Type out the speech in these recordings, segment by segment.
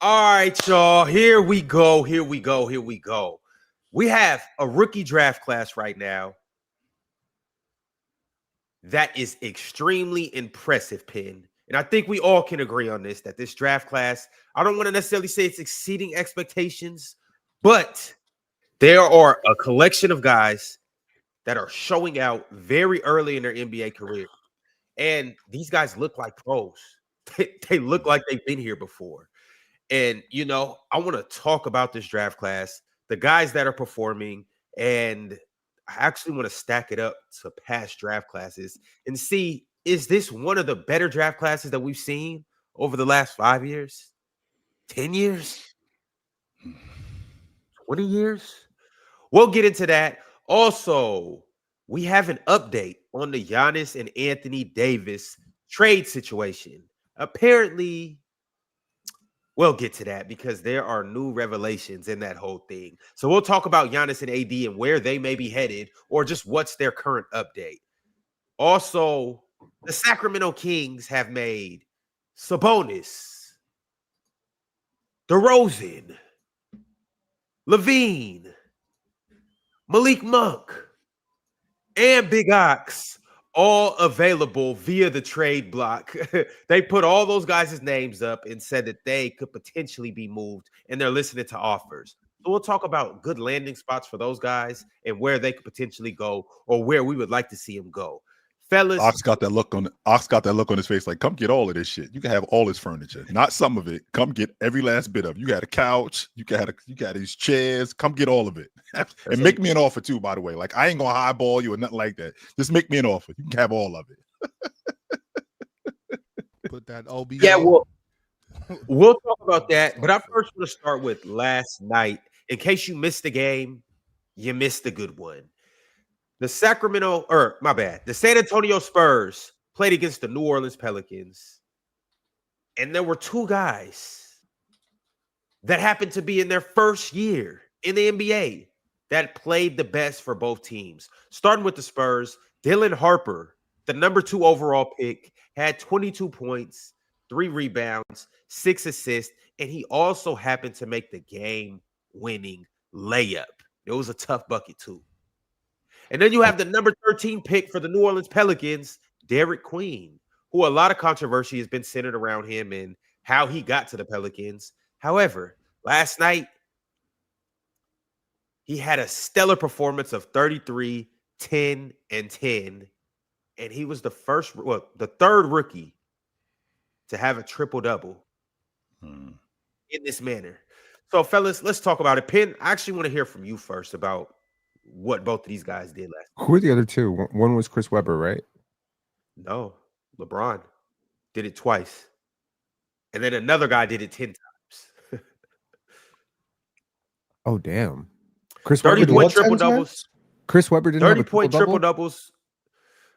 All right, y'all. Here we go. We have a rookie draft class right now that is extremely impressive, Penn. And I think we all can agree on this, that this draft class, I don't want to necessarily say it's exceeding expectations, but there are a collection of guys that are showing out very early in their NBA career. And these guys look like pros. They look like they've been here before. And, I want to talk about this draft class, the guys that are performing, and I actually want to stack it up to past draft classes and see, is this one of the better draft classes that we've seen over the last 5 years, 10 years, 20 years? We'll get into that. Also, we have an update on the Giannis and Anthony Davis trade situation. Apparently, we'll get to that because there are new revelations in that whole thing. So we'll talk about Giannis and AD and where they may be headed or just what's their current update. Also, the Sacramento Kings have made Sabonis, DeRozan, Levine, Malik Monk, and Big Ox all available via the trade block. They put all those guys' names up and said that they could potentially be moved, and they're listening to offers. So we'll talk about good landing spots for those guys and where they could potentially go or where we would like to see them go. Fellas, Ox got that look on his face like, come get all of this shit. You can have all this furniture, not some of it. Come get every last bit of it. You got a couch, you got these chairs. Come get all of it. And make me an offer too, by the way. Like, I ain't gonna highball you or nothing like that. Just make me an offer. You can have all of it. Put that OB. Yeah, we'll talk about that. But I first want to start with last night. In case you missed the game, you missed a good one. The San Antonio Spurs played against the New Orleans Pelicans. And there were two guys that happened to be in their first year in the NBA that played the best for both teams. Starting with the Spurs, Dylan Harper, the number 2 overall pick, had 22 points, 3 rebounds, 6 assists, and he also happened to make the game-winning layup. It was a tough bucket, too. And then you have the number 13 pick for the New Orleans Pelicans, Derik Queen, who a lot of controversy has been centered around him and how he got to the Pelicans. However, last night, he had a stellar performance of 33, 10, and 10. And he was the third rookie to have a triple-double in this manner. So, fellas, let's talk about it. Penn, I actually want to hear from you first about what both of these guys did last night. Who were the other two? One was Chris Webber, right? No, LeBron did it twice. And then another guy did it 10 times. Oh, damn. Chris 30-point triple-doubles. Chris Webber didn't have a 30-point triple-doubles.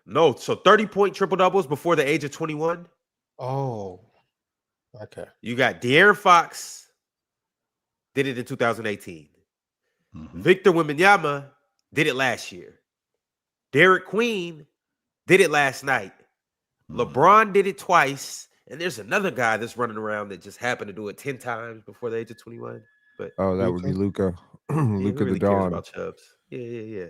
No, so 30-point triple-doubles before the age of 21. Oh, okay. You got De'Aaron Fox, did it in 2018. Victor Wembanyama did it last year. Derik Queen did it last night. LeBron did it twice. And there's another guy that's running around that just happened to do it 10 times before the age of 21. But that would be Luka. Luka really the Dawn. About Chubbs. Yeah.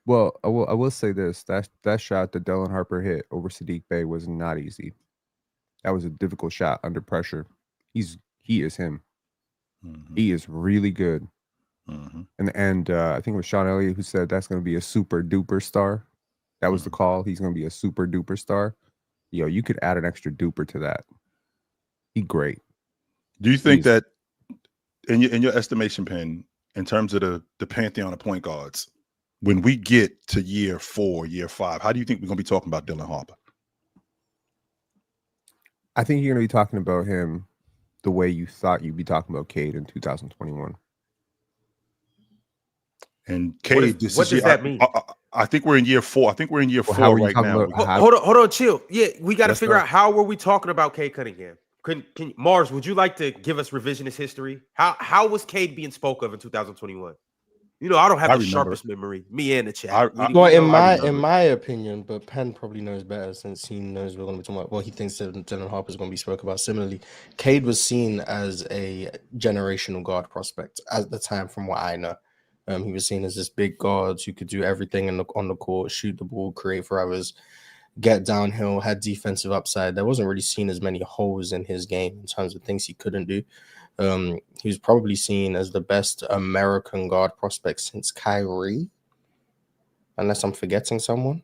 Well, I will say this. That shot that Dylan Harper hit over Sadiq Bey was not easy. That was a difficult shot under pressure. He is him. He is really good. And I think it was Sean Elliott who said that's going to be a super duper star. That was the call. He's going to be a super duper star. You could add an extra duper to that. He's great. Do you think that in your estimation, Penn, in terms of the pantheon of point guards, when we get to year 4, year 5, how do you think we're going to be talking about Dylan Harper? I think you're going to be talking about him the way you thought you'd be talking about Cade in 2021. And Cade, what does that mean? I think we're in year 4. I think we're in year 4 right now. Hold on, chill. Yeah, we got to figure out how were we talking about Cade Cunningham. Can Mars, would you like to give us revisionist history? How was Cade being spoke of in 2021? You know, I don't have I the remember. sharpest memory. Me and the chat. I- We- Well, we in know- my remember. in my opinion, but Penn probably knows better since he knows we're going to be talking about. Well, he thinks that Dylan Harper is going to be spoke about similarly. Cade was seen as a generational guard prospect at the time, from what I know. He was seen as this big guard who could do everything on the court, shoot the ball, create for others, get downhill, had defensive upside. There wasn't really seen as many holes in his game in terms of things he couldn't do. He was probably seen as the best American guard prospect since Kyrie, unless I'm forgetting someone.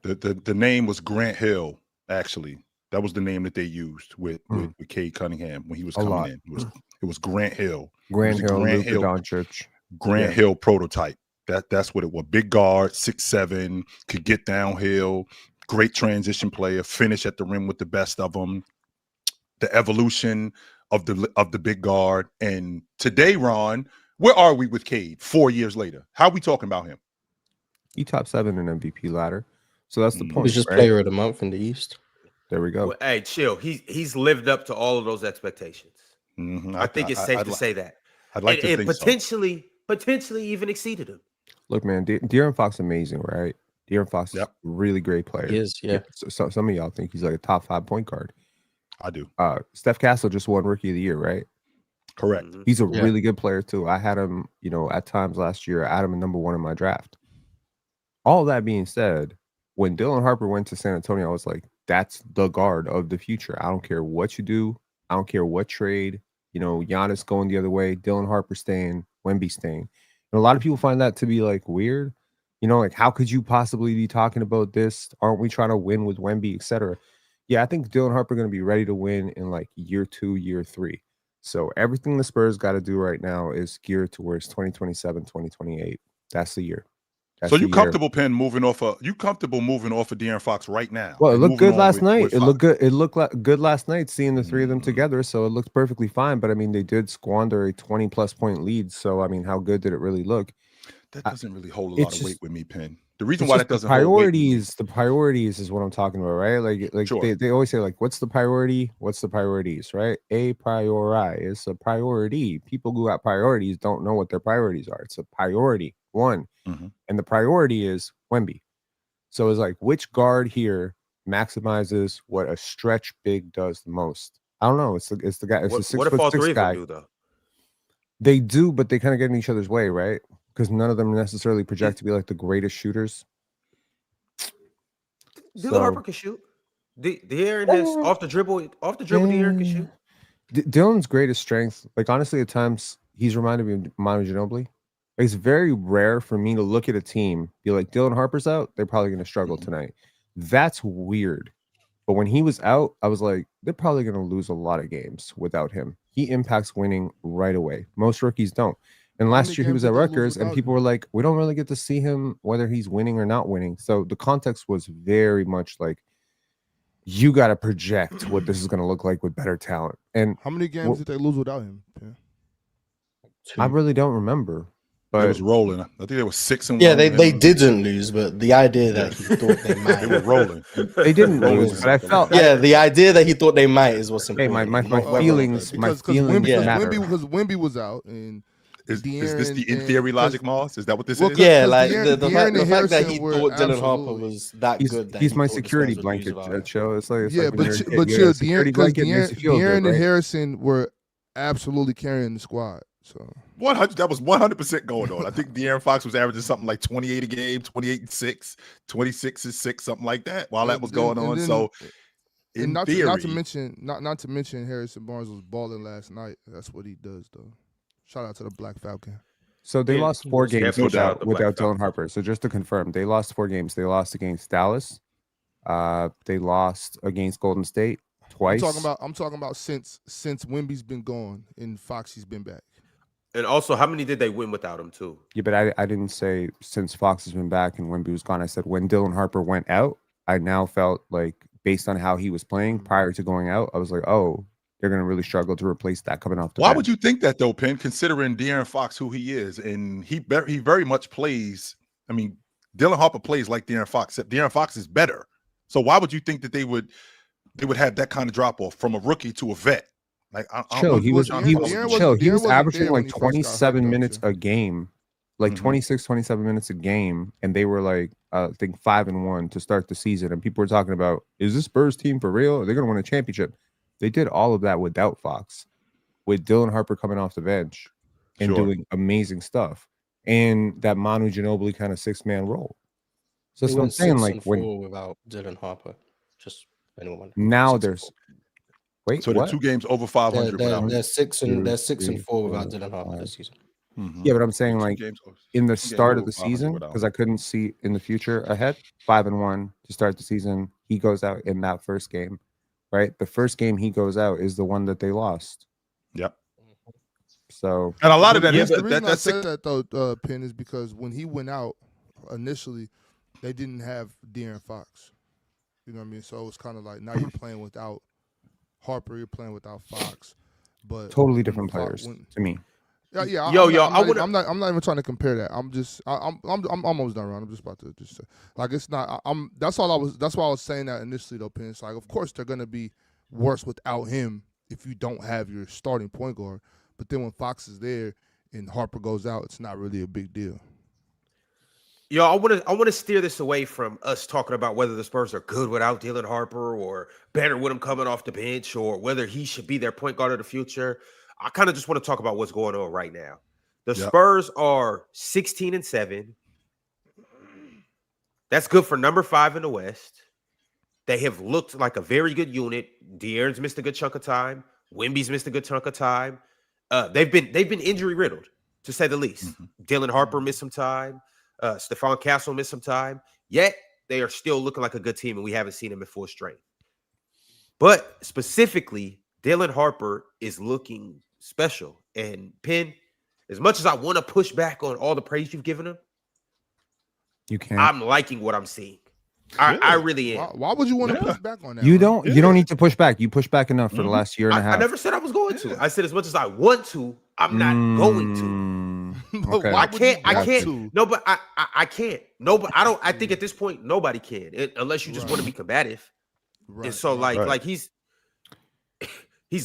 The name was Grant Hill. Actually, that was the name that they used with Cade Cunningham when he was coming in. It was Grant Hill. Grant It was a Hill, Grant Luka Hill. Doncic. Grant Hill prototype. That's what it was. Big guard, 6'7", could get downhill, great transition player, finish at the rim with the best of them. The evolution of the big guard. And today, Ron, where are we with Cade 4 years later? How are we talking about him? He top 7 in MVP ladder. So that's the He point. was just right? player of the month in the East. There we go. Well, hey, chill. He's lived up to all of those expectations. Mm-hmm. I think it's safe to say that. I'd like to and think potentially even exceeded him. Look, man, De'Aaron Fox amazing, right? De'Aaron Fox is a really great player. He is, yeah. So some of y'all think he's like a top 5 point guard. I do. Steph Castle just won Rookie of the Year, right? Correct. Mhm. He's a really good player too. I had him, at times last year. I had him at number 1 in my draft. All that being said, when Dylan Harper went to San Antonio, I was like, that's the guard of the future. I don't care what you do. I don't care what trade. Giannis going the other way, Dylan Harper staying, Wemby staying. And a lot of people find that to be like weird. Like, how could you possibly be talking about this? Aren't we trying to win with Wemby, etc.? Yeah, I think Dylan Harper going to be ready to win in like year 2, year 3. So everything the Spurs got to do right now is geared towards 2027, 2028. That's the year. So you comfortable, Penn, moving off of De'Aaron Fox right now? Well, it looked good last night. With It looked good. It looked good last night, seeing the three of them Mhm. together. So it looked perfectly fine. But I mean, they did squander a 20+ point lead. So I mean, how good did it really look? That doesn't really hold a lot of weight with me, Penn. The reason It's why just that doesn't the hold weight with me- priorities. The priorities is what I'm talking about, right? Like Sure. they always say, like, what's the priority? What's the priorities, right? A priori is a priority. People who got priorities don't know what their priorities are. It's a priority, one. Mhm. And the priority is Wemby. So it's like, which guard here maximizes what a stretch big does the most? I don't know. It's the guy. It's the What if all 6'6" three of guy. them do though? They do, but they kind of get in each other's way, right? Because none of them necessarily project to be like the greatest shooters. Dylan Harper can shoot. De'Aaron has off the dribble. De'Aaron can shoot. Dylan's greatest strength, like honestly, at times he's reminded me of Manu Ginobili. It's very rare for me to look at a team, be like, Dylan Harper's out, they're probably going to struggle tonight. That's weird. But when he was out, I was like, they're probably going to lose a lot of games without him. He impacts winning right away. Most rookies don't. And last year he was at Rutgers, and people were like, we don't really get to see him whether he's winning or not winning. So the context was very much like, you got to project what this is going to look like with better talent. And how many games did they lose without him? Yeah. I really don't remember. But it But was rolling. I think they were 6-1. Yeah, they didn't lose, but the idea that he thought they might. They were rolling. they didn't lose, but I felt Yeah, the idea that he thought they might is what's Hey, important. my not whether feelings, they- my because feelings Wemby, matter. because Wemby was out, and Is this De'Aaron the in and- theory logic, because- Moss? Is that what this Well, is? yeah, Yeah, like De'Aaron- the De'Aaron fact and that Harrison he were thought Dylan Harper absolutely- was that good. That He's he my thought the security Spurs would lose blanket, without him. Joe. It's like Yeah, like when but you're a but kid, you got a chill, security because blanket, makes you feel De'Aaron good, and right? Harrison were absolutely carrying the squad. So 100. That was 100% going on. I think De'Aaron Fox was averaging something like 28 a game, 28-6, 26-6, something like that. While that was going on, so in and not theory, not to mention Harrison Barnes was balling last night. That's what he does, though. Shout out to the Black Falcon. So they Yeah, lost 4 games definitely shout out to without Black Dylan Falcons. Harper. So just to confirm, they lost 4 games. They lost against Dallas. They lost against Golden State twice. I'm talking about since Wemby's been gone and Foxy's been back. And also, how many did they win without him too? Yeah, but I didn't say since Fox has been back and Wemby was gone. I said when Dylan Harper went out, I now felt like based on how he was playing prior to going out, I was like, oh, they're going to really struggle to replace that coming off the why bench. would you think that though, Penn? Considering De'Aaron Fox who he is, and he very much plays. I mean, Dylan Harper plays like De'Aaron Fox. Except De'Aaron Fox is better. So why would you think that they would have that kind of drop off from a rookie to a vet? Like, Chill. He was De'Aaron wasn't averaging there like when he first got 27 hurt, minutes though, a game. like 26, 27 minutes a game, and they were like, I think 5-1 to start the season. And people were talking about, is this Spurs team for real? Are they going to win a championship? They did all of that without Fox, with Dylan Harper coming off the bench and doing amazing stuff, and that Manu Ginobili kind of 6-man role. So that's what I'm saying. Like when without Dylan Harper, just anyone. Now there's wait, so what? the 2 games over 500 without. They're 6-4 without Dylan Harper this season. Yeah, but I'm saying like in the start of the 500 season, without. because I couldn't see in the future ahead, 5-1 to start the season. He goes out in that first game, right? The first game he goes out is the one that they lost. Yep. So And a lot of that is the reason I that's said that though, Penn, is because when he went out initially, they didn't have De'Aaron Fox. You know what I mean? So it's kind of like now you're playing without Harper, you're playing without Fox, but totally different players to me. Yeah. I'm not even trying to compare that. I'm almost done, Ron. I'm just about to just say, like, it's not. That's why I was saying that initially though, Penn. It's like, of course they're gonna be worse without him if you don't have your starting point guard. But then when Fox is there and Harper goes out, it's not really a big deal. Yo, I want to steer this away from us talking about whether the Spurs are good without Dylan Harper or better with him coming off the bench or whether he should be their point guard of the future. I kind of just want to talk about what's going on right now. The Spurs are 16-7. That's good for number 5 in the West. They have looked like a very good unit. De'Aaron's missed a good chunk of time. Wemby's missed a good chunk of time. They've been injury riddled, to say the least. Dylan Harper missed some time. Stephon Castle missed some time. Yet they are still looking like a good team, and we haven't seen them at full strength. But specifically, Dylan Harper is looking special. And Penn, as much as I want to push back on all the praise you've given him, you can't. I'm liking what I'm seeing. I really am. Why would you want to push back on that? You don't. You don't need to push back. You push back enough for the last year and a half. I never said I was going to. I said as much as I want to, I'm not going to. Okay. I can't. No, but I can't. No, but I don't. I think at this point nobody can, unless you just want to be combative. Right. And so, like he's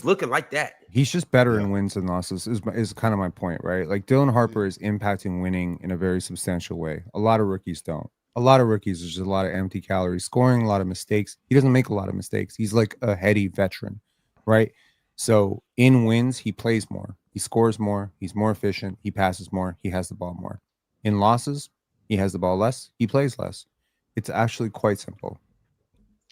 looking like that. He's just better in wins and losses. Is kind of my point, right? Like Dylan Harper is impacting winning in a very substantial way. A lot of rookies don't. A lot of rookies, there's just a lot of empty calories, scoring a lot of mistakes. He doesn't make a lot of mistakes. He's like a heady veteran, right? So in wins, he plays more. He scores more. He's more efficient. He passes more. He has the ball more. In losses, he has the ball less. He plays less. It's actually quite simple.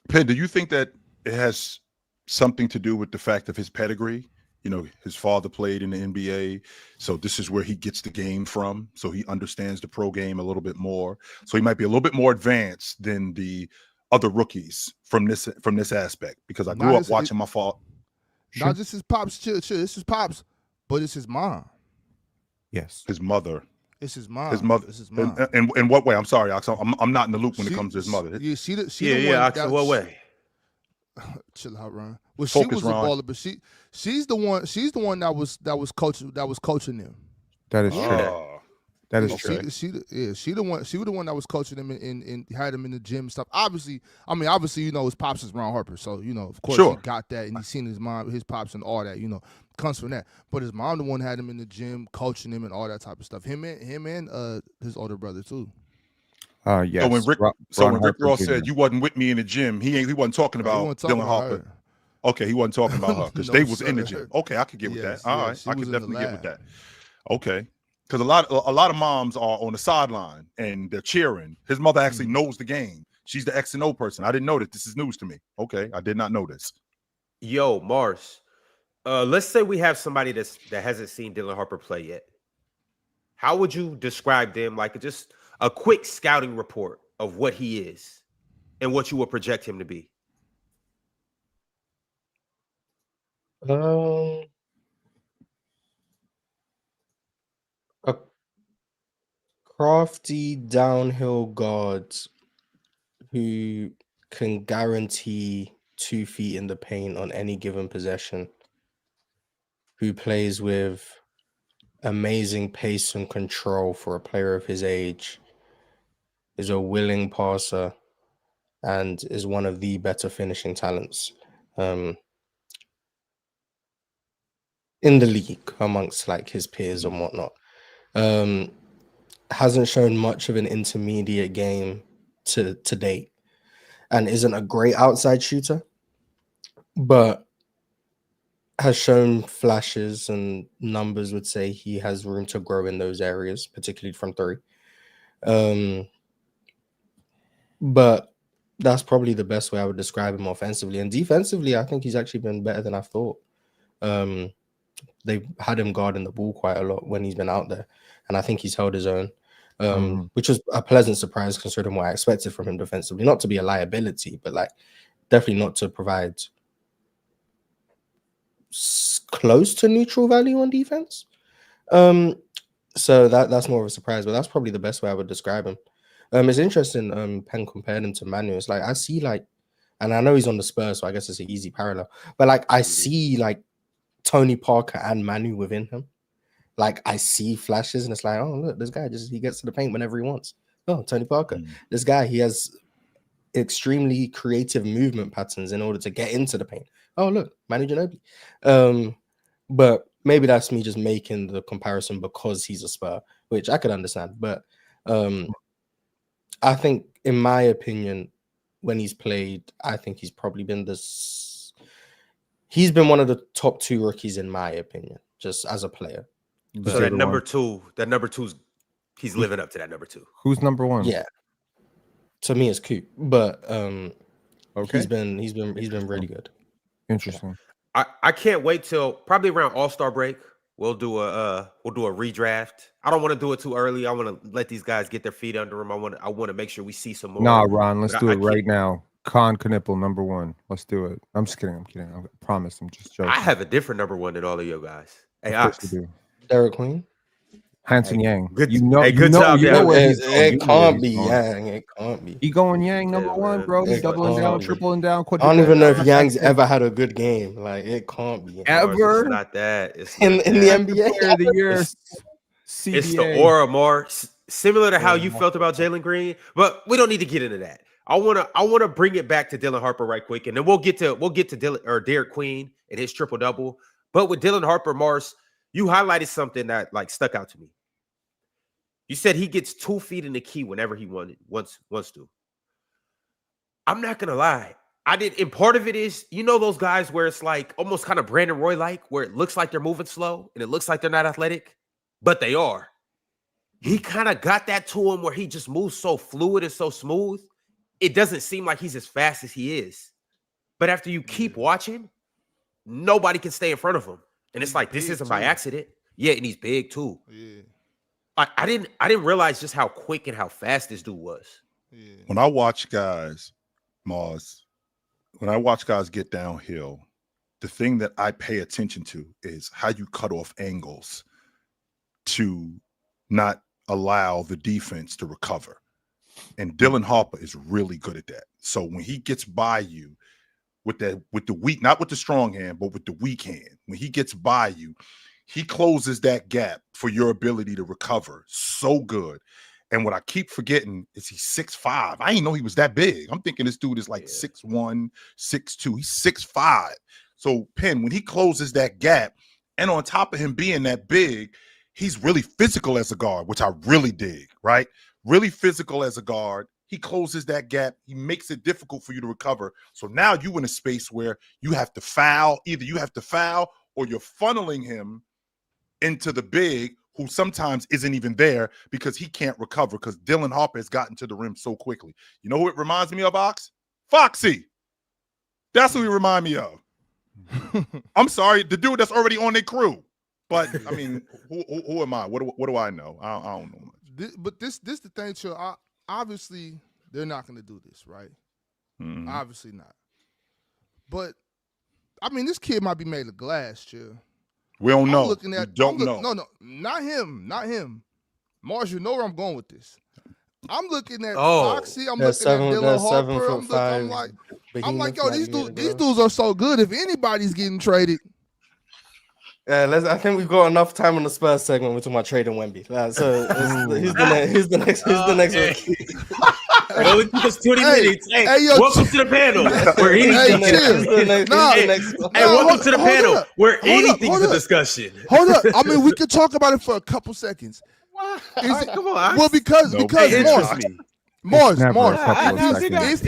Penn, do you think that it has something to do with the fact of his pedigree? You know, his father played in the NBA, so this is where he gets the game from. So he understands the pro game a little bit more. So he might be a little bit more advanced than the other rookies from this aspect. Because I grew up watching my father. Not just his pops, chill. It's his pops, but it's his mom. Yes, his mother. It's his mom. His mother. It's his mom. In what way? I'm sorry, Ox. I'm not in the loop when it comes to his mother. Yeah, Ox, in what way? Chill out, Ron. Well, she was a baller, but she's the one that was coaching them. That is true. That is true. She the one that was coaching them and had him in the gym and stuff. Obviously, you know, his pops is Ron Harper, so you know, of course, he got that, and he's seen his mom, his pops, and all that. You know, comes from that. But his mom, the one, had him in the gym, coaching him, and all that type of stuff. Him and his older brother too. Yes. So when Rick Ross said you wasn't with me in the gym, he wasn't talking about Dylan Harper. Okay, he wasn't talking about her because they was in the gym. Okay, I could get with that. All right, I could definitely get with that. Okay, because a lot of moms are on the sideline and they're cheering. His mother actually knows the game. She's the X and O person. I didn't know that. This is news to me. Okay, I did not know this. Yo, Mars, let's say we have somebody that hasn't seen Dylan Harper play yet. How would you describe them? Like just a quick scouting report of what he is and what you would project him to be. A crafty downhill guard who can guarantee 2 feet in the paint on any given possession, who plays with amazing pace and control for a player of his age, is a willing passer, and is one of the better finishing talents in the league amongst like his peers and whatnot. hasn't shown much of an intermediate game to date, and isn't a great outside shooter, but has shown flashes, and numbers would say he has room to grow in those areas, particularly from three. But that's probably the best way I would describe him offensively. And defensively, I think he's actually been better than I thought. They've had him guarding the ball quite a lot when he's been out there, and I think he's held his own, which was a pleasant surprise considering what I expected from him defensively. Not to be a liability, but like definitely not to provide close to neutral value on defense. So that's more of a surprise, but that's probably the best way I would describe him. It's interesting. Penn compared him to Manu. It's like I see and I know he's on the Spurs, so I guess it's an easy parallel. But like I see like Tony Parker and Manu within him. Like I see flashes, and it's like, oh look, this guy he gets to the paint whenever he wants. Oh, Tony Parker, this guy, he has extremely creative movement patterns in order to get into the paint. Oh look, Manu Ginobili. But maybe that's me just making the comparison because he's a Spur, which I could understand. But I think, in my opinion, when he's played, I think he's probably been he's been one of the top two rookies, in my opinion, just as a player. So that number two's he's living up to that number two. Who's number one? Yeah. To me, it's Coop, but okay. he's been really good. Interesting. I can't wait till probably around All-Star break. We'll do a redraft. I don't want to do it too early. I want to let these guys get their feet under them. I want to make sure we see some more. Nah, Ron, let's do it right now. Con Knipple, number one. Let's do it. I'm just kidding. I promise. I'm just joking. I have a different number one than all of you guys. Hey, Ox. Derik Queen. Hanson Yang. Good, good job. It can't be Yang. It can't be. He going Yang number one, bro. He's doubling down, tripling down. I don't even know if Yang's ever had a good game. Like it can't be ever. It's not that. It's in the NBA. Player of the year. It's the aura more similar to how you felt about Jalen Green, but we don't need to get into that. I wanna bring it back to Dylan Harper right quick, and then we'll get to Dylan or Derik Queen and his triple double. But with Dylan Harper, Mars, you highlighted something that like stuck out to me. You said he gets 2 feet in the key whenever he wants to. I'm not gonna lie. And part of it is, you know, those guys where it's like almost kind of Brandon Roy-like, where it looks like they're moving slow and it looks like they're not athletic, but they are. He kind of got that to him where he just moves so fluid and so smooth. It doesn't seem like he's as fast as he is. But after you keep watching, nobody can stay in front of him. And it's like, this isn't by accident. Yeah, and he's big too. Yeah. I didn't realize just how quick and how fast this dude was. Yeah. When I watch guys, Mars, get downhill, the thing that I pay attention to is how you cut off angles to not allow the defense to recover. And Dylan Harper is really good at that. So when he gets by you with the weak, not with the strong hand, but with the weak hand, when he gets by you, he closes that gap for your ability to recover so good. And what I keep forgetting is he's 6'5". I didn't know he was that big. I'm thinking this dude is like 6'1", 6'2". He's 6'5". So Penn, when he closes that gap, and on top of him being that big, he's really physical as a guard, which I really dig, right? Really physical as a guard. He closes that gap. He makes it difficult for you to recover. So now you in a space where you have to foul. Either you have to foul or you're funneling him into the big, who sometimes isn't even there because he can't recover because Dylan Harper has gotten to the rim so quickly. You know who it reminds me of, Ox? Foxy. That's who he reminds me of. I'm sorry, the dude that's already on their crew. But, I mean, who am I? What do I know? I don't know much. But this the thing, Chill. Obviously, they're not going to do this, right? Mm-hmm. Obviously not. But, I mean, this kid might be made of glass, Chill. We don't know. We don't know. No, not him. Not him. Mars, you know where I'm going with this. I'm looking at Foxy. I'm looking at Dylan Harper. I'm like, yo, these dudes are so good. If anybody's getting traded. Yeah, I think we've got enough time on the Spurs segment. We're talking about trading Wemby. So who's the next rookie? It only took us 20 minutes. Hey, welcome to the panel where anything welcome to the panel where anything's a discussion. Hold up. I mean, we could talk about it for a couple seconds. Why? Is it- Come on. Well, because No, because it Morris, interests me. Morris, never Morris, a couple of seconds.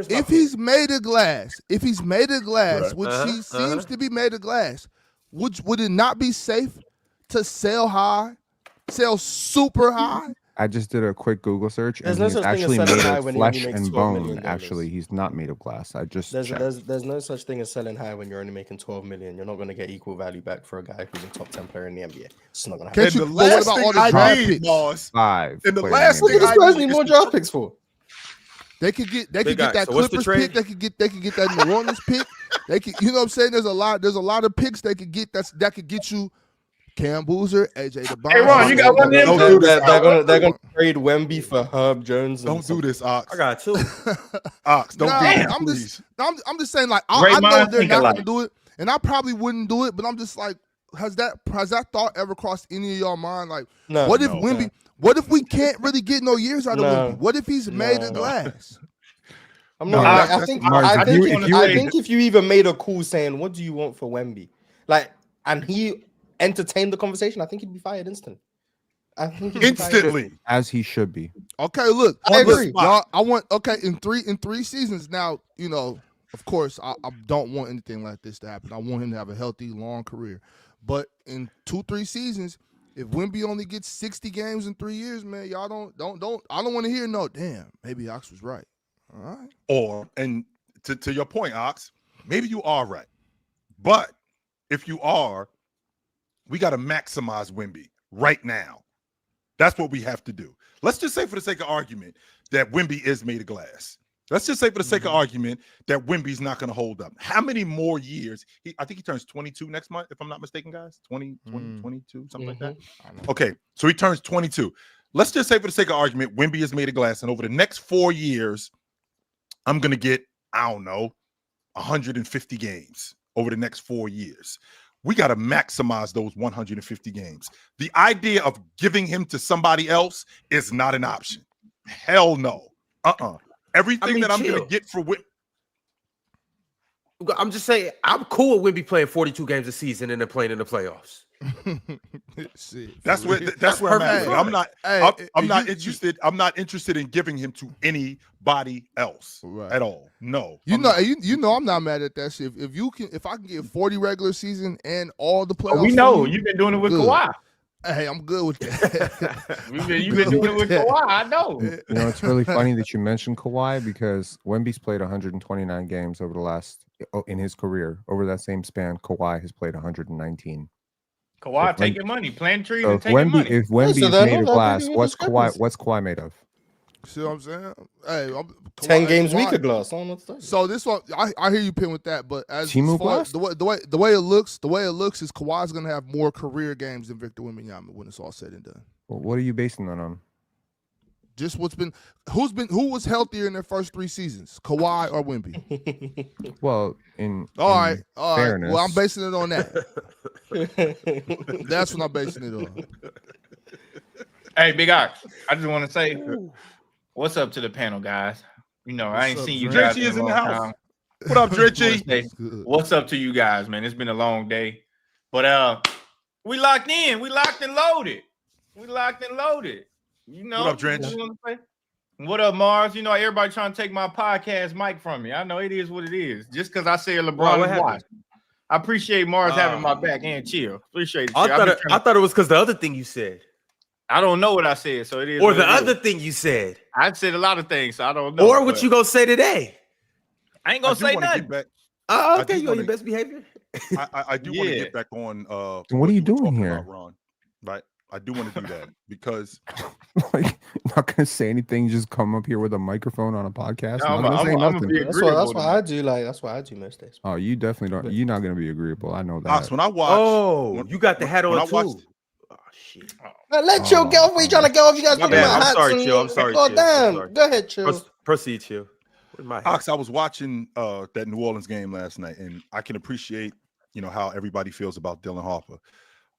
if he's made of glass, Right. which Uh-huh, he seems to be made of glass, would it not be safe to sell super high? I just did a quick Google search, and There's no he's such thing as actually selling made high of when he only flesh makes and $12 bone. million. Actually, he's not made of glass. I just checked. There's no such thing as selling high when you're only making 12 million. You're not going to get equal value back for a guy who's a top 10 player in the NBA. It's not going to happen. Can't you? And the But what last about thing all the I draft need, picks? Moss, 5. and the players last in thing the What I do NBA. these guys need more draft picks for? They could get Big guy. that So what's the Clippers trade? pick. They could get that New Orleans pick. They could, you know what I'm saying? There's a lot of picks they could get that could get you Cam Boozer, AJ DeBoer. Hey, Ron, you got one there, Don't too? do this. They're gonna trade Wemby for Herb Jones. Don't do this, Ox. I got two. Ox, don't do Damn. this, please. I'm just saying, like, Great I know minds they're think not alike. gonna do it, and I probably wouldn't do it, but I'm just like, has that thought ever crossed any of y'all mind? Like, No, what if no. Wemby? What if we can't really get no years out of No. Wemby? What if he's made of No. glass? I'm No, not. that's- I think. Mark, I if think. you- I think if you even made a call saying, "What do you want for Wemby?" Like, and he entertained the conversation, I think he'd be fired instantly. I think he'd be fired. Instantly. As he should be. Okay, look, I agree. y'all. I want in three seasons now. You know, of course, I don't want anything like this to happen. I want him to have a healthy, long career. But in 2-3 seasons, if Wemby only gets 60 games in 3 years, man, y'all don't. I don't want to hear no. Damn, maybe Ox was right. All right. Or, and to your point, Ox, maybe you are right. But if you are, we got to maximize Wemby right now. That's what we have to do. Let's just say, for the sake of argument, that Wemby is made of glass. Let's just say, for the sake of argument, that Wemby's not going to hold up. How many more years? I think he turns 22 next month, if I'm not mistaken, guys. 22, something like that. Okay, so he turns 22. Let's just say, for the sake of argument, Wemby is made of glass, and over the next 4 years, I'm going to get, I don't know, 150 games over the next 4 years. We got to maximize those 150 games. The idea of giving him to somebody else is not an option. Hell no. Everything that I'm going to get for I'm just saying, I'm cool with Wemby playing 42 games a season and then playing in the playoffs. That's where I'm at. perfect. I'm not. Hey, I'm not interested. I'm not interested in giving him to anybody else at all. No. You know, I'm not mad at that shit. If I can get 40 regular season and all the playoffs, We know you've been doing it with Good. Kawhi. Hey, I'm good with that. You've been doing it with Kawhi. I know. You know, it's really funny that you mentioned Kawhi because Wemby's played 129 games over the last in his career. Over that same span, Kawhi has played 119. Kawhi If taking money, planting trees So and taking money. if Wemby so is they're made of not glass, big what's discrepancy. Kawhi made of? See what I'm saying? Hey, 10 games Kawhi- weaker glass. I don't know what to tell you. So this one, I hear you pin with that, but as Timu far Blast? the way it looks is Kawhi's gonna have more career games than Victor Wembanyama when it's all said and done. Well, what are you basing that on? Just who was healthier in their first 3 seasons, Kawhi or Wemby? Well, in All right. fairness, Well, I'm basing it on that. That's what I'm basing it on. Hey, Big Ox, I just want to say, what's up to the panel, guys? You know, I ain't What's up, seen you Dre? guys Dredgy is in in a the long house. time. What up, Just wanna Dredgy? say, That's good. what's up to you guys, man? It's been a long day, but we locked in. We locked and loaded. You know What up, Drench? you wanna say? What up, Mars? You know, everybody trying to take my podcast mic from me. I know it is what it is. Just because I say LeBron What is happened? watching. I appreciate Mars having my back and chill. Appreciate it. I chill. thought it was because the other thing you said, I don't know what I said, so it is. or what the it is. other thing you said, I said a lot of things, so I don't know. or what but you gonna say today. I ain't I gonna do say wanna nothing. get back. Oh, I okay, do you on your wanna- best behavior. I do want to Yeah. get back on. What are you were doing talking here? about, Ron? Right. I do want to do that because like, not gonna say anything. Just come up here with a microphone on a podcast. No, Not gonna say I'm gonna nothing. be That's agreeable. what I do. Like that's what I do most days. Oh, you definitely don't. You're not gonna be agreeable. I know that. Ox, when I watch, Oh, you got the hat when on I watched- too. Oh shit. Let Chill go. What are you trying to go off? You guys My talking bad. about I'm hats sorry, and- Chill. I'm sorry, God Chill. I'm damn. sorry. Go ahead, Chill. Proceed, Chill. Where's my hat? Ox, I was watching that New Orleans game last night, and I can appreciate, how everybody feels about Dylan Harper.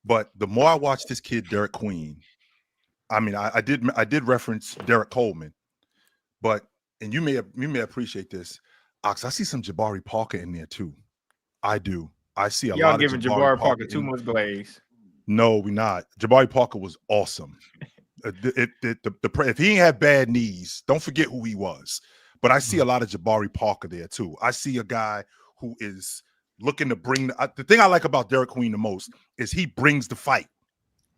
But the more I watch this kid, Derik Queen, I mean, I did reference Derek Coleman, and you may appreciate this, Ox. I see some Jabari Parker in there too. I do. I see a Y'all lot giving of Jabari Parker too much glaze. No, we're not. Jabari Parker was awesome. If he ain't had bad knees, don't forget who he was. But I see a lot of Jabari Parker there too. I see a guy who is looking to bring the thing I like about Derik Queen the most is he brings the fight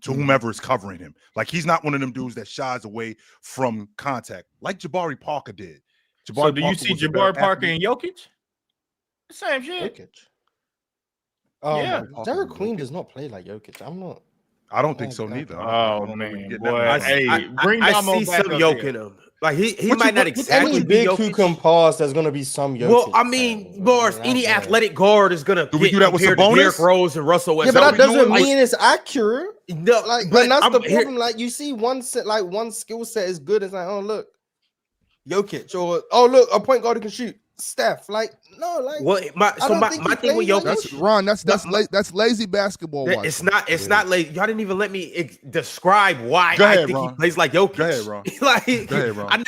to whomever is covering him. Like he's not one of them dudes that shies away from contact like Jabari Parker did. So do you see Jabari Parker and Jokic? The same shit. Jokic. Yeah. Derik Queen does not play like Jokic. I don't think so neither. Oh man, boy. Bring I Damo see back some up Jokic here. in him. Like he might not exactly Any be big Jokic. who can pass, there's gonna be some Jokic. Well, I mean, Boris, any athletic guard is gonna Do we do that with compared to Sabonis? Derrick Rose and Russell Yeah, Westbrook. but that doesn't mean it's accurate. No, Like, but and that's the here- problem. Like, you see one skill set is good. It's like, oh look, Jokic, or oh look, a point guard who can shoot. Steph, like, no, like. Well, my thing with Jokic. That's Ron. That's lazy basketball. It's not like y'all didn't even let me describe why Go ahead, I think Ron. he plays like Jokic. Go ahead, Ron. Like, Go ahead, Ron.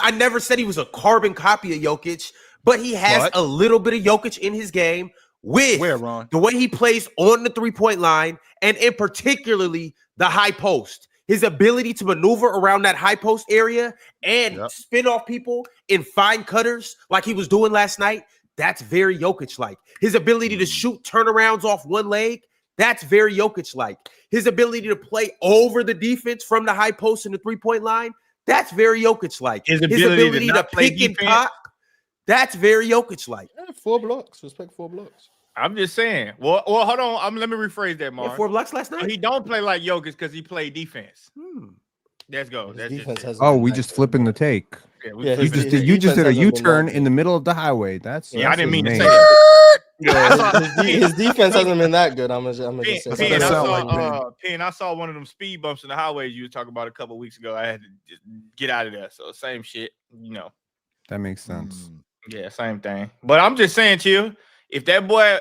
I never said he was a carbon copy of Jokic, but he has But- a little bit of Jokic in his game with Where, Ron? the way he plays on the 3-point line, and in particularly the high post. His ability to maneuver around that high post area and spin off people in fine cutters like he was doing last night, that's very Jokic-like. His ability to shoot turnarounds off one leg, that's very Jokic-like. His ability to play over the defense from the high post and the 3-point line, that's very Jokic-like. His ability to not play pick and defense. pop, that's very Jokic-like. Yeah, 4 blocks. Respect 4 blocks. I'm just saying. Well, hold on. Let me rephrase that, Mark. 4 blocks last night. He don't play like Jokic because he played defense. Let's go. His That's defense just it. hasn't Oh, been we that just good. flipping the take. Yeah, we Yeah, flipping his it. defense You just did a hasn't been U-turn that in the good. middle of the highway. That's Yeah, I didn't mean to say name. that. Yeah, His defense hasn't been that good. I'm gonna just say Pen, that. I saw one of them speed bumps in the highways you were talking about a couple weeks ago. I had to just get out of there. So same shit, you know. That makes sense. Yeah, same thing. But I'm just saying to you, if that boy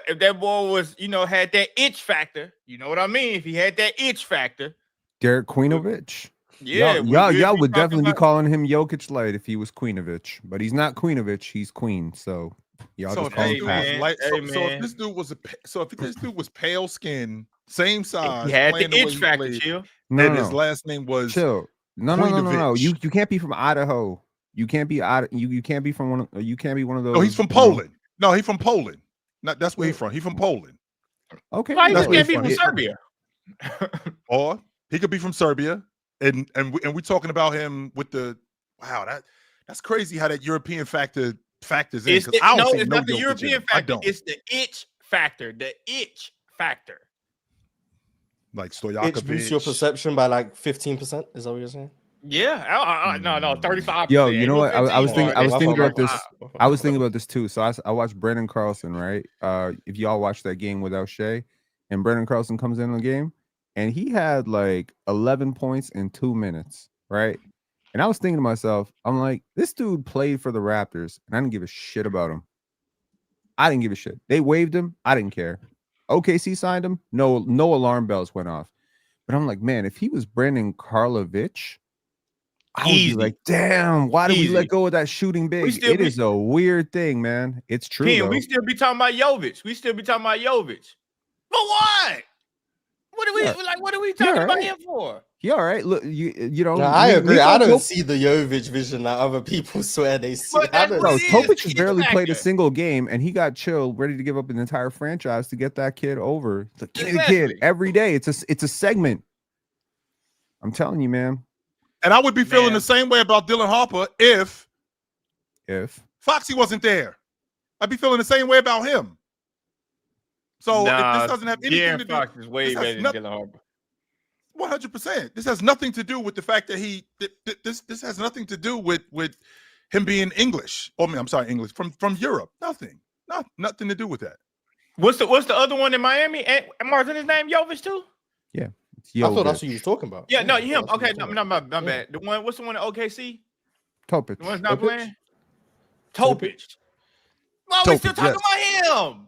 was, had that itch factor, you know what I mean? If he had that itch factor, Derek Queenovich. yeah, Y'all would talking definitely be about- calling him Jokic light if he was Queenovich, but he's not Queenovich. He's Queen. So y'all So just if call this him dude Pat. was light, Hey, so man. if this dude was this dude was pale skin, same size, He had playing the way itch he factor, played, chill. No, and no, his no. last name was Chill. No. You Queenovich. can't be from Idaho. You can't be you can't be from you can't be one of those. No, he's from Poland. No, he's from Poland. That's where he's from. He's from Poland. Okay. Why That's you where can't he's be from from. Serbia? Or he could be from Serbia. And we're talking about him with that's crazy how that European factors in. It's Because I don't see it's no not the Jokic in European him. I factor. don't. It's the itch factor. The itch factor. Like It boosts your Stojakovic. perception by like 15%. Is that what you're saying? Yeah, no, 35%. Yo, you know what? I was thinking about this. I was thinking about about this too. So I watched Brandon Carlson, right? If y'all watched that game without Shea, and Brandon Carlson comes in the game, and he had like 11 points in 2 minutes, right? And I was thinking to myself, I'm like, this dude played for the Raptors, and I didn't give a shit about him. I didn't give a shit. They waived him. I didn't care. OKC signed him. No alarm bells went off. But I'm like, man, if he was Brandon Karlovic, I would Easy. be like, damn, why did we Easy. let go of that shooting big? It is a weird thing, man. It's true. Ken, though. we still be talking about Jovic. But what? What are we What are we talking about right. him for? Yeah, all right. Look, you know. No, I agree. Nikola I don't Jokic- see the Jovic vision that other people swear they see. But that's Bro, what it is. Topic has It's barely played a factor. single game, and he got chilled, ready to give up an entire franchise to get that kid over. It's like, give me the kid Exactly. every day. It's a segment. I'm telling you, man. And I would be feeling Man. the same way about Dylan Harper if If Foxy wasn't there. I'd be feeling the same way about him. So if Nah, this doesn't have anything De'Aaron to do, Fox is way this has better than nothing- Dylan Harper. 100%. This has nothing to do with the fact that this has nothing to do with him being English. Oh, I'm sorry, English from Europe. Nothing to do with that. What's the other one in Miami? And Martin, his name Jovic too? it's I thought that's Jovic. what you was talking about. Yeah, no, I him. thought that's what Okay, you no, was no, talking my Yeah. bad. The one, what's the one at OKC? Topic. The one's not Topic? playing. Topic. Why are we still Topic, talking about him?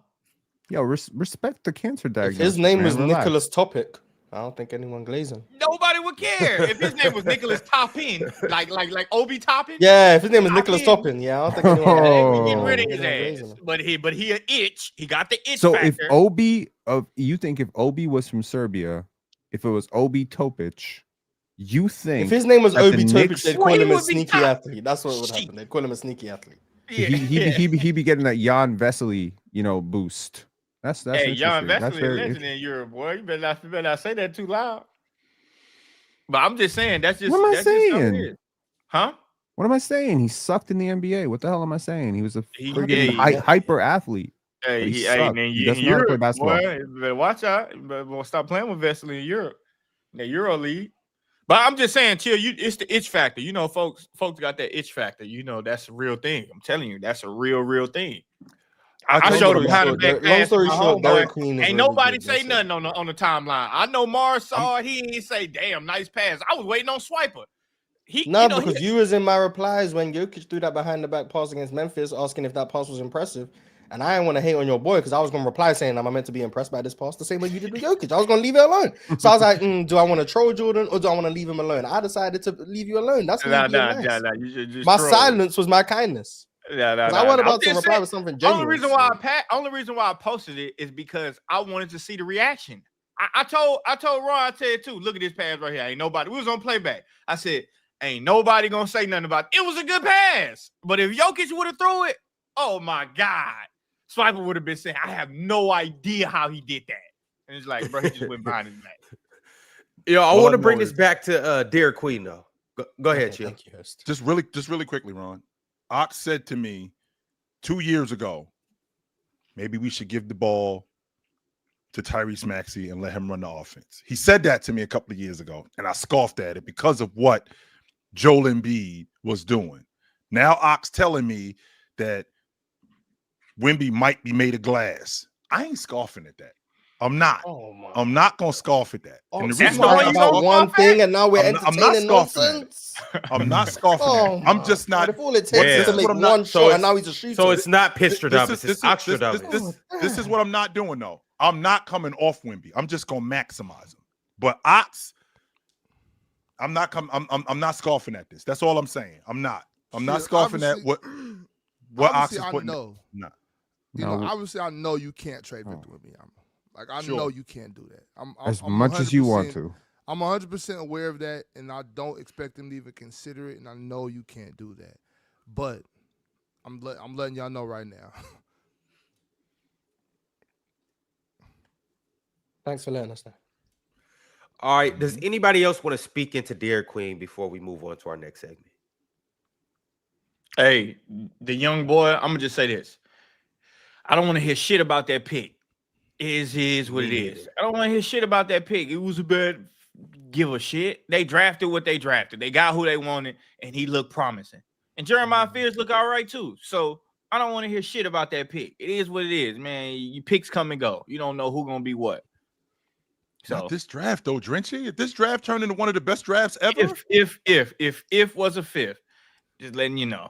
Yo, respect the cancer If diagnosis. his name man. was Relax. Nicholas Topic, I don't think anyone glazing. Nobody would care if his name was Nicholas Toppin, like Obi Toppin. Yeah, if his name was Nicholas Toppin. Toppin, yeah, I don't think anyone. Hey, Oh. we getting rid of anyone his glazing ass. him. But he an itch. He got the itch So factor. if Obi, you think if Obi was from Serbia, if it was Obi Topic, you think If his name was that the Obi Topic, Knicks- they'd call Well, he him a would be sneaky top. athlete. That's what would happen. They'd call him a sneaky athlete. Yeah, he be getting that Jan Vesely, boost. That's hey, Jan interesting. That's Vesely, a very legend in Europe, boy. You better not say that too loud. But I'm just saying that's just What am I that's just how it saying? is. Huh? What am I saying? He sucked in the NBA. What the hell am I saying? He was a He- freaking yeah, hyper athlete. Hey, But he he sucked. man, He doesn't know how to play basketball. Boy, you better watch out. You better stop playing with Vesely in Europe. The Euro League. But I'm just saying, Chill, it's the itch factor. Folks got that itch factor. That's a real thing. I'm telling you, that's a real thing. I showed him how to back Long pass story my short, homeboy. Derik Queen is Ain't really nobody good, say that's it. nothing on the timeline. I know Mars saw it. He didn't say, "Damn, nice pass." I was waiting on Swiper. No, because you was in my replies when Jokic threw that behind the back pass against Memphis, asking if that pass was impressive. And I didn't want to hate on your boy because I was going to reply saying, am I meant to be impressed by this pass the same way you did with Jokic? I was going to leave it alone. So I was like, do I want to troll Jordan or do I want to leave him alone? I decided to leave you alone. That's me being nice. You should just My troll. silence was my kindness. I wasn't about to reply with something genuine. Only reason why I posted it is because I wanted to see the reaction. I told Ron, I said too, look at this pass right here. Ain't nobody. We was on playback. I said, ain't nobody gonna say nothing about it. It was a good pass. But if Jokic would have threw it, oh my God. Swiper would have been saying, I have no idea how he did that. And it's like, bro, he just went behind his back. I want to bring this back to Derik Queen, though. Go ahead, Chill. Thank you, host. Just really quickly, Ron. Ox said to me 2 years ago, maybe we should give the ball to Tyrese Maxey and let him run the offense. He said that to me a couple of years ago, and I scoffed at it because of what Joel Embiid was doing. Now Ox telling me that Wemby might be made of glass. I ain't scoffing at that. I'm not. I'm not gonna scoff at that. And the that's reason the why way I'm you about gonna one scoff thing, at? and now we're I'm not entertaining scoffing at it. nonsense. I'm not scoffing at it. I'm just not. If all it takes Yeah. is to This make is what I'm not- one so shot, it's- and now he's a shooter. So it's not Pistradamus, it's Oxtradamus. This is what I'm not doing though. I'm not coming off Wemby. I'm just gonna maximize him. But Ox, I'm not scoffing at this. That's all I'm saying. I'm not scoffing at what Ox is putting. You No. know, obviously, I know you can't trade Victor with me. I Sure. know you can't do that. I'm As much as you want 100% to. I'm 100% aware of that, and I don't expect them to even consider it. And I know you can't do that, but I'm letting y'all know right now. Thanks for letting us know. All right. Does anybody else want to speak into Derik Queen before we move on to our next segment? Hey, the young boy, I'm gonna just say this. I don't want to hear shit about that pick. It is what it is. I don't want to hear shit about that pick. It was a bad give a shit. They drafted what they drafted. They got who they wanted, and he looked promising. And Jeremiah Fears look all right too. So I don't want to hear shit about that pick. It is what it is, man. Your picks come and go. You don't know who's gonna be what. So Not this draft though, Drenchy. If this draft turned into one of the best drafts ever, if was a fifth, just letting you know.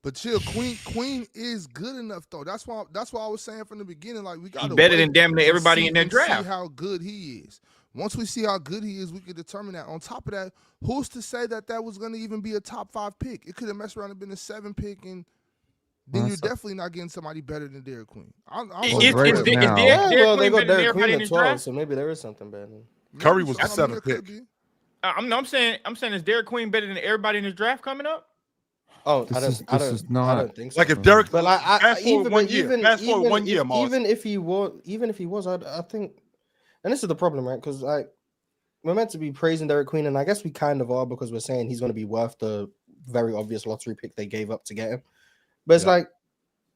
But chill, Queen is good enough though. That's why I was saying from the beginning, like we got He better than damn near everybody in that draft. See how good he is. Once we see how good he is, we can determine that. On top of that, who's to say that was going to even be a top 5 pick? It could have messed around and been a 7 pick, and then you're definitely not getting somebody better than Derik Queen. Derik They got Queen better than Derik everybody Queen in at this 12, draft? so maybe there is something better. Curry was the 7th pick. I'm saying is Derik Queen better than everybody in this draft coming up? Oh, This I is not- don't think so. Like if Derek, But like, fast forward 1 year, Mars. even if he was, I think, and this is the problem, right? Because like we're meant to be praising Derik Queen, and I guess we kind of are because we're saying he's going to be worth the very obvious lottery pick they gave up to get him. But it's like,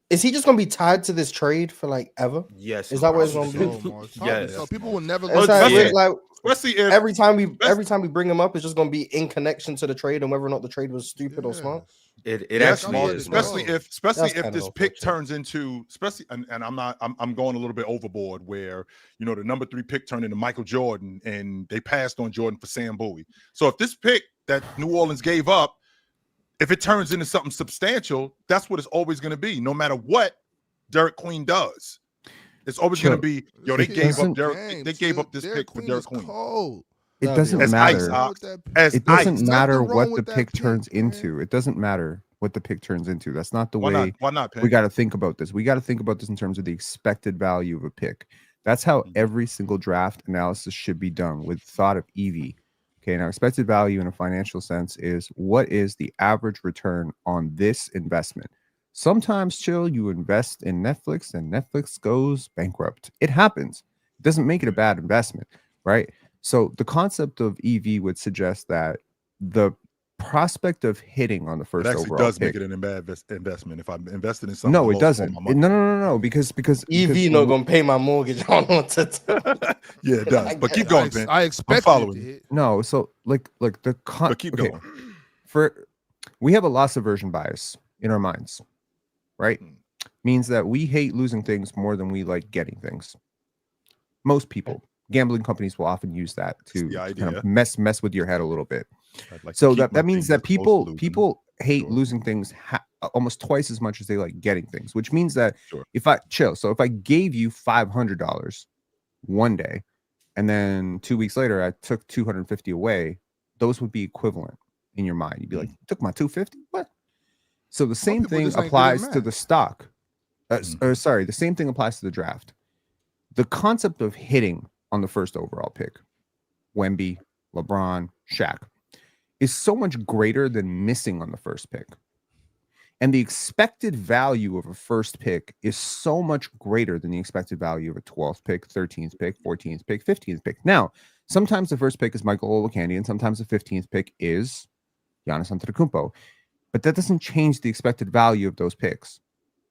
is he just going to be tied to this trade for like ever? Yes. Is that what it's going to be? Yes. So people will never. It's like, especially if every time we bring him up, it's just going to be in connection to the trade and whether or not the trade was stupid or smart. It actually is. Especially if kinda this pick turns into, and I'm going a little bit overboard where the number 3 pick turned into Michael Jordan and they passed on Jordan for Sam Bowie. So if this pick that New Orleans gave up, if it turns into something substantial, that's what it's always going to be. No matter what Derik Queen does, it's always going to be they gave up this pick for Derik Queen. Cold. It doesn't matter. It doesn't matter what the pick turns into. It doesn't matter what the pick turns into. That's not the way Why not? we got to think about this. We got to think about this in terms of the expected value of a pick. That's how every single draft analysis should be done with thought of EV. Okay, now expected value in a financial sense is what is the average return on this investment? Sometimes, chill, you invest in Netflix and Netflix goes bankrupt. It happens. It doesn't make it a bad investment, right? So the concept of EV would suggest that the prospect of hitting on the first overall does pick, make it an bad investment if I'm invested in something. no, it doesn't. No, because EV not gonna pay my mortgage. I don't know what to tell. Yeah, it does. But keep going, man. I expect following it to hit. no. So like the But keep going. We have a loss aversion bias in our minds, right? Means that we hate losing things more than we like getting things. Most people, gambling companies will often use that to kind of mess with your head a little bit. Like so that means that people hate losing things almost twice as much as they like getting things, which means that if I gave you $500 one day and then 2 weeks later I took 250 away, those would be equivalent in your mind. You'd be like, took my 250? What? So the same thing applies to the stock. The same thing applies to the draft. The concept of hitting on the first overall pick, Wemby, LeBron, Shaq, is so much greater than missing on the first pick. And the expected value of a first pick is so much greater than the expected value of a 12th pick, 13th pick, 14th pick, 15th pick. Now, sometimes the first pick is Michael Olowokandi, and sometimes the 15th pick is Giannis Antetokounmpo. But that doesn't change the expected value of those picks.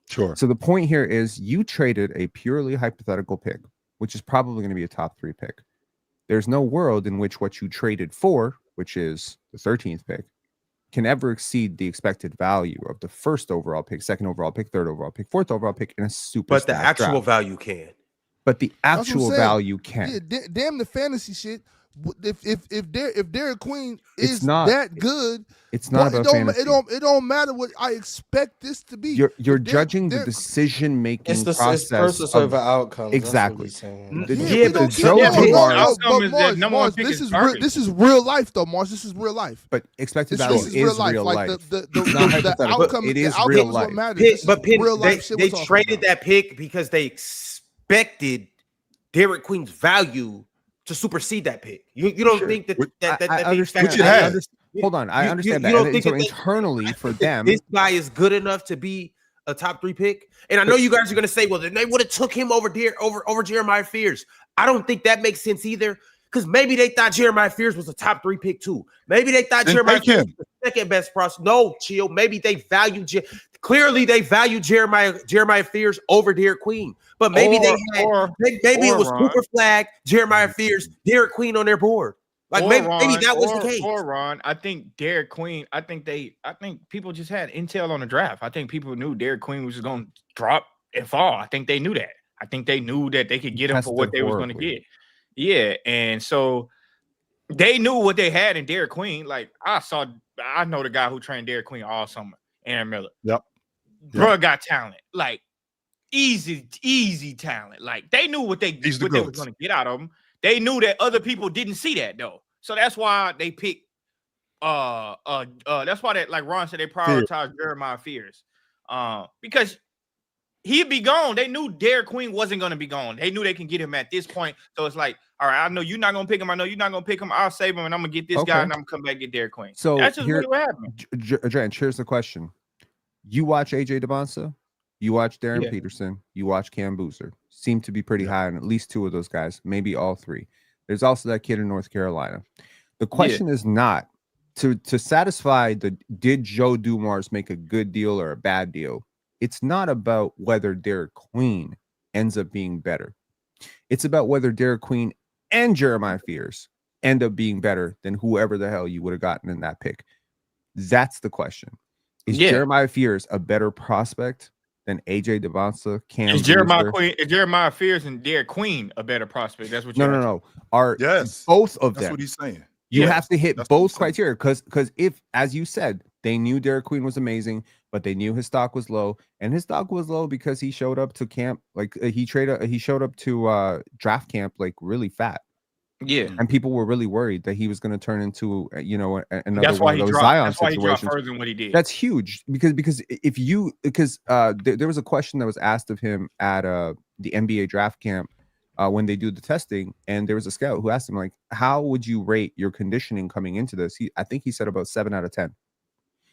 Sure. So the point here is you traded a purely hypothetical pick, which is probably going to be a top 3 pick. There's no world in which what you traded for, which is the 13th pick, can ever exceed the expected value of the first overall pick, second overall pick, third overall pick, fourth overall pick in a super. But the actual value can. But the actual value can. Yeah, damn the fantasy shit. If Derik Queen is that good, it's not about fantasy. It don't matter what I expect this to be. You're judging the decision making process. It's process over outcomes. Exactly. This is real life though, Mars. This is real life. But expected value is real life. The outcome, it is the real outcome life. is what matters. But they traded that pick because they expected Derik Queen's value to supersede that pick. You don't think that I understand. Hold on, I understand that. Don't think so internally for them, this guy is good enough to be a top 3 pick. And I know you guys are going to say, well, then they would have took him over Jeremiah Fears. I don't think that makes sense either, because maybe they thought Jeremiah Fears was a top 3 pick too. Maybe they thought Jeremiah Fears was the second best prospect. No, chill. Maybe they value clearly they value Jeremiah Fears over Derik Queen. But maybe maybe it was Cooper Flag, Jeremiah Fears, Derik Queen on their board. Like maybe that was the case. Or Ron, I think Derik Queen. I think people just had intel on the draft. I think people knew Derik Queen was just going to drop and fall. I think they knew that. I think they knew that they could get him for what they was going to get. Yeah, and so they knew what they had in Derik Queen. Like I know the guy who trained Derik Queen all summer, Aaron Miller. Yep. Bro got talent. Like easy talent. Like they knew what they was going to get out of him. They knew that other people didn't see that though. So that's why they picked that's why that, like Ron said, they prioritized Jeremiah Fears. Because he'd be gone. They knew Derik Queen wasn't going to be gone. They knew they can get him at this point. So it's like, all right, I know you're not going to pick him. I know you're not going to pick him. I'll save him and I'm going to get this guy and I'm going to come back and get Derik Queen. So that's just really what happened. Drench, here's the question. You watch AJ DeBonsa, you watch Darren Peterson, you watch Cam Boozer. Seem to be pretty high on at least 2 of those guys, maybe all 3. There's also that kid in North Carolina. The question is not to satisfy did Joe Dumars make a good deal or a bad deal? It's not about whether Derik Queen ends up being better. It's about whether Derik Queen and Jeremiah Fears end up being better than whoever the hell you would have gotten in that pick. That's the question. Is Jeremiah Fears a better prospect than AJ DeBonsa, Cam? Is Jeremiah Fears and Derik Queen a better prospect? That's what you're No. Are both of them? That's what he's saying. You have to hit both criteria because if, as you said, they knew Derik Queen was amazing, but they knew his stock was low, and his stock was low because he showed up to camp he showed up to draft camp like really fat. Yeah, and people were really worried that he was going to turn into another that's one of those Zion situations. That's why he dropped further than what he did. That's huge because there was a question that was asked of him at the NBA draft camp when they do the testing, and there was a scout who asked him, like, how would you rate your conditioning coming into this? I think he said about 7 out of 10.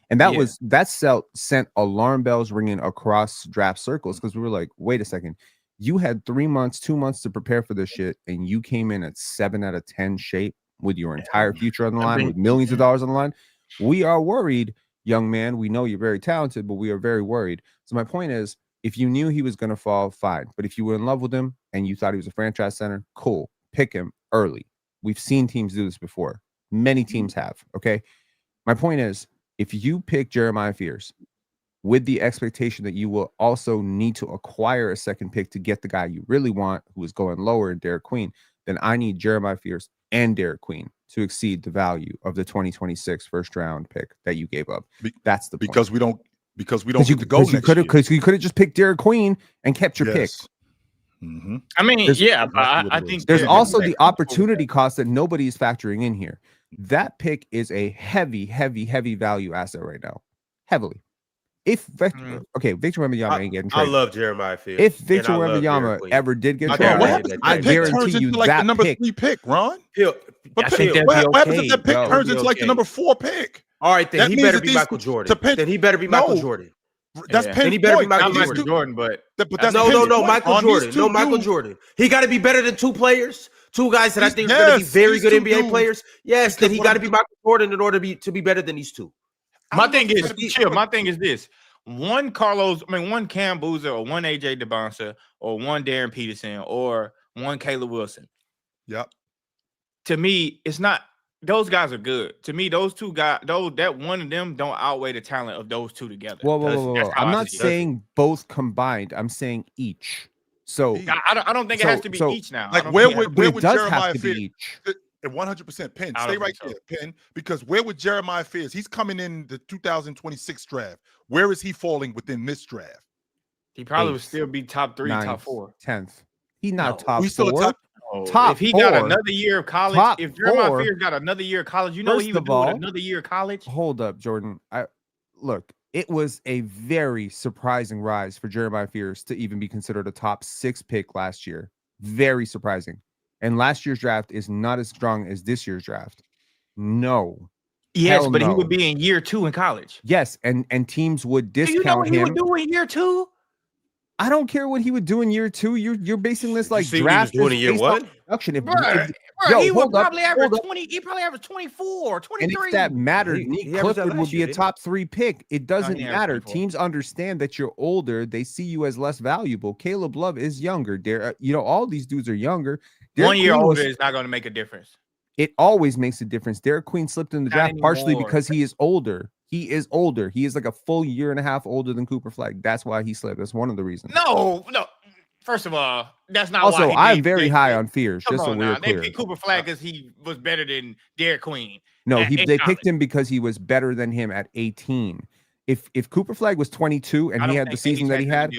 And that sent alarm bells ringing across draft circles, because we were like, wait a second, you had 2 months to prepare for this shit, and you came in at 7 out of 10 shape with your entire future on the line, with millions of dollars on the line. We are worried, young man. We know you're very talented, but we are very worried. So my point is, if you knew he was going to fall, fine. But if you were in love with him and you thought he was a franchise center, cool. Pick him early. We've seen teams do this before. Many teams have. Okay. My point is, if you pick Jeremiah Fears with the expectation that you will also need to acquire a second pick to get the guy you really want, who is going lower in Derik Queen, then I need Jeremiah Fears and Derik Queen to exceed the value of the 2026 first round pick that you gave up. That's the point. Because we don't get to go next year. Because you could have just picked Derik Queen and kept your pick. Mm-hmm. I mean, I think there's also the opportunity cost that nobody's factoring in here. That pick is a heavy value asset right now. Heavily. If Victor Wembanyama ain't getting traded. I love Jeremiah Fields. If Victor Wembanyama ever did get traded, I guarantee you like that the number pick, 3 pick, Ron. I think that'd be what happens okay, if that pick turns into like the number 4 pick? All right, then he better be Michael Jordan. Then he better be Michael Jordan. That's Then he better be Michael Jordan. But that's Michael Jordan. No, Michael Jordan. He got to be better than 2 players. 2 guys that I think are going to be very good NBA players. Yes, then he got to be Michael Jordan in order to be better than these 2. My thing is this. One Cam Boozer or one AJ DeBonsa or one Darren Peterson or one Caleb Wilson. Yep. To me, it's not. Those guys are good. To me, those 2 guys, that one of them don't outweigh the talent of those 2 together. Whoa. I'm not saying both combined. I'm saying each. So I don't think it has to be each now. Like where would Jeremiah Fears? 100% Penn. Stay right there, Penn. Because where would Jeremiah Fears? He's coming in the 2026 draft. Where is he falling within this draft? He probably would still be top 3, 9th, top 4, 10th. He's not top 4. If he got another year of college, if Jeremiah Fears got another year of college, you know what he would do with another year of college? Hold up, Jordan. Look, it was a very surprising rise for Jeremiah Fears to even be considered a top 6 pick last year. Very surprising. And last year's draft is not as strong as this year's draft. No. Yes, but he would be in year 2 in college. Yes, and teams would discount him. You know what he would do in year 2? I don't care what he would do in year 2. You're basing this like draft doing in year 1. Production. He would probably average 20. He probably average 24, 23. And if that mattered, Nick Clifford would be a top 3 pick. It doesn't matter. Teams understand that you're older. They see you as less valuable. Caleb Love is younger. All these dudes are younger. 1 year older is not going to make a difference. It always makes a difference. Derik Queen slipped in the draft partially because he is older. He is older. He is like a full year and a half older than Cooper Flag. That's why he slipped. That's one of the reasons. No. First of all, that's not also, why. I'm very high on Fears. Just so we're clear. They picked Cooper Flag because he was better than Derik Queen. No, they picked him because he was better than him at 18. If Cooper Flag was 22 and he had the season that he had,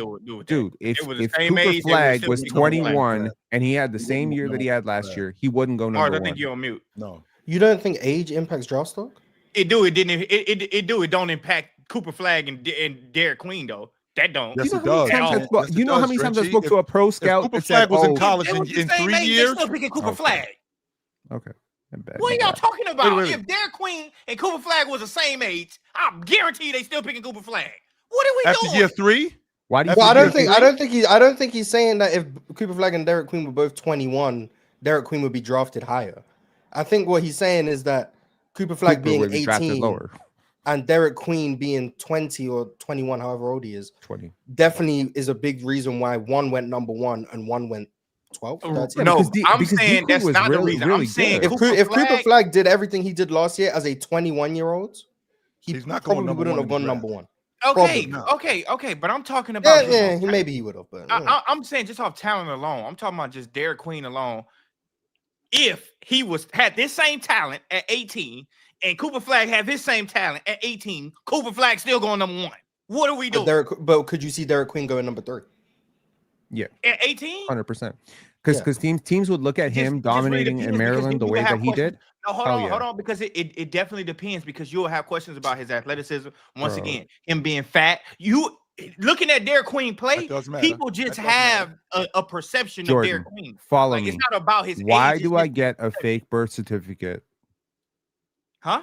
dude, if Cooper Flag was 21 and he had the same year that he had last year, he wouldn't go number 1. I think you're on mute. No. You don't think age impacts draft stock? It do. It didn't. It do. It don't impact Cooper Flag and Derik Queen though. That don't. Yes, it does. You know how many times I spoke to a pro scout? Cooper Flag was in college in 3 years. Still picking Cooper Flag. Okay. What are y'all talking about? Wait. If Derik Queen and Cooper Flag was the same age, I guarantee they still picking Cooper Flag. What are we doing? After year 3? Why do you? Well, I don't think he's saying that if Cooper Flag and Derik Queen were both 21, Derik Queen would be drafted higher. I think what he's saying is that Cooper Flag being 18 and Derik Queen being 20 or 21, however old he is, 20, definitely is a big reason why one went number 1 and one went 12. I'm saying that's not the reason. I'm saying if Cooper Flag did everything he did last year as a 21-year-old, he's not probably wouldn't have gone number 1. Okay, but I'm talking about maybe he would have, but I'm saying just off talent alone. I'm talking about just Derik Queen alone. If he had this same talent at 18 and Cooper Flag had his same talent at 18, Cooper Flag still going number 1. What are we doing? But could you see Derik Queen going number 3? Yeah, at 18, 100%. Because teams would look at him dominating in Maryland the way that he did. No, hold on, because it definitely depends because you'll have questions about his athleticism. Once again, him being fat. looking at Derik Queen play, That does matter. people just That does matter. have a perception Jordan, of Derik Queen. follow Like me. it's not about his Why age. do I get a fake birth certificate? Huh?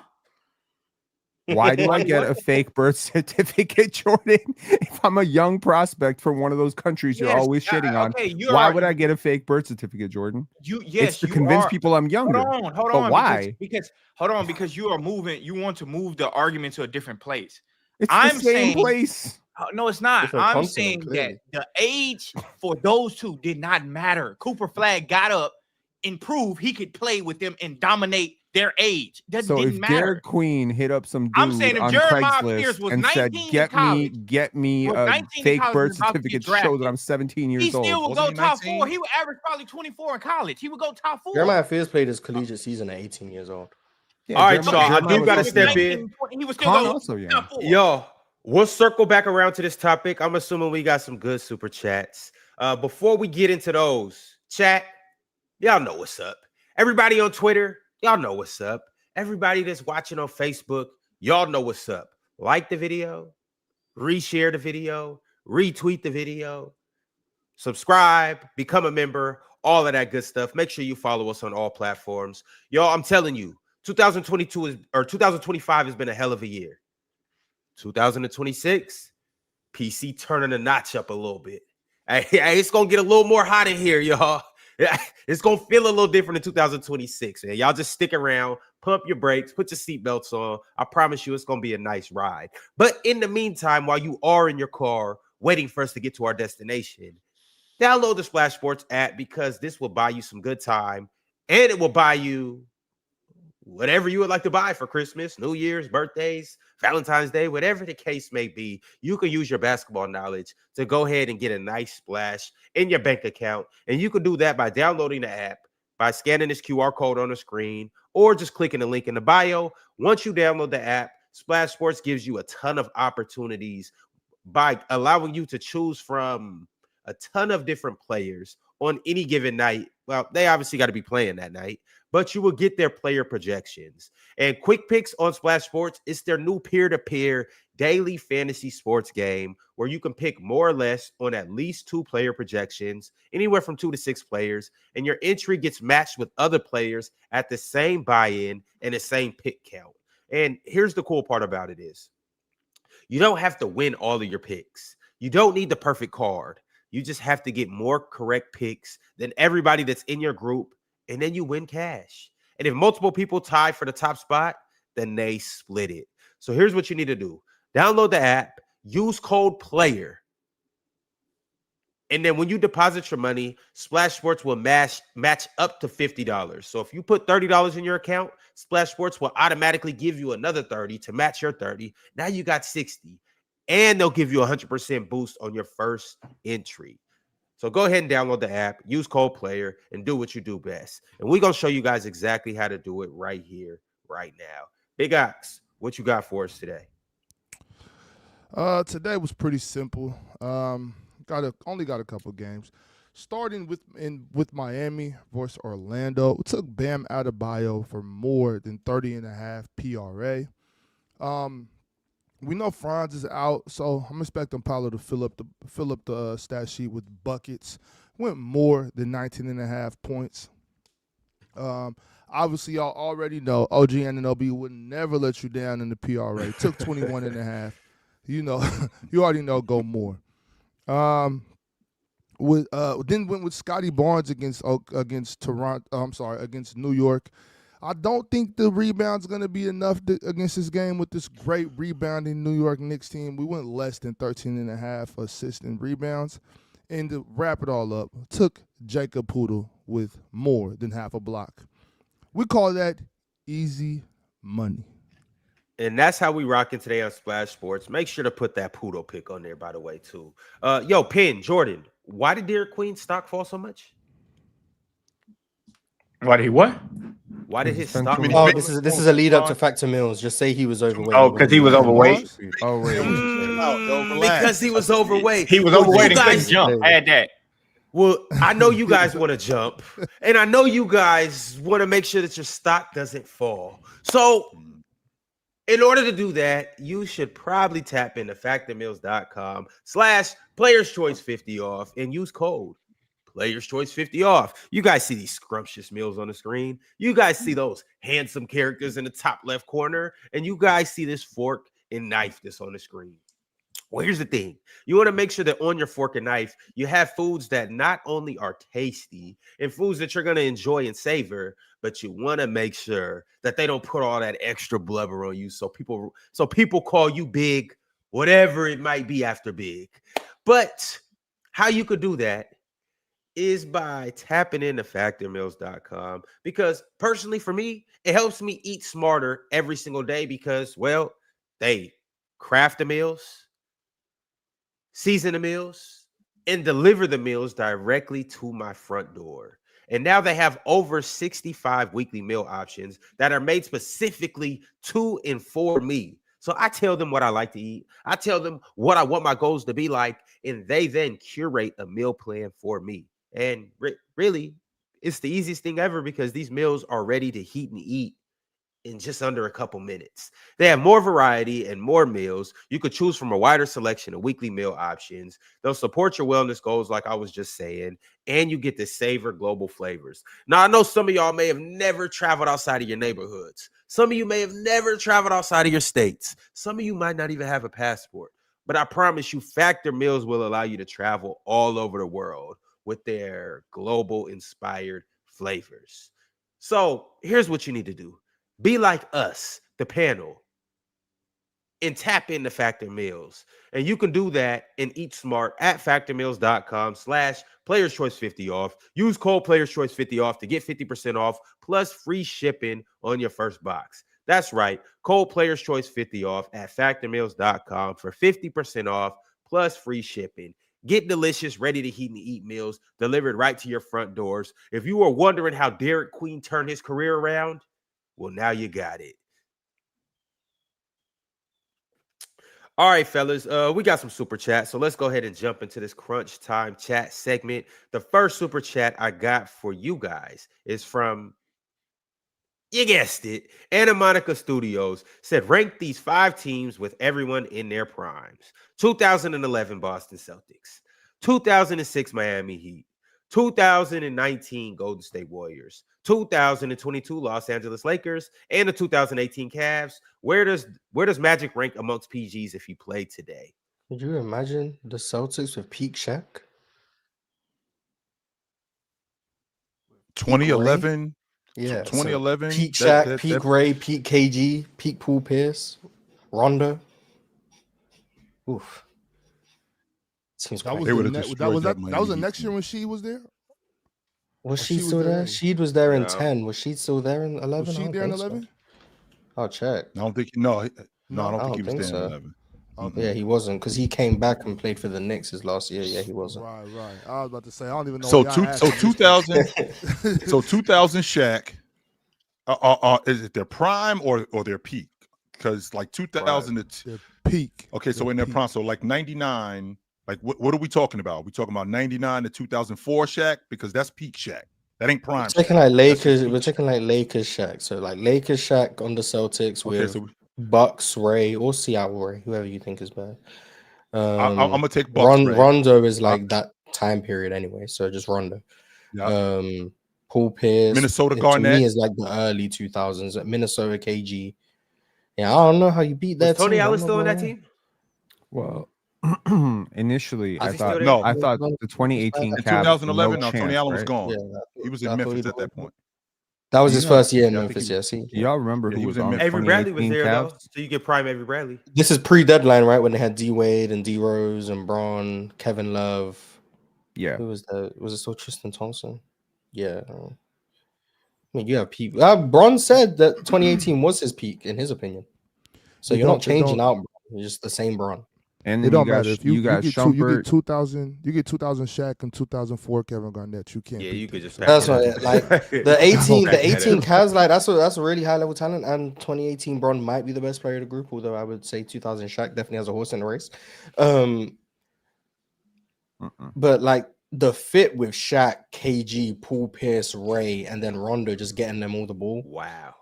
Why do I get a fake birth certificate, Jordan? If I'm a young prospect from one of those countries you're always shitting on, why would I get a fake birth certificate, Jordan? It's to convince people I'm younger. Hold on. But why? Because you are moving. You want to move the argument to a different place. It's I'm the same saying, place. No, it's not. Different I'm continent, saying clearly. that the age for those two did not matter. Cooper Flag got up and proved he could play with them and dominate their age. That So didn't if matter. Derik Queen hit up some dude I'm saying if on Jeremiah Pierce Craigslist was and said, 19 in get college, me was a 19 in fake college birth and about to get certificate to show that drafted, I'm 17 he years still old. would go Wasn't he top 19? 4. He would average probably 24 in college. He would go top 4. Jeremiah Fears played his collegiate season at 18 years old. Yeah, All right, Jeremiah- y'all. I Jeremiah do was got to also step young. in. He was still Khan go also young. top 4. Yo, we'll circle back around to this topic. I'm assuming we got some good super chats. Before we get into those, chat, y'all know what's up. Everybody on Twitter, y'all know what's up. Everybody that's watching on Facebook, y'all know what's up. Like the video, reshare the video, retweet the video, subscribe, become a member, all of that good stuff. Make sure you follow us on all platforms. Y'all, I'm telling you, 2025 has been a hell of a year. 2026, PC turning the notch up a little bit. Hey, it's gonna get a little more hot in here, y'all. It's gonna feel a little different in 2026. Man. Y'all just stick around, pump your brakes, put your seatbelts on. I promise you, it's gonna be a nice ride. But in the meantime, while you are in your car waiting for us to get to our destination, download the Splash Sports app because this will buy you some good time, and it will buy you whatever you would like to buy for Christmas, New Year's, birthdays, Valentine's Day, whatever the case may be. You can use your basketball knowledge to go ahead and get a nice splash in your bank account. And you can do that by downloading the app, by scanning this QR code on the screen, or just clicking the link in the bio. Once you download the app, Splash Sports gives you a ton of opportunities by allowing you to choose from a ton of different players on any given night. Well, they obviously got to be playing that night, but you will get their player projections. And Quick Picks on Splash Sports is their new peer-to-peer daily fantasy sports game where you can pick more or less on at least 2 player projections, anywhere from 2 to 6 players, and your entry gets matched with other players at the same buy-in and the same pick count. And here's the cool part about it is you don't have to win all of your picks. You don't need the perfect card. You just have to get more correct picks than everybody that's in your group, and then you win cash. And if multiple people tie for the top spot, then they split it. So here's what you need to do. Download the app, use code PLAYER. And then when you deposit your money, Splash Sports will match up to $50. So if you put $30 in your account, Splash Sports will automatically give you another $30 to match your $30. Now you got $60. And they'll give you a 100% boost on your first entry. So go ahead and download the app, use code PLAYER, and do what you do best. And we're going to show you guys exactly how to do it right here, right now. Big Ox, what you got for us today? Today was pretty simple. Only got a couple games. Starting with Miami versus Orlando. We took Bam Adebayo for more than 30.5 PRA. We know Franz is out, so I'm expecting Paolo to fill up the stat sheet with buckets. Went more than 19.5 points. Obviously, y'all already know OG Anunoby would never let you down in the PRA. Took 21.5. You know, you already know go more. Then went with Scotty Barnes against Toronto. Against New York. I don't think the rebound's going to be enough against this game with this great rebounding New York Knicks team. We went less than 13.5 assists and rebounds. And to wrap it all up, took Jacob Poodle with more than half a block. We call that easy money. And that's how we rocking today on Splash Sports. Make sure to put that Poodle pick on there, by the way, too. Yo, Penn, Jordan, why did Derik Queen stock fall so much? Why did he what? Why did his stock? Oh, this is a lead up to Factor Mills. Just say he was overweight. Oh, because he was overweight. Oh, wait. Because he was overweight. He was overweight and couldn't jump. I had that. Well, I know you guys want to jump, and I know you guys want to make sure that your stock doesn't fall. So In order to do that, you should probably tap into factormeals.com/Players Choice 50 off and use code Players Choice 50 off. You guys see these scrumptious meals on the screen. You guys see those handsome characters in the top left corner. And you guys see this fork and knife that's on the screen. Well, here's the thing. You want to make sure that on your fork and knife, you have foods that not only are tasty and foods that you're going to enjoy and savor, but you want to make sure that they don't put all that extra blubber on you. So people call you big, whatever it might be after big. But how you could do that is by tapping into factormeals.com, because personally for me, it helps me eat smarter every single day because, well, they craft the meals, season the meals, and deliver the meals directly to my front door. And now they have over 65 weekly meal options that are made specifically to and for me. So I tell them what I like to eat. I tell them what I want my goals to be like, and they then curate a meal plan for me. And really, it's the easiest thing ever because these meals are ready to heat and eat in just under a couple minutes. They have more variety and more meals. You could choose from a wider selection of weekly meal options. They'll support your wellness goals, like I was just saying, and you get to savor global flavors. Now, I know some of y'all may have never traveled outside of your neighborhoods. Some of you may have never traveled outside of your states. Some of you might not even have a passport. But I promise you, Factor Meals will allow you to travel all over the world with their global inspired flavors. So here's what you need to do. Be like us, the panel, and tap into Factor Meals. And you can do that and eat smart at factormeals.com/Players Choice 50 off. Use code Players Choice 50 off to get 50% off plus free shipping on your first box. That's right. Code Players Choice 50 off at factormeals.com for 50% off plus free shipping. Get delicious, ready to heat and eat meals delivered right to your front doors. If you were wondering how Derik Queen turned his career around, well, now you got it. All right, fellas, we got some super chats, so let's go ahead and jump into this crunch time chat segment. The first super chat I got for you guys is from, you guessed it, Anna Monica Studios. Said, rank these 5 teams with everyone in their primes. 2011 Boston Celtics, 2006 Miami Heat, 2019 Golden State Warriors, 2022 Los Angeles Lakers, and the 2018 Cavs. Where does Magic rank amongst PGs if he played today? Could you imagine the Celtics with peak Shaq? 2011. Yeah, 2011. So peak Shaq, peak Ray, peak KG, peak Paul Pierce, Rondo. Oof. Seems That was crazy. that was the next year when she was there. Was she still there? Sheed was there in 10. Was she still there in 11? Was she there in 11? I'll check. I don't think I don't think he was there in 11. Okay. Yeah, he wasn't, because he came back and played for the Knicks his last year. Yeah, he wasn't. Right. I was about to say, I don't even know. So 2000 Shaq, is it their prime or their peak? Because like 2000 their peak. Okay, so in their prime, so like 99, like what are we talking about? Are we talking about 99 to 2004 Shaq? Because that's peak Shaq. That ain't prime. We're taking like Lakers. We're taking like Lakers Shaq. So like Lakers Shaq on the Celtics with Bucks Ray or Seattle Ray, whoever you think is better. I'm gonna take Bucks. Rondo is like that time period anyway, so just Rondo. Yeah. Paul Pierce, Minnesota to Garnett me is like the early 2000s. Minnesota KG. Yeah, I don't know how you beat that. Was Tony team. Allen still on that team? Well, initially, I thought the 2018 in Cavs 2011. no No, Tony chance, Allen was right? gone. Yeah, he was in Memphis at that point. That was his first year in Memphis. Do y'all remember who was on Avery Bradley was there Cavs? though, so you get prime Avery Bradley. This is pre-deadline, right? When they had D Wade and D Rose and Braun, Kevin Love. Yeah, who was that? Was it still Tristan Thompson? Yeah. I mean, you have people. Braun said that 2018 was his peak, in his opinion. So you're not changing out. You're just the same Braun. And it don't matter if you get 2000, you get 2000 Shaq and 2004 Kevin Garnett. You can't. Yeah, you could just. That's what like the 18 Cavs, like that's a really high level talent. And 2018 Braun might be the best player of the group, although I would say 2000 Shaq definitely has a horse in the race. But like the fit with Shaq, KG, Paul Pierce, Ray, and then Rondo just getting them all the ball. Wow.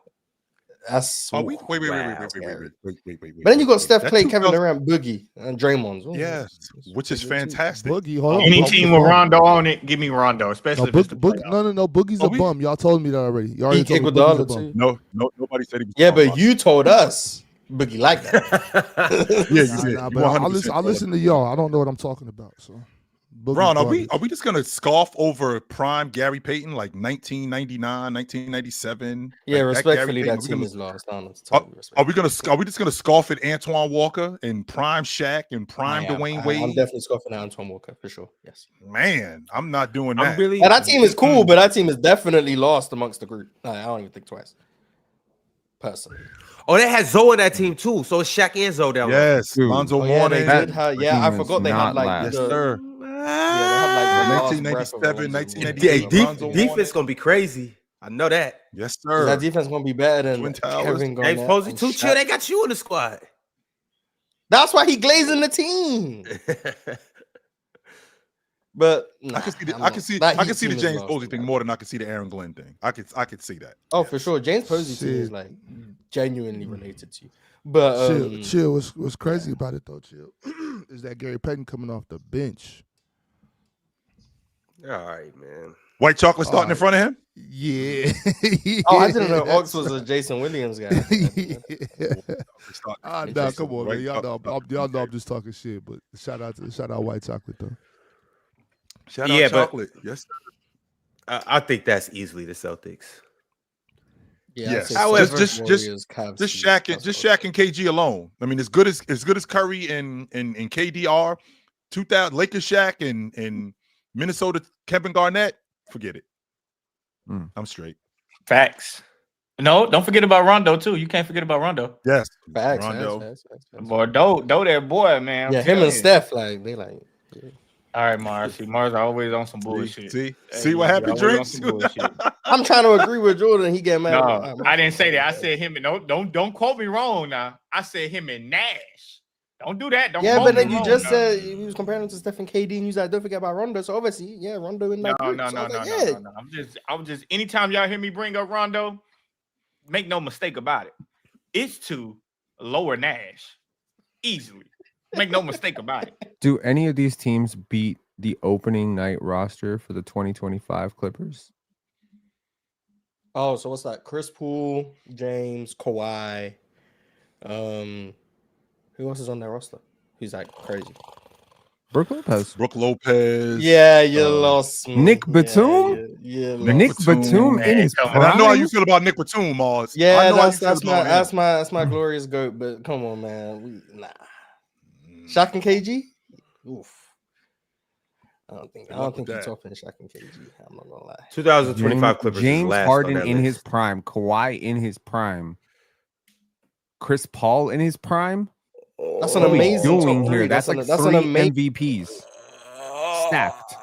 That's Are we? Wait. scary. But then you got Steph, That Clay, Kevin 2000 Durant, Boogie, and Draymond. Oh, Yes, which is pretty good too. fantastic. Boogie, hold on. Any Boogie's team a with bum. Rondo on it, give me Rondo, No, especially if it's the playoffs. no. Boogie's a bum. Y'all told me that already. You already told me Boogie's a bum. too. No, nobody said he was. Yeah, wrong but about you told us Boogie like that. Yeah, you did. Nah, You but 100% I listen to y'all. I don't know what I'm talking about. So, Boogie's Ron, are garbage. we just gonna scoff over prime Gary Payton like 1999, 1997? Yeah, Like respectfully, Gary that Payton? team is lost. Are we just gonna scoff at Antoine Walker and prime Shaq and prime Dwayne Wade? I'm definitely scoffing at Antoine Walker for sure. Yes. Man, I'm not doing I'm that. really. And that team is cool, but that team is definitely lost amongst the group. I don't even think twice. Personally. Oh, they had Zoe in that team too. So it's Shaq and Zoe down there. Yes, Dude. Lonzo Oh, yeah, Mourning. they did have, yeah, I team forgot is they had not like last. Yes, sir. Yeah, they had like the last breath of 1997, Lonzo 1998. Mourning. Lonzo Defense Mourning. gonna be crazy. I know that. Yes, Is that sir. defense gonna be better than Twin Towers. Kevin James Garnett? Posey and too. Chill. Shaq? They got you in the squad. That's why he glazing the team. But I can see the James Posey thing more than I can see the Aaron Glenn thing. I could see that. Oh, for sure. James Posey team is like genuinely related to you. But Chill. What's crazy about it though, Chill, is that Gary Payton coming off the bench. All right, man. White chocolate starting in front of him. Yeah. oh, I didn't know Ox was a Jason Williams guy. Nah, come on, man. Y'all know I'm just talking shit, but shout out White Chocolate though. Shout out chocolate. Yes, sir. I think that's easily the Celtics. Yeah, yes. However, just Shaq and KG alone. I mean, as good as Curry and KD are, 2000 Lakers Shaq and Minnesota Kevin Garnett, forget it. I'm straight. Facts. No, don't forget about Rondo too. You can't forget about Rondo. Yes, Facts. Rondo. Boy, Do that boy, man. Yeah, him and Steph, like they like. Yeah. All right, Mars. See, Mars always on some bullshit. See what happened, Drinks? I'm trying to agree with Jordan. He get mad. No, I didn't say that. I said him and don't quote me wrong now. I said him and Nash. Don't do that. Don't. Yeah, but then you wrong, just now. said he was comparing him to Steph and KD, and you said don't forget about Rondo. So obviously, yeah, Rondo in that group. No. I'm just. Anytime y'all hear me bring up Rondo, make no mistake about it. It's to lower Nash easily. Make no mistake about it. Do any of these teams beat the opening night roster for the 2025 Clippers? Oh, so what's that? Chris Paul, James, Kawhi. Who else is on that roster? Who's like crazy? Brook Lopez. Yeah, you lost me. Nick Batum? Yeah, Nick Batum in his And I know how you feel about Nick Batum, Mars. Yeah, that's my glorious goat. But come on, man, Shaq and KG. Oof. I don't think he's topping Shaq and KG. I'm not gonna lie. 2025 Clippers. James Harden in list. his prime, Kawhi in his prime, Chris Paul in his prime. That's an amazing doing top three. here. That's like that's three an amazing MVPs stacked.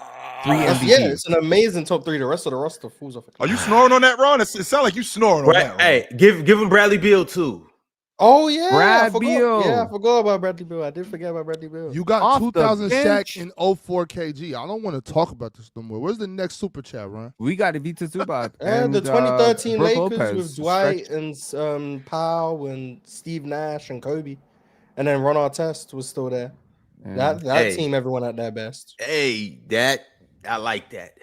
3 MVPs. Yeah, it's an amazing top three. The rest of the roster falls off. Are you snoring on that, Ron? It sounds like you snoring on that. Ron. Hey, give him Bradley Beal too. Oh yeah, Brad Beal. Yeah, I forgot about Bradley Beal. I did forget about Bradley Beal. You got Off 2000 the Shaq bench. and 04 KG. I don't want to talk about this no more. Where's the next super chat, Ron? We got Evita Zubac. And the 2013 Brook Lakers Lopez with Dwight and Powell and Steve Nash and Kobe, and then Ron Artest was still there. And That team, everyone at their best. Hey, I like that.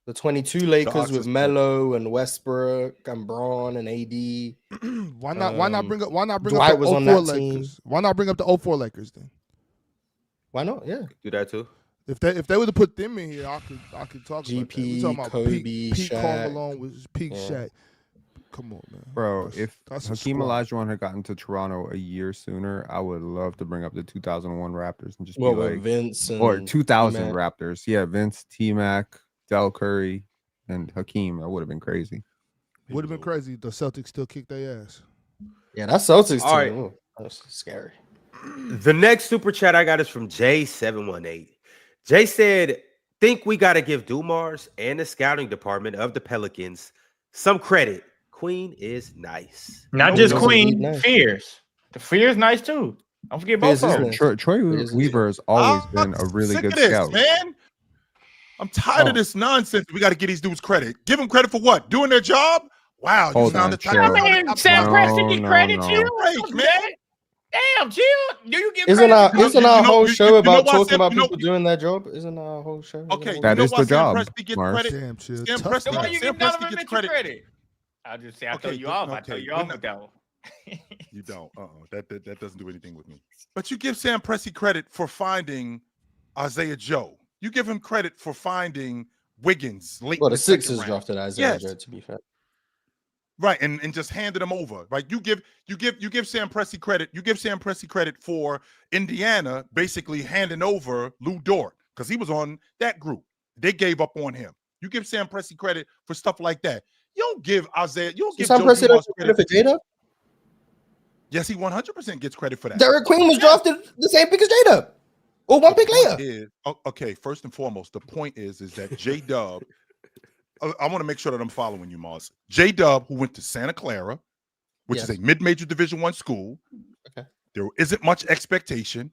The 22 Lakers Ox with is Melo and Westbrook and Braun and AD. Why not bring up Dwight the was on 04 that Lakers? team. Why not bring up the 04 Lakers then? Why not? Yeah. Do that too. If they would have put them in here, I could talk GP, about that. We talking about Kobe, peak Shaq. Karl Malone with peak Yeah. Shaq. Come on, man. Bro, if that's a Hakeem squad. Olajuwon had gotten to Toronto a year sooner, I would love to bring up the 2001 Raptors and just Well, be with like, Vince and or 2000 T-Mac. Raptors. Yeah, Vince, T-Mac, Del Curry, and Hakeem. That would have been crazy. Would have been crazy. The Celtics still kicked their ass. Yeah, that Celtics All team. right. Ooh, that's scary. The next super chat I got is from J718. Jay said, think we got to give Dumars and the scouting department of the Pelicans some credit. Queen is nice. Not Fears just is Queen, nice. Fears. The Fears nice too. Don't forget Fears both is of them. nice. Troy is- Weaver has always been a really sick good of this, scout. man. I'm tired of this nonsense. We got to give these dudes credit. Give them credit for what? Doing their job? Wow, Hold you found on, the chill. type. I mean, Sam No, Preston get no, credit, no. chill. Break, Don't do man. that. Damn, chill. Do you give Isn't credit? our isn't our whole show about what, talking Sam? about You know- people doing their job? Isn't our whole show? Okay, That you know is why the Sam job, Presti gets Mars. credit? Damn, chill. Sam Tough Then Presti- why guy. you Sam give Donovan Presti gets Mitchell credit. credit? I'll just say I throw you off. I throw you off with that one. You don't. That doesn't do anything with me. But you give Sam Presti credit for finding Isaiah Joe. You give him credit for finding Wiggins late. Well, in the second Sixers round. drafted Isaiah Yes. Joe, to be fair. Right, and just handed him over. Right, you give Sam Presti credit. You give Sam Presti credit for Indiana basically handing over Lou Dort because he was on that group. They gave up on him. You give Sam Presti credit for stuff like that. You don't give Isaiah. You don't give Sam Joe Presti Dumars credit for Jada. Yes, he 100% gets credit for that. Derik Queen was drafted the same pick as Jada, or one pick later. Okay, first and foremost, the point is that J Dub. I want to make sure that I'm following you, Mars. J Dub, who went to Santa Clara, which is a mid-major Division I school. Okay. There isn't much expectation.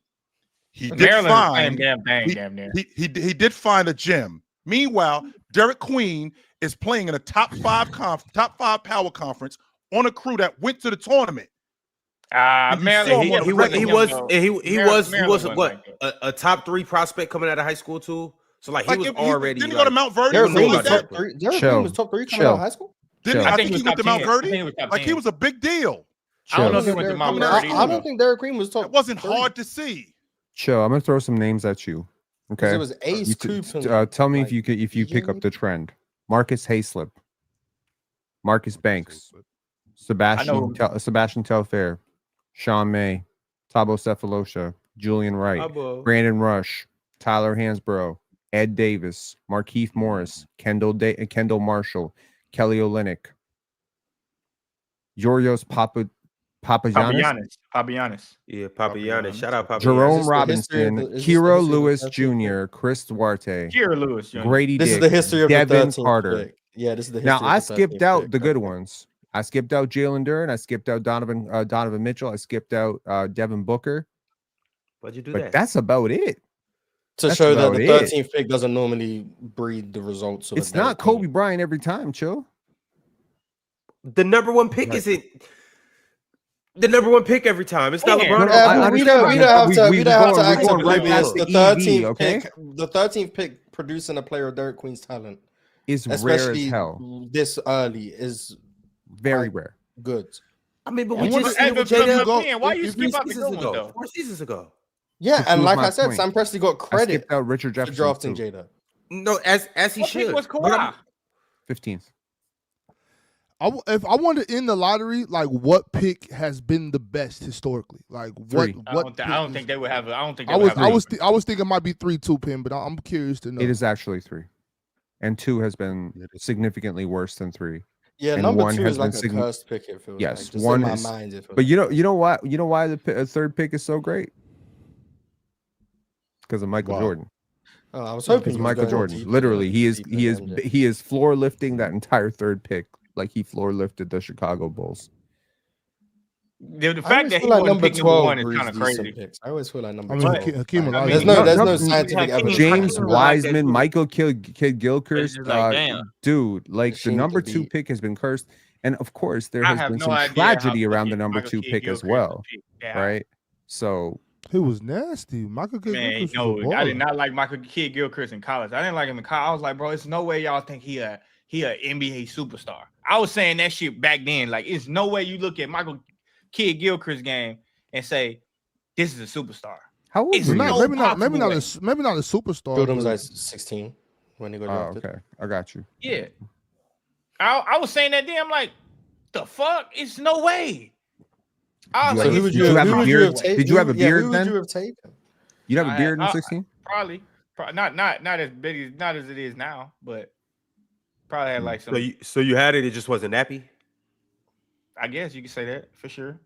He did Maryland find damn near. he did find a gem. Meanwhile, Derik Queen is playing in a top five power conference on a crew that went to the tournament. Maryland. He was what a top 3 prospect coming out of high school too. So like he was already. Didn't he go to Mount Verde? Derik Queen like was top 3. Derik Queen was top 3 coming out of high school. I think he went to Mount Verde. He was a big deal. I don't know if he went to Mount Verde. I don't think Derik Queen was top. It wasn't 3. hard to see. Chill. I'm gonna throw some names at you. Okay. It was Ace Cooper. Tell me if you pick up the trend. Marcus Hayslip, Marcus Banks, Sebastian Telfair, Sean May, Thabo Cephalosha, Julian Wright, Brandon Rush, Tyler Hansborough, Ed Davis, Markieff Morris, Kendall Marshall, Kelly Olynyk, Yorios Papagiannis. Yeah, Papagiannis. Shout out Papagiannis. Jerome Robinson, Kira Lewis Jr., Chris Duarte, Grady Dick, This is the history of Devin the 13th Carter. pick. Yeah, this is the history. Now I of the skipped 13th out pick. the good ones. I skipped out Jalen Duren. I skipped out Donovan Mitchell. I skipped out Devin Booker. Why'd you do But that? that's about it. To That's show that the about it. 13th pick doesn't normally breed the results. Of It's a not Derik Kobe Queen. Bryant every time, chill. The number 1 pick isn't the number 1 pick every time. It's not LeBron. Yeah, we don't have to. We don't have to act going right past the the 13th EV, okay? pick. The 13th pick producing a player of Derik Queen's talent, Is rare especially as hell. this early, is very rare. good. I mean, but I we wonder just seen if with you J-Dub go- Why you if skip you- out the good one though? 4 seasons ago. Yeah, To and prove like my I said, point. Sam Presti got I credit skipped out Richard for Jefferson drafting too. Jada. No, as he What pick should. was But Kawhi? 15th. If I wanted in the lottery, like what pick has been the best historically? Like what? Three. I What? don't think they would have. I don't think they I would was have. I was thinking it might be 3-2 pin, but I'm curious to know. It is actually 3. And 2 has been significantly worse than 3. Yeah, And number one 2 has is like been a cursed pick. It feels Yes, like. Just one in my is- mind, it feels But you like. know why the third pick is so great? Because of Michael Wow. Jordan. Oh, I was hoping Because he was Michael going Jordan. deeper Literally, than he MJ. is floor lifting that entire third pick like he floor lifted the Chicago Bulls. The I fact always that he feel like wasn't number pick number 12 one is breeds kind of decent crazy. picks. I always feel like number I mean, 12. Hakeem I Olajuwon. mean, There's no no, scientific Hakeem evidence. James Hakeem Wiseman, Olajuwon. Michael Kid Gilchrist, just like, damn. dude, like the Machine number to 2 beat. pick has been cursed, and of course there I has have been no some idea tragedy how around the fucking number Michael 2 Kidd pick as Gilchrist well, was picked. Yeah. right? So He was nasty. Michael Kidd Man, Gilchrist no, was a I did baller. not like Michael Kidd Gilchrist in college. I didn't like him in college. I was like, bro, it's no way y'all think he a NBA superstar. I was saying that shit back then. Like, it's no way you look at Michael Kidd Gilchrist game and say this is a superstar. how old It's were you? no Maybe not possible way. a superstar. Jordan was but- like 16 when he got Oh, drafted. okay, I got you. Yeah. I was saying that then. I'm like, the fuck? It's no way. I was So like, who it's would no you have a way. beard? Did you have a beard who then? would you have taken? You'd have a I- beard in I- 16? Probably not as big as it is now, but probably had like some. So you had it just wasn't nappy? I guess you could say that for sure.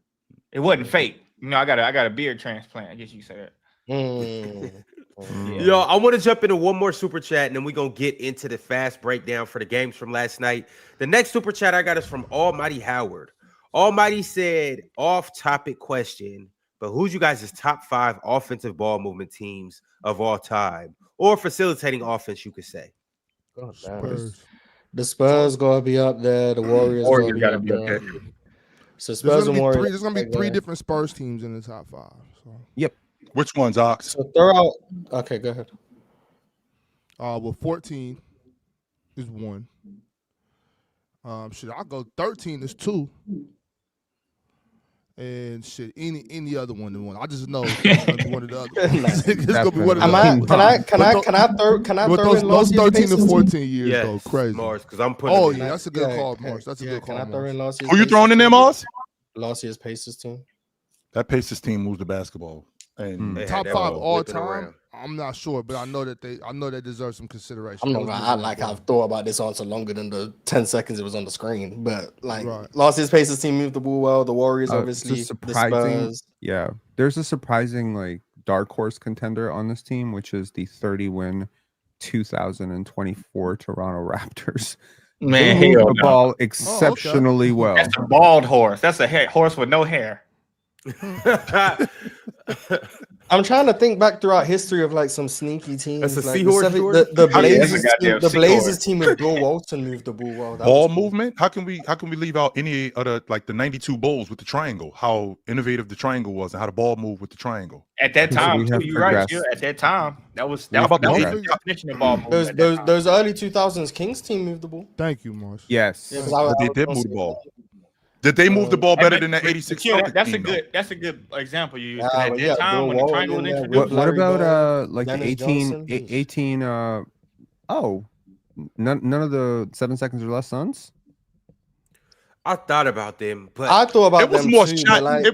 It wasn't fake. You know, I got a beard transplant. I guess you could say that. Mm. Yo, I want to jump into one more super chat, and then we're going to get into the fast breakdown for the games from last night. The next super chat I got is from Almighty Howard. Almighty said, off-topic question, but who's you guys' top 5 offensive ball movement teams of all time? Or facilitating offense, you could say. God damn. Spurs. The Spurs gotta be up there. The Warriors gotta be up there. So Spurs and Warriors. There's gonna be 3 different Spurs teams in the top 5. So. Yep. Which ones, Ox? So throw out. Okay, go ahead. Well, 14 is 1. I'll go 13 is 2. And shit, any other one than 1. I just know it's gonna be one of the other. It's gonna be one of the other. Can I throw in those 13 to 14 years yes, go crazy. Mars, because I'm putting. Oh yeah, that's a good call, Mars. That's a good call. Can I throw in last year's? Who you throwing in there, Mars? Last year's Pacers team. That Pacers team moves the basketball. And top 5 all time. I'm not sure, but I know they deserve some consideration. I'm not gonna act like I've thought about this answer longer than the 10 seconds it was on the screen. But last year's Pacers team moved the ball well. The Warriors obviously. Surprising. The Spurs. Yeah, there's a surprising like dark horse contender on this team, which is the 30-win 2024 Toronto Raptors. Man, they moved the ball exceptionally well. That's a bald horse. That's a horse with no hair. I'm trying to think back throughout history of like some sneaky teams. That's a like seahorse. The Blazers team with Bill Walton moved the ball well. Ball movement. How can we leave out any other like the 92 Bulls with the triangle? How innovative the triangle was and how the ball moved with the triangle. At that time, you're right. At that time, that was the definition of ball movement. Those early 2000s Kings team moved the ball. Thank you, Mars. Yes, they did move the ball. Did they move the ball better than that 86? That's a good example you used. At that time when the triangle was introduced. What about like the 18 none of the 7 seconds or less Suns? I thought about them, but I thought about it was them more too, shot. like,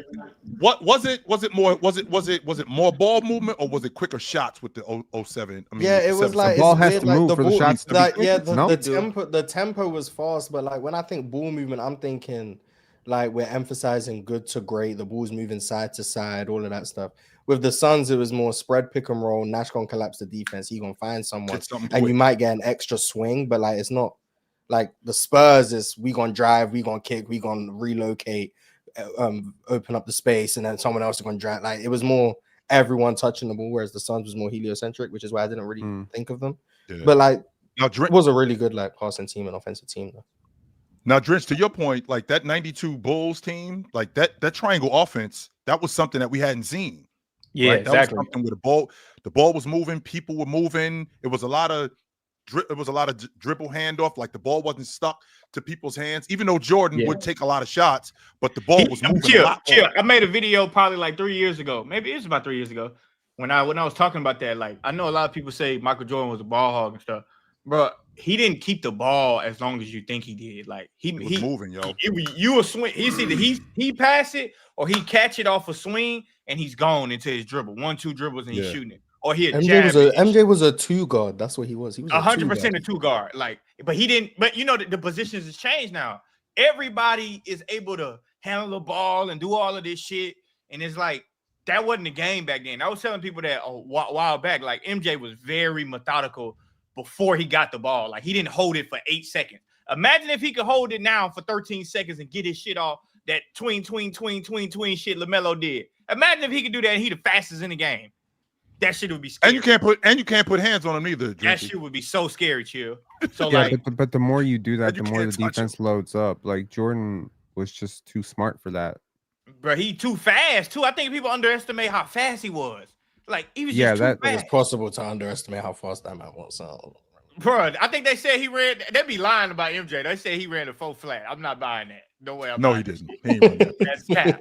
What was it? Was it more ball movement or was it quicker shots with the 07? I mean, yeah, it was like the ball has weird, to move for the shots to be quick. The tempo was fast, but like when I think ball movement, I'm thinking like we're emphasizing good to great. The ball's moving side to side, all of that stuff. With the Suns, it was more spread, pick and roll. Nash gonna collapse the defense. He gonna find someone, and you might get an extra swing, but like it's not. Like the Spurs is we gonna drive, we gonna kick, we gonna relocate, open up the space, and then someone else is gonna drive. Like it was more everyone touching the ball, whereas the Suns was more heliocentric, which is why I didn't really think of them. Yeah. But like it was a really good like passing team and offensive team though. Now, Drench, to your point, like that 92 Bulls team, like that triangle offense, that was something that we hadn't seen. Yeah, right? exactly. That was something where the ball was moving, people were moving. It was a lot of dribble handoff, like the ball wasn't stuck to people's hands, even though Jordan would take a lot of shots, but the ball was moving a lot more. I made a video probably like 3 years ago. Maybe it's about 3 years ago when I was talking about that. Like I know a lot of people say Michael Jordan was a ball hog and stuff, but he didn't keep the ball as long as you think he did. Like he was moving, yo. You a swing. He's either he pass it or he catch it off a swing and he's gone into his dribble. 1-2 dribbles and he's shooting it. Or he MJ was a 2 guard. That's what he was. He was 100% a 2 guard. Like, but he didn't. But you know the positions has changed now. Everybody is able to handle the ball and do all of this shit. And it's like that wasn't the game back then. I was telling people that a while back. Like MJ was very methodical before he got the ball. Like he didn't hold it for 8 seconds. Imagine if he could hold it now for 13 seconds and get his shit off. That tween shit LaMelo did. Imagine if he could do that. And he the fastest in the game. That shit would be scary. And you can't put hands on him either. That shit would be so scary, Chill. So yeah, but the more you do that, the more the defense loads up. Like Jordan was just too smart for that. Bro, he too fast too. I think people underestimate how fast he was. Like he was just too fast. It's possible to underestimate how fast that man was. So. Bro, I think they said he ran. They'd be lying about MJ. They say he ran a 4 flat. I'm not buying that. No way. No, he didn't. He ain't run that. That's cap.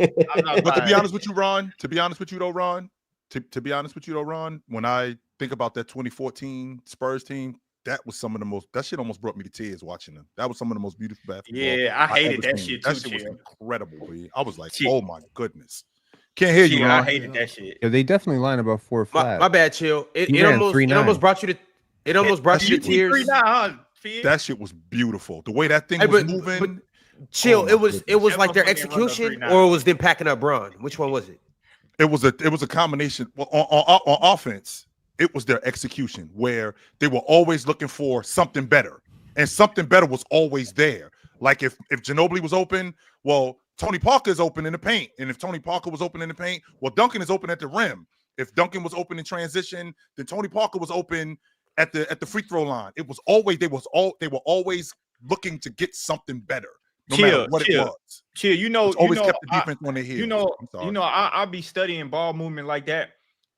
But to be honest with you, Ron. To be honest with you, though, Ron, when I think about that 2014 Spurs team, that shit almost brought me to tears watching them. That was some of the most beautiful basketball. Yeah, I hated that shit too. That shit was incredible, man. I was like, oh my goodness. Can't hear you, Ron. I hated that shit. Yeah, they definitely line about 4 flat. My bad, Chill. It almost brought you to tears. That shit was beautiful. The way that thing was moving. Chill, it was like their execution, or it was them packing up Bron. Which one was it? It was a combination. Well, on offense, it was their execution where they were always looking for something better, and something better was always there. Like if Ginobili was open, well, Tony Parker is open in the paint, and if Tony Parker was open in the paint, well, Duncan is open at the rim. If Duncan was open in transition, then Tony Parker was open at the free throw line. It was always they were always looking to get something better, no matter what it was. Chill, It's always kept the defense on their heels. I'll be studying ball movement like that,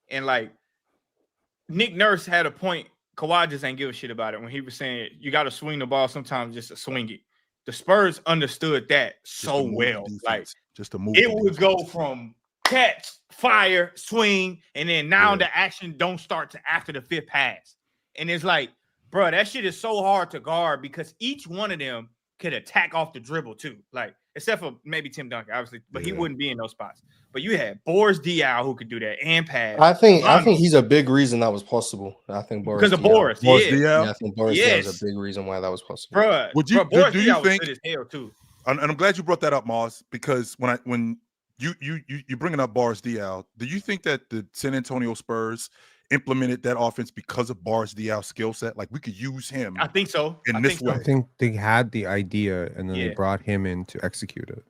and like Nick Nurse had a point. Kawhi just ain't give a shit about it when he was saying you got to swing the ball sometimes just to swing it. The Spurs understood that so well. Like just to move, it would go from catch, fire, swing, and then now the action don't start to after the 5th pass. And it's like, bro, that shit is so hard to guard because each one of them could attack off the dribble too. Like, except for maybe Tim Duncan, obviously, but he wouldn't be in those spots. But you had Boris Diaw who could do that and pass. I think he's a big reason that was possible. I think Boris because of Boris. Diaw? Yeah, I think Boris Diaw is a big reason why that was possible. Bro, Boris Diaw think? Was good as hell too. And I'm glad you brought that up, Mars, because when you bringing up Boris Diaw, do you think that the San Antonio Spurs implemented that offense because of Boris Diaw's skill set? Like we could use him. I think so. In this way, I think they had the idea and then they brought him in to execute it.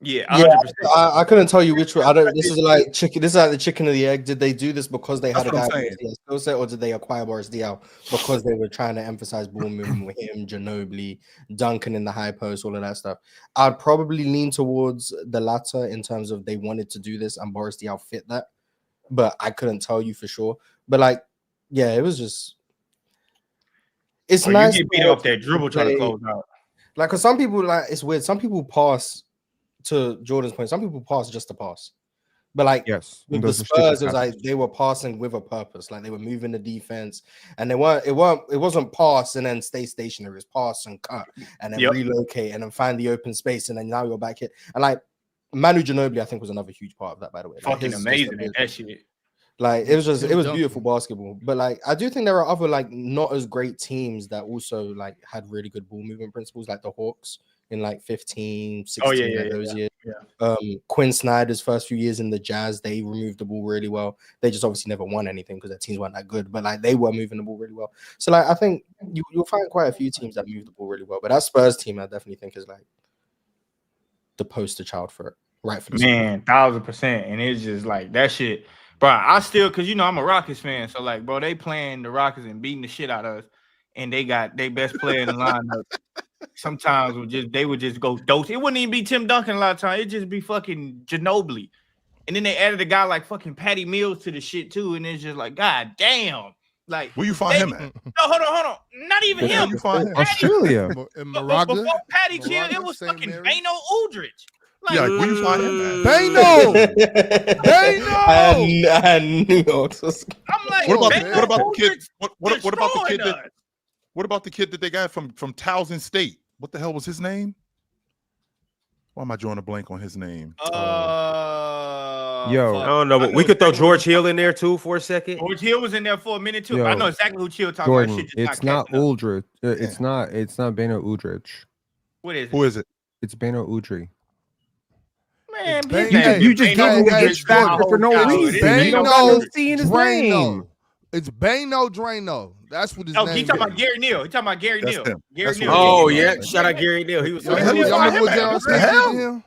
Yeah, I couldn't tell you which one. This is like chicken. This is like the chicken or the egg. Did they do this because they had a guy with skill set, or did they acquire Boris Diaw because they were trying to emphasize ball movement with him, Ginobili, Duncan in the high post, all of that stuff? I'd probably lean towards the latter in terms of they wanted to do this and Boris Diaw fit that, but I couldn't tell you for sure. But like, yeah, it was just. It's nice. You get beat off that dribble trying to close out. Like, cause some people it's weird. Some people pass. To Jordan's point, some people pass just to pass, but like with the Spurs, it was like they were passing with a purpose. Like they were moving the defense, and it wasn't pass and then stay stationary. It was pass and cut, and then relocate, and then find the open space, and then now you're back here. And like Manu Ginobili, I think was another huge part of that. By the way, like, fucking amazing at that shit. Like it was beautiful basketball. But like I do think there are other like not as great teams that also like had really good ball movement principles, like the Hawks. In like 15, 16 those years. Quinn Snyder's first few years in the Jazz, they removed the ball really well. They just obviously never won anything because their teams weren't that good, but like they were moving the ball really well. So like I think you'll find quite a few teams that move the ball really well. But that Spurs team, I definitely think is like the poster child for it. Right for the man, 1000%. And it's just like that shit, bro. I still because I'm a Rockets fan, so like, bro, they playing the Rockets and beating the shit out of us, and they got their best player in the lineup. Sometimes they would just go dose. It wouldn't even be Tim Duncan a lot of times. It'd just be fucking Ginobili. And then they added a guy like fucking Patty Mills to the shit too. And it's just like, God damn. Like where you find him at? No, hold on. Not even him. You find him? Australia. Before Patty chill, it was fucking Bano Aldridge. Like, yeah, where you find him at? Bano! I knew it. I'm like, what about the kid? What about the kid that? What about the kid that they got from Towson State? What the hell was his name? Why am I drawing a blank on his name? I don't know, but we could throw George Hill in there too for a second. George Hill was in there for a minute too. I know exactly who Chill talking Jordan, about. Shit it's not Aldridge. It's not Bano Udrich. What is it? Who is it? It's Bano Udrich. Man, you just gave me this factor for no reason. You don't see his name. It's Bano Drano. That's what his name is. He's talking about Gary Neal. He's talking about Gary Neal. Gary Neal. Oh, yeah. Shout out Gary Neal. He was What the hell?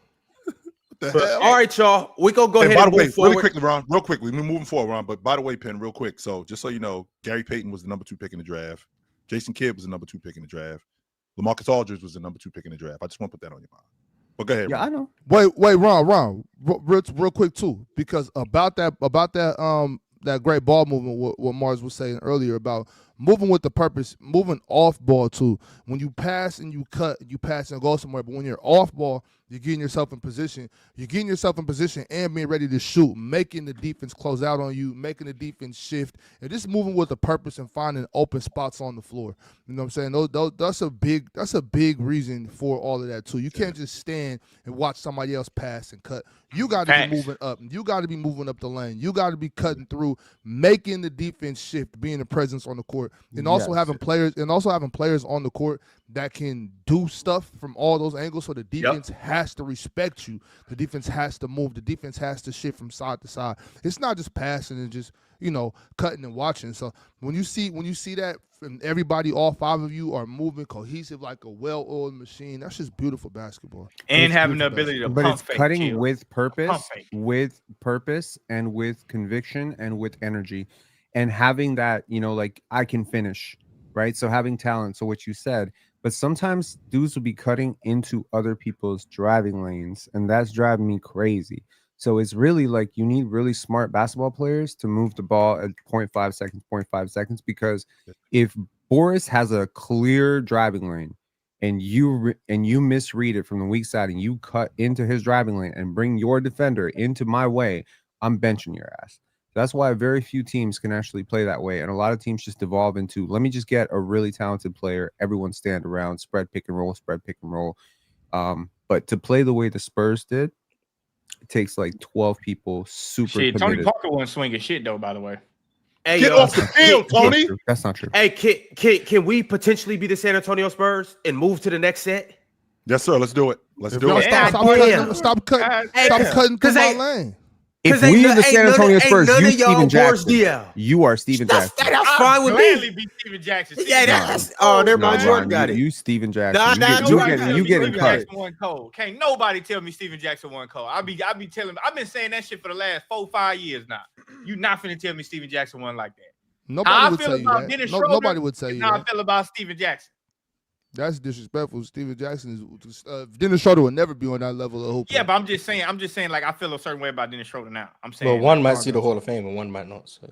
All right, y'all. We gonna go ahead and move forward. Real quickly, we're moving forward, Ron. But by the way, Penn, real quick. So just so you know, Gary Payton was the number 2 pick in the draft. Jason Kidd was the number 2 pick in the draft. LaMarcus Aldridge was the number 2 pick in the draft. I just want to put that on your mind. But go ahead. Yeah, I know. Wait, Ron, real quick too, because about that great ball movement, what Mars was saying earlier about moving with the purpose, moving off ball too. When you pass and you cut, you pass and go somewhere. But when you're off ball, you're getting yourself in position. You're getting yourself in position and being ready to shoot, making the defense close out on you, making the defense shift, and just moving with a purpose and finding open spots on the floor. You know what I'm saying? That's a big reason for all of that too. You can't just stand and watch somebody else pass and cut. You got to be moving up. You got to be moving up the lane. You got to be cutting through, making the defense shift, being a presence on the court, and also having players on the court that can do stuff from all those angles. So the defense has to respect you. The defense has to move. The defense has to shift from side to side. It's not just passing and just cutting and watching. So when you see that, and everybody, all 5 of you are moving cohesive like a well-oiled machine. That's just beautiful basketball. And having the ability to but pump it's fake, cutting with purpose, and with conviction and with energy, and having that, like I can finish, right? So having talent. So what you said, but sometimes dudes will be cutting into other people's driving lanes, and that's driving me crazy. So it's really like you need really smart basketball players to move the ball at 0.5 seconds, because if Boris has a clear driving lane and you misread it from the weak side and you cut into his driving lane and bring your defender into my way, I'm benching your ass. That's why very few teams can actually play that way. And a lot of teams just devolve into, let me just get a really talented player, everyone stand around, spread pick and roll. But to play the way the Spurs did, it takes like 12 people super Shit, committed. Tony Parker wasn't swinging shit though, by the way. Hey, Get off the field, Tony. That's not true. Hey, can we potentially be the San Antonio Spurs and move to the next set? Yes, sir. Let's do it. Let's do Y'all it. stop cutting through my lane. If we are the San Antonio Spurs, you Steven Jackson. DL. You are Steven Jackson. That's fine with me. Be Steven Jackson. Yeah, that's never mind. Jordan got it. You Steven Jackson. You getting cut. Can't nobody tell me Steven Jackson won cold. I've been saying that shit for the last 4-5 years now. You not finna tell me Steven Jackson won like that. Nobody would tell you that. Nobody would tell you that. How I feel about Steven Jackson. That's disrespectful. Steven Jackson is Dennis Schroeder will never be on that level of hoop. Yeah, but I'm just saying, like I feel a certain way about Dennis Schroeder now. I'm saying, well, one might see the Hall of Fame and one might not. So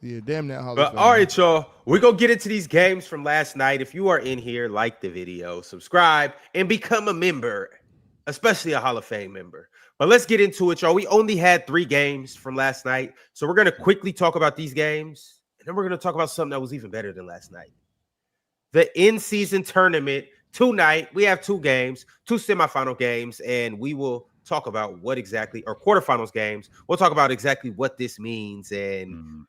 Yeah, damn that Hall of Fame. All right, y'all. We're gonna get into these games from last night. If you are in here, like the video, subscribe, and become a member, especially a Hall of Fame member. But let's get into it, y'all. We only had 3 games from last night, so we're gonna quickly talk about these games, and then we're gonna talk about something that was even better than last night. The in-season tournament tonight. We have 2 games, 2 semifinal games, and we will talk about what exactly, or quarterfinals games. We'll talk about exactly what this means and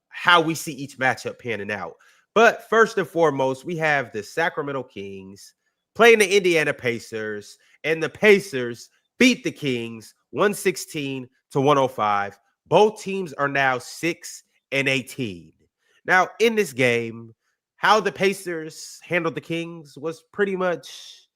how we see each matchup panning out. But first and foremost, we have the Sacramento Kings playing the Indiana Pacers, and the Pacers beat the Kings 116-105. Both teams are now 6-18. Now, in this game, how the Pacers handled the Kings was pretty much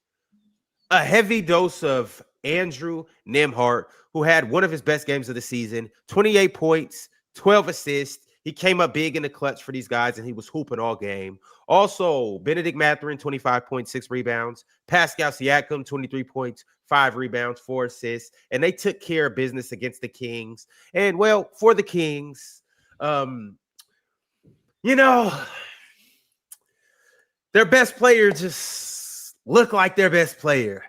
a heavy dose of Andrew Nembhard, who had one of his best games of the season, 28 points, 12 assists. He came up big in the clutch for these guys, and he was hooping all game. Also, Benedict Mathurin, 25 points, 6 rebounds. Pascal Siakam, 23 points, 5 rebounds, 4 assists. And they took care of business against the Kings. And, well, for the Kings, their best player just looked like their best player.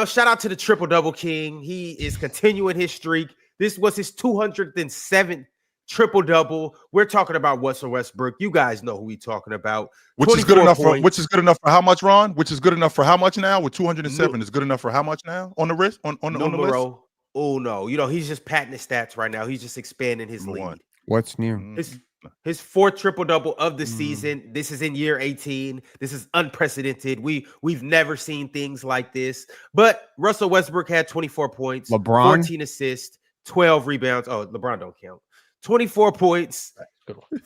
Shout out to the triple-double king. He is continuing his streak. This was his 207th triple-double. We're talking about Russell Westbrook. You guys know who we're talking about. Which is good enough for how much, Ron? Which is good enough for how much now? With 207 is good enough for how much now? On the wrist? On the list? Oh no. He's just patting his stats right now. He's just expanding his lead. What's new? His 4th triple-double of the season. This is in year 18. This is unprecedented. We've never seen things like this. But Russell Westbrook had 24 points, LeBron 14 assists, 12 rebounds. Oh, LeBron don't count. 24 points,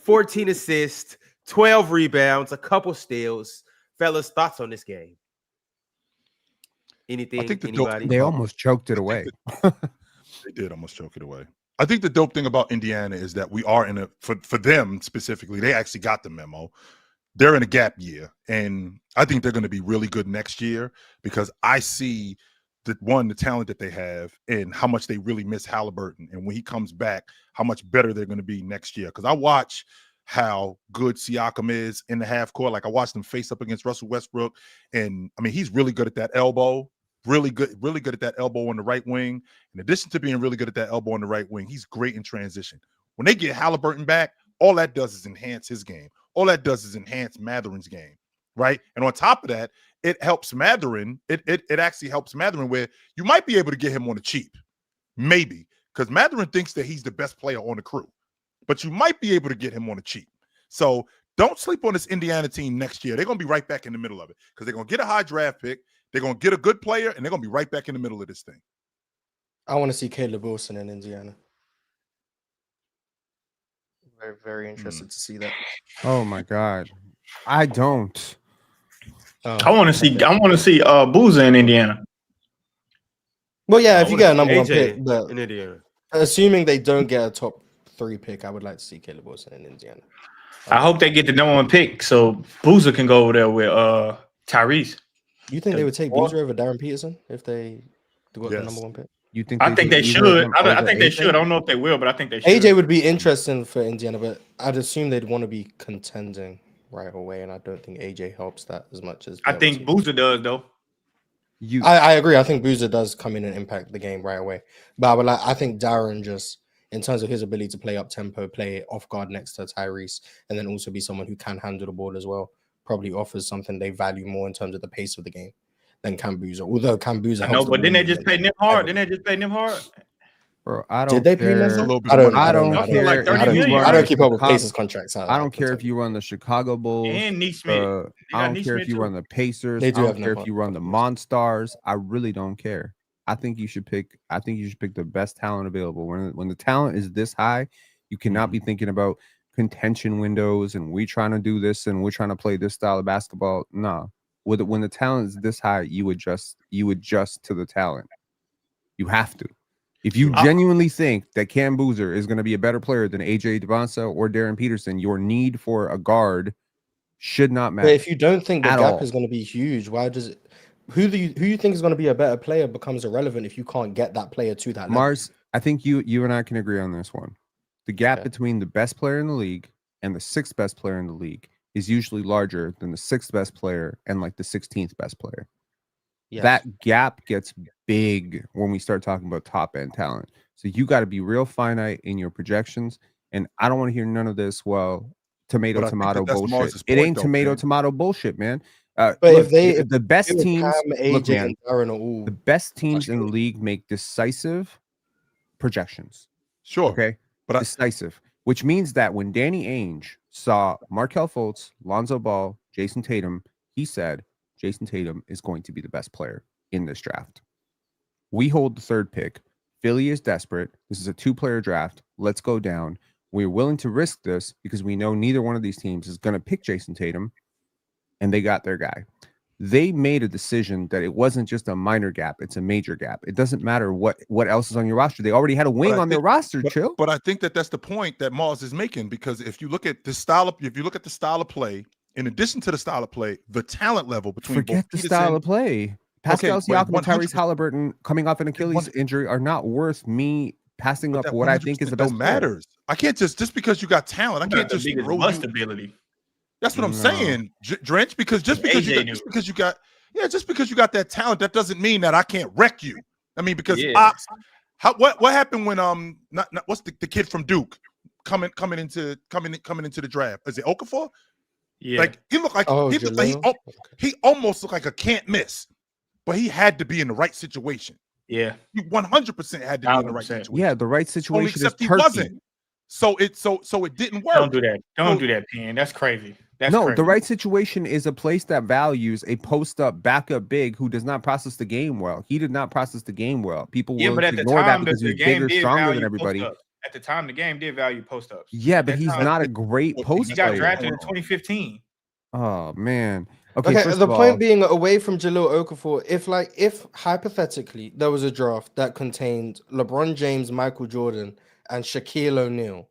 14 assists, 12 rebounds, a couple steals. Fellas, thoughts on this game? Anything? I think anybody? They almost choked it away. They did almost choke it away. I think the dope thing about Indiana is that we are for them specifically, they actually got the memo. They're in a gap year, and I think they're going to be really good next year because I see the talent that they have and how much they really miss Halliburton. And when he comes back, how much better they're going to be next year. Because I watch how good Siakam is in the half court. Like I watched him face up against Russell Westbrook. And I mean, he's really good at that elbow. Really good at that elbow on the right wing. In addition to being really good at that elbow on the right wing, he's great in transition. When they get Halliburton back, all that does is enhance his game. All that does is enhance Matherin's game, right? And on top of that, it helps Mathurin. It actually helps Mathurin where you might be able to get him on the cheap, maybe, because Mathurin thinks that he's the best player on the crew, but you might be able to get him on the cheap. So don't sleep on this Indiana team next year. They're going to be right back in the middle of it because they're going to get a high draft pick. They're going to get a good player, and they're going to be right back in the middle of this thing. I want to see Caleb Wilson in Indiana. Very, very interested to see that. Oh my God, I don't. I want to see Boozer in Indiana. Well, yeah, if you get a number 1 pick, but in Indiana, assuming they don't get a top 3 pick, I would like to see Caleb Wilson in Indiana. I hope they get the number 1 pick so Boozer can go over there with Tyrese. You think they would take Boozer over Darren Peterson if they got the number 1 pick? You think? I think they should. I think they should. I don't know if they will, but I think they should. AJ would be interesting for Indiana, but I'd assume they'd want to be contending right away, and I don't think AJ helps that as much as I think Boozer does, though. I agree. I think Boozer does come in and impact the game right away, but I think Darren just, in terms of his ability to play up tempo, play off guard next to Tyrese, and then also be someone who can handle the ball as well, probably offers something they value more in terms of the pace of the game than Cam Boozer. Although Cam Boozer, no, but didn't they just pay Nimhard? Bro, I don't. Did they care. pay Nimhard? I don't care. Like I don't keep up with Pacers contracts. I don't care if you run the Chicago Bulls. And Neesmith. I don't care if you run the Pacers. I don't care if you run the Monstars. I really don't care. I think you should pick. I think you should pick the best talent available. When the talent is this high, you cannot be thinking about contention windows and we trying to do this and we're trying to play this style of basketball. No. When the talent is this high, you adjust to the talent. You have to. If you genuinely think that Cam Boozer is going to be a better player than AJ Devonsa or Darren Peterson, your need for a guard should not matter. But if you don't think the gap is going to be huge, why does it? Who you think is going to be a better player becomes irrelevant if you can't get that player to that level. Mars, I think you and I can agree on this one. The gap between the best player in the league and the 6th best player in the league is usually larger than the 6th best player and like the 16th best player. Yes. That gap gets big when we start talking about top end talent. So you got to be real finite in your projections. And I don't want to hear none of this. Well, tomato bullshit. It ain't tomato bullshit, man. But look, if the best teams, look, man, the best teams in the league make decisive projections. Sure. Okay. But decisive, which means that when Danny Ainge saw Markelle Fultz, Lonzo Ball, Jason Tatum, he said Jason Tatum is going to be the best player in this draft. We hold the 3rd pick. Philly is desperate. This is a 2-player draft. Let's go down. We're willing to risk this because we know neither one of these teams is going to pick Jason Tatum, and they got their guy. They made a decision that it wasn't just a minor gap, it's a major gap. It doesn't matter what else is on your roster. They already had a wing on their roster, Chill. But I think that's the point that Mars is making, because if you look at the style of play, in addition to the style of play, the talent level between forget the style of play. Pascal Siakam and Tyrese Halliburton coming off an Achilles injury are not worth me passing up what I think is the best matters. I can't just because you got talent, I can't just throw you stability. That's what I'm saying, Drench. Because just because you got that talent, that doesn't mean that I can't wreck you. I mean, because what happened when what's the kid from Duke coming into the draft? Is it Okafor? Yeah, like he looked like he almost looked like a can't miss, but he had to be in the right situation. Yeah, he 100% had to be in the right situation. Yeah, the right situation. Except he wasn't. So it didn't work. Don't do that. Don't do that, Pen. That's crazy. The right situation is a place that values a post-up backup big who does not process the game well. He did not process the game well. People will ignore that because he's bigger, stronger than everybody. At the time, the game did value post-ups. Yeah, but he's not a great post player. He got drafted in 2015. Oh, man. Okay, the point being, away from Jahlil Okafor, if hypothetically there was a draft that contained LeBron James, Michael Jordan, and Shaquille O'Neal,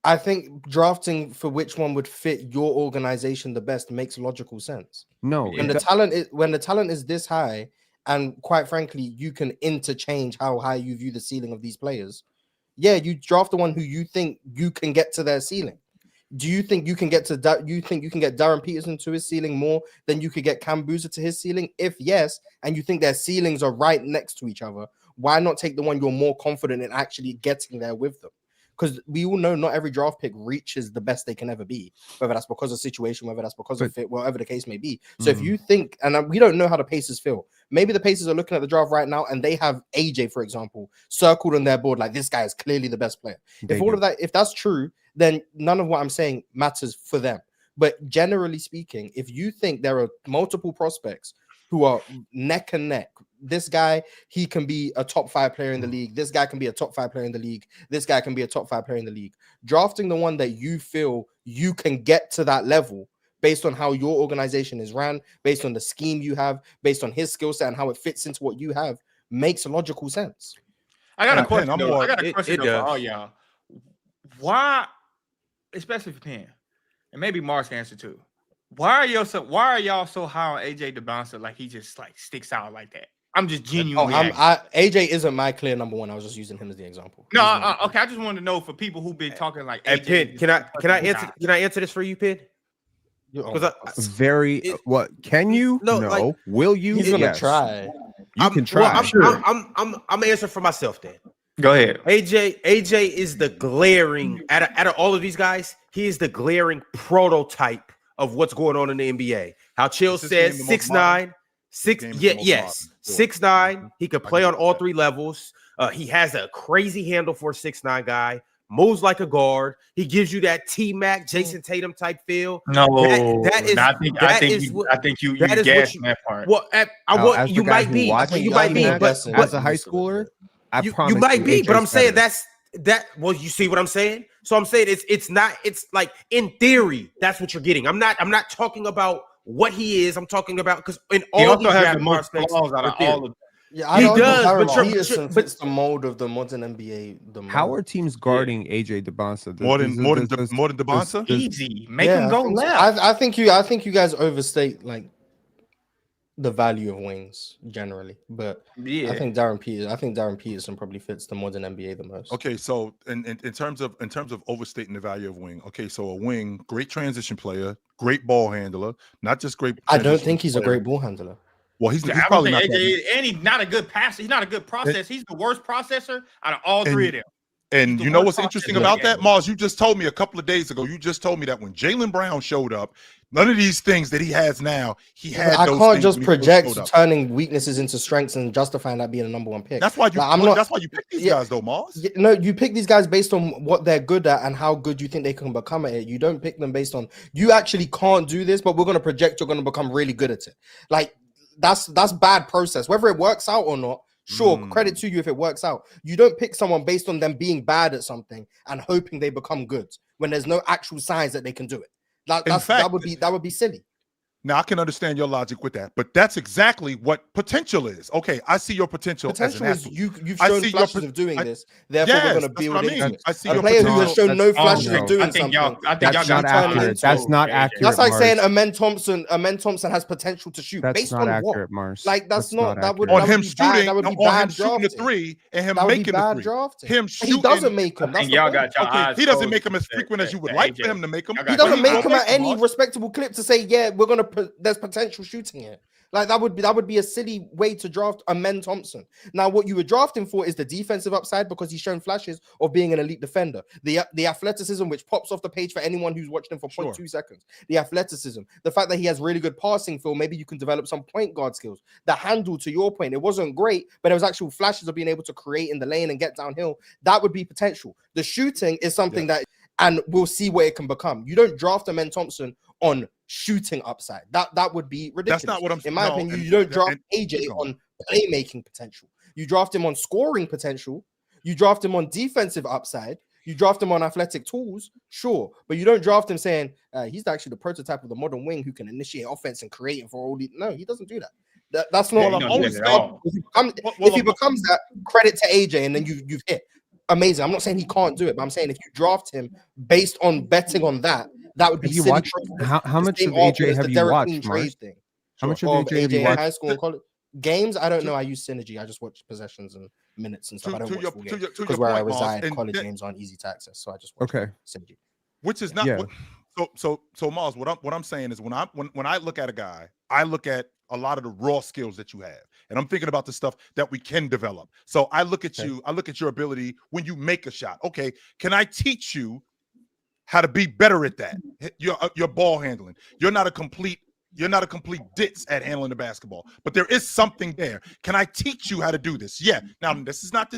I think drafting for which one would fit your organization the best makes logical sense. No, when the talent is this high, and quite frankly, you can interchange how high you view the ceiling of these players. Yeah, you draft the one who you think you can get to their ceiling. Do you think you can get to that? You think you can get Darren Peterson to his ceiling more than you could get Cam Boozer to his ceiling? If yes, and you think their ceilings are right next to each other, why not take the one you're more confident in actually getting there with them? Because we all know not every draft pick reaches the best they can ever be, whether that's because of situation, whether that's because of fit, whatever the case may be. So if you think, and we don't know how the Pacers feel, maybe the Pacers are looking at the draft right now and they have AJ, for example, circled on their board like this guy is clearly the best player. If that's true, then none of what I'm saying matters for them. But generally speaking, if you think there are multiple prospects who are neck and neck, this guy, he can be a top 5 player in the league. This guy can be a top 5 player in the league. This guy can be a top 5 player in the league. Drafting the one that you feel you can get to that level based on how your organization is ran, based on the scheme you have, based on his skill set and how it fits into what you have, makes logical sense. I got a question for all y'all. Why, especially for Penn, and maybe Mark's answer too, Why are y'all so high on AJ DeBouncer? Like he just like sticks out like that. I'm just genuinely. AJ isn't my clear number one. I was just using him as the example. No, okay. I just wanted to know for people who've been talking like Hey, AJ. Pin, can I answer this for you, Pin? Because Can you? No, No. like, Will you? He's gonna Yes. try. You can try. I'm answering for myself then. Go ahead. AJ is the glaring out of all of these guys. He is the glaring prototype of what's going on in the NBA. How Chill says 6'9", 6'9". He could play on all three levels. He has a crazy handle for a 6'9" guy. Moves like a guard. He gives you that T-Mac, Jason Tatum type feel. No, that is. I think you gassed that part. Well, you might be. You might be, but as a high schooler, you might be. But I'm saying that. Well, you see what I'm saying? So I'm saying it's not. It's like in theory, that's what you're getting. I'm not talking about what he is. I'm talking about because in all these draft prospects, out of all of. Yeah, he does, but it's the mold of the modern NBA. How are teams guarding AJ DeBouncer? More than DeBouncer? Easy, make him go left. I think you guys overstate like the value of wings generally, but I think Darren Peterson probably fits the modern NBA the most. Okay, so in terms of overstating the value of wing, okay, so a wing, great transition player, great ball handler, not just great. I don't think he's a great ball handler. Well, he's probably not. And he's not a good passer. He's not a good process. He's the worst processor out of all three of them. And you know what's interesting about that, Mars? You just told me a couple of days ago. You just told me that when Jaylen Brown showed up, none of these things that he has now, he had. I can't just project turning weaknesses into strengths and justifying that being a number one pick. That's why you. That's why you pick these guys, though, Mars. No, you pick these guys based on what they're good at and how good you think they can become at it. You don't pick them based on you actually can't do this, but we're going to project you're going to become really good at it. Like. That's bad process. Whether it works out or not, sure, credit to you if it works out. You don't pick someone based on them being bad at something and hoping they become good when there's no actual signs that they can do it. That would be silly. Now I can understand your logic with that, but that's exactly what potential is. Okay, I see your potential as an athlete. You've shown flashes of doing this. Therefore, we're going to build into it. I see a player who has shown no flashes of doing something. That's not accurate. That's not accurate. That's like saying Amen Thompson has potential to shoot. That's based not on accurate, what? Mars. Like that's not that would on him be shooting. That would be on bad him shooting the three and him making the three. Drafting. Him shooting. He doesn't make them. Y'all got your eyes. He doesn't make them as frequent as you would like for him to make them. He doesn't make them at any respectable clip to say, yeah, we're gonna. There's potential shooting here. Like that would be a silly way to draft Amen Thompson. Now, what you were drafting for is the defensive upside because he's shown flashes of being an elite defender. The athleticism, which pops off the page for anyone who's watched him for 0.2 seconds. The athleticism, the fact that he has really good passing feel. Maybe you can develop some point guard skills. The handle, to your point, it wasn't great, but there was actual flashes of being able to create in the lane and get downhill. That would be potential. The shooting is something that, and we'll see what it can become. You don't draft Amen Thompson on shooting upside. That would be ridiculous. That's not what I'm saying. In my opinion, you don't draft AJ on playmaking potential. You draft him on scoring potential. You draft him on defensive upside. You draft him on athletic tools, sure, but you don't draft him saying he's actually the prototype of the modern wing who can initiate offense and create it for all the. No, he doesn't do that. That's not. If he becomes that, credit to AJ, and then you've hit. Amazing. I'm not saying he can't do it, but I'm saying if you draft him based on betting on that would be silly. How much of AJ have you watched, Mark? How much of AJ have you watched? High school and college games? I don't know. I use Synergy. I just watch possessions and minutes and stuff. I don't watch full games because where I reside, college games aren't easy to access, so I just watch Synergy. Which is not so Mars. What I'm saying is when I look at a guy, I look at a lot of the raw skills that you have, and I'm thinking about the stuff that we can develop. So I look at you. I look at your ability when you make a shot. Okay, can I teach you how to be better at that? Your ball handling. You're not a complete ditz at handling the basketball, but there is something there. Can I teach you how to do this? Yeah. Now, this is not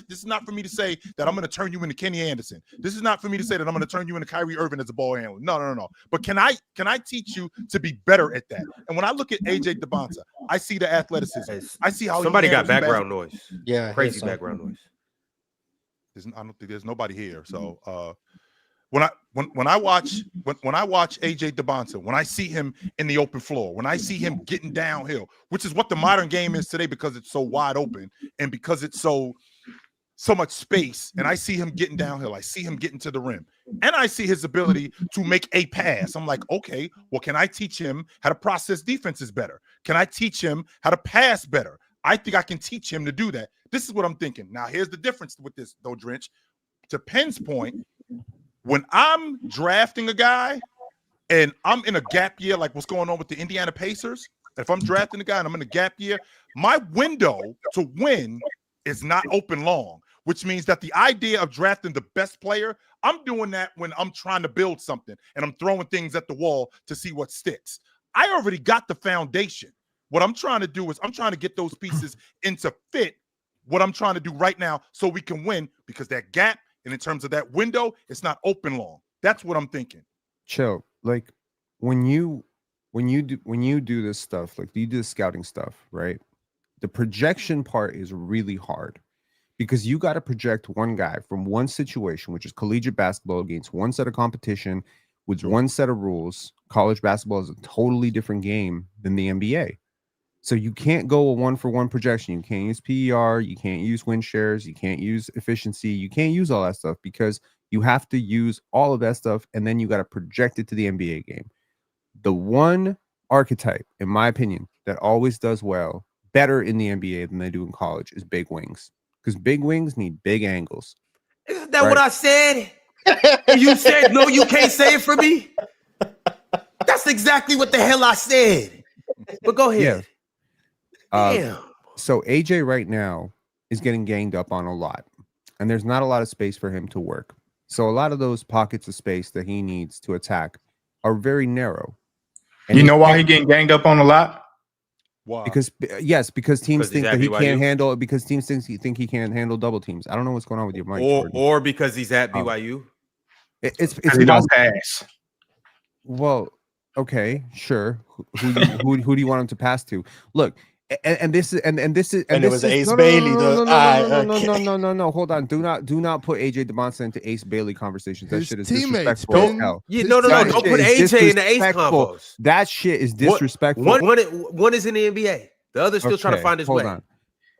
for me to say that I'm going to turn you into Kenny Anderson. This is not for me to say that I'm going to turn you into Kyrie Irving as a ball handler. No. But can I teach you to be better at that? And when I look at AJ DeBouncer, I see the athleticism. I see how somebody got background noise. Yeah, crazy background noise. I don't think there's nobody here. So when I watch AJ DeBouncer, when I see him in the open floor, when I see him getting downhill, which is what the modern game is today because it's so wide open and because it's so so much space, and I see him getting downhill. I see him getting to the rim, and I see his ability to make a pass. I'm like, okay, well, can I teach him how to process defenses better? Can I teach him how to pass better? I think I can teach him to do that. This is what I'm thinking. Now, here's the difference with this, though, Drench. To Penn's point, when I'm drafting a guy and I'm in a gap year, like what's going on with the Indiana Pacers, if I'm drafting a guy and I'm in a gap year, my window to win is not open long, which means that the idea of drafting the best player, I'm doing that when I'm trying to build something and I'm throwing things at the wall to see what sticks. I already got the foundation. What I'm trying to do is I'm trying to get those pieces into fit what I'm trying to do right now so we can win, because that gap and in terms of that window, it's not open long. That's what I'm thinking. Chill. Like when you do this stuff, like you do the scouting stuff, right? The projection part is really hard because you got to project one guy from one situation, which is collegiate basketball, against one set of competition with one set of rules. College basketball is a totally different game than the NBA. So you can't go a 1-for-1 projection. You can't use PER. You can't use win shares. You can't use efficiency. You can't use all that stuff because you have to use all of that stuff, and then you got to project it to the NBA game. The one archetype, in my opinion, that always does well, better in the NBA than they do in college, is big wings, because big wings need big angles. Isn't that what I said? You said no, you can't say it for me. That's exactly what the hell I said. But go ahead. Yeah. Damn. So AJ right now is getting ganged up on a lot, and there's not a lot of space for him to work. So a lot of those pockets of space that he needs to attack are very narrow. And you know why he getting ganged up on a lot? Why? Because teams think that he can't handle. Because teams think he can't handle double teams. I don't know what's going on with your mic. Or because he's at BYU. It's he don't pass. Well, okay, sure. Who do you want him to pass to? Look. And this is it was Ace Bailey. No. Hold on. Do not put AJ DeBonsa into Ace Bailey conversations. That shit is disrespectful as hell. Yeah, no. Don't put AJ in the Ace combos. That shit is disrespectful. One is in the NBA. The other's still trying to find his way. Hold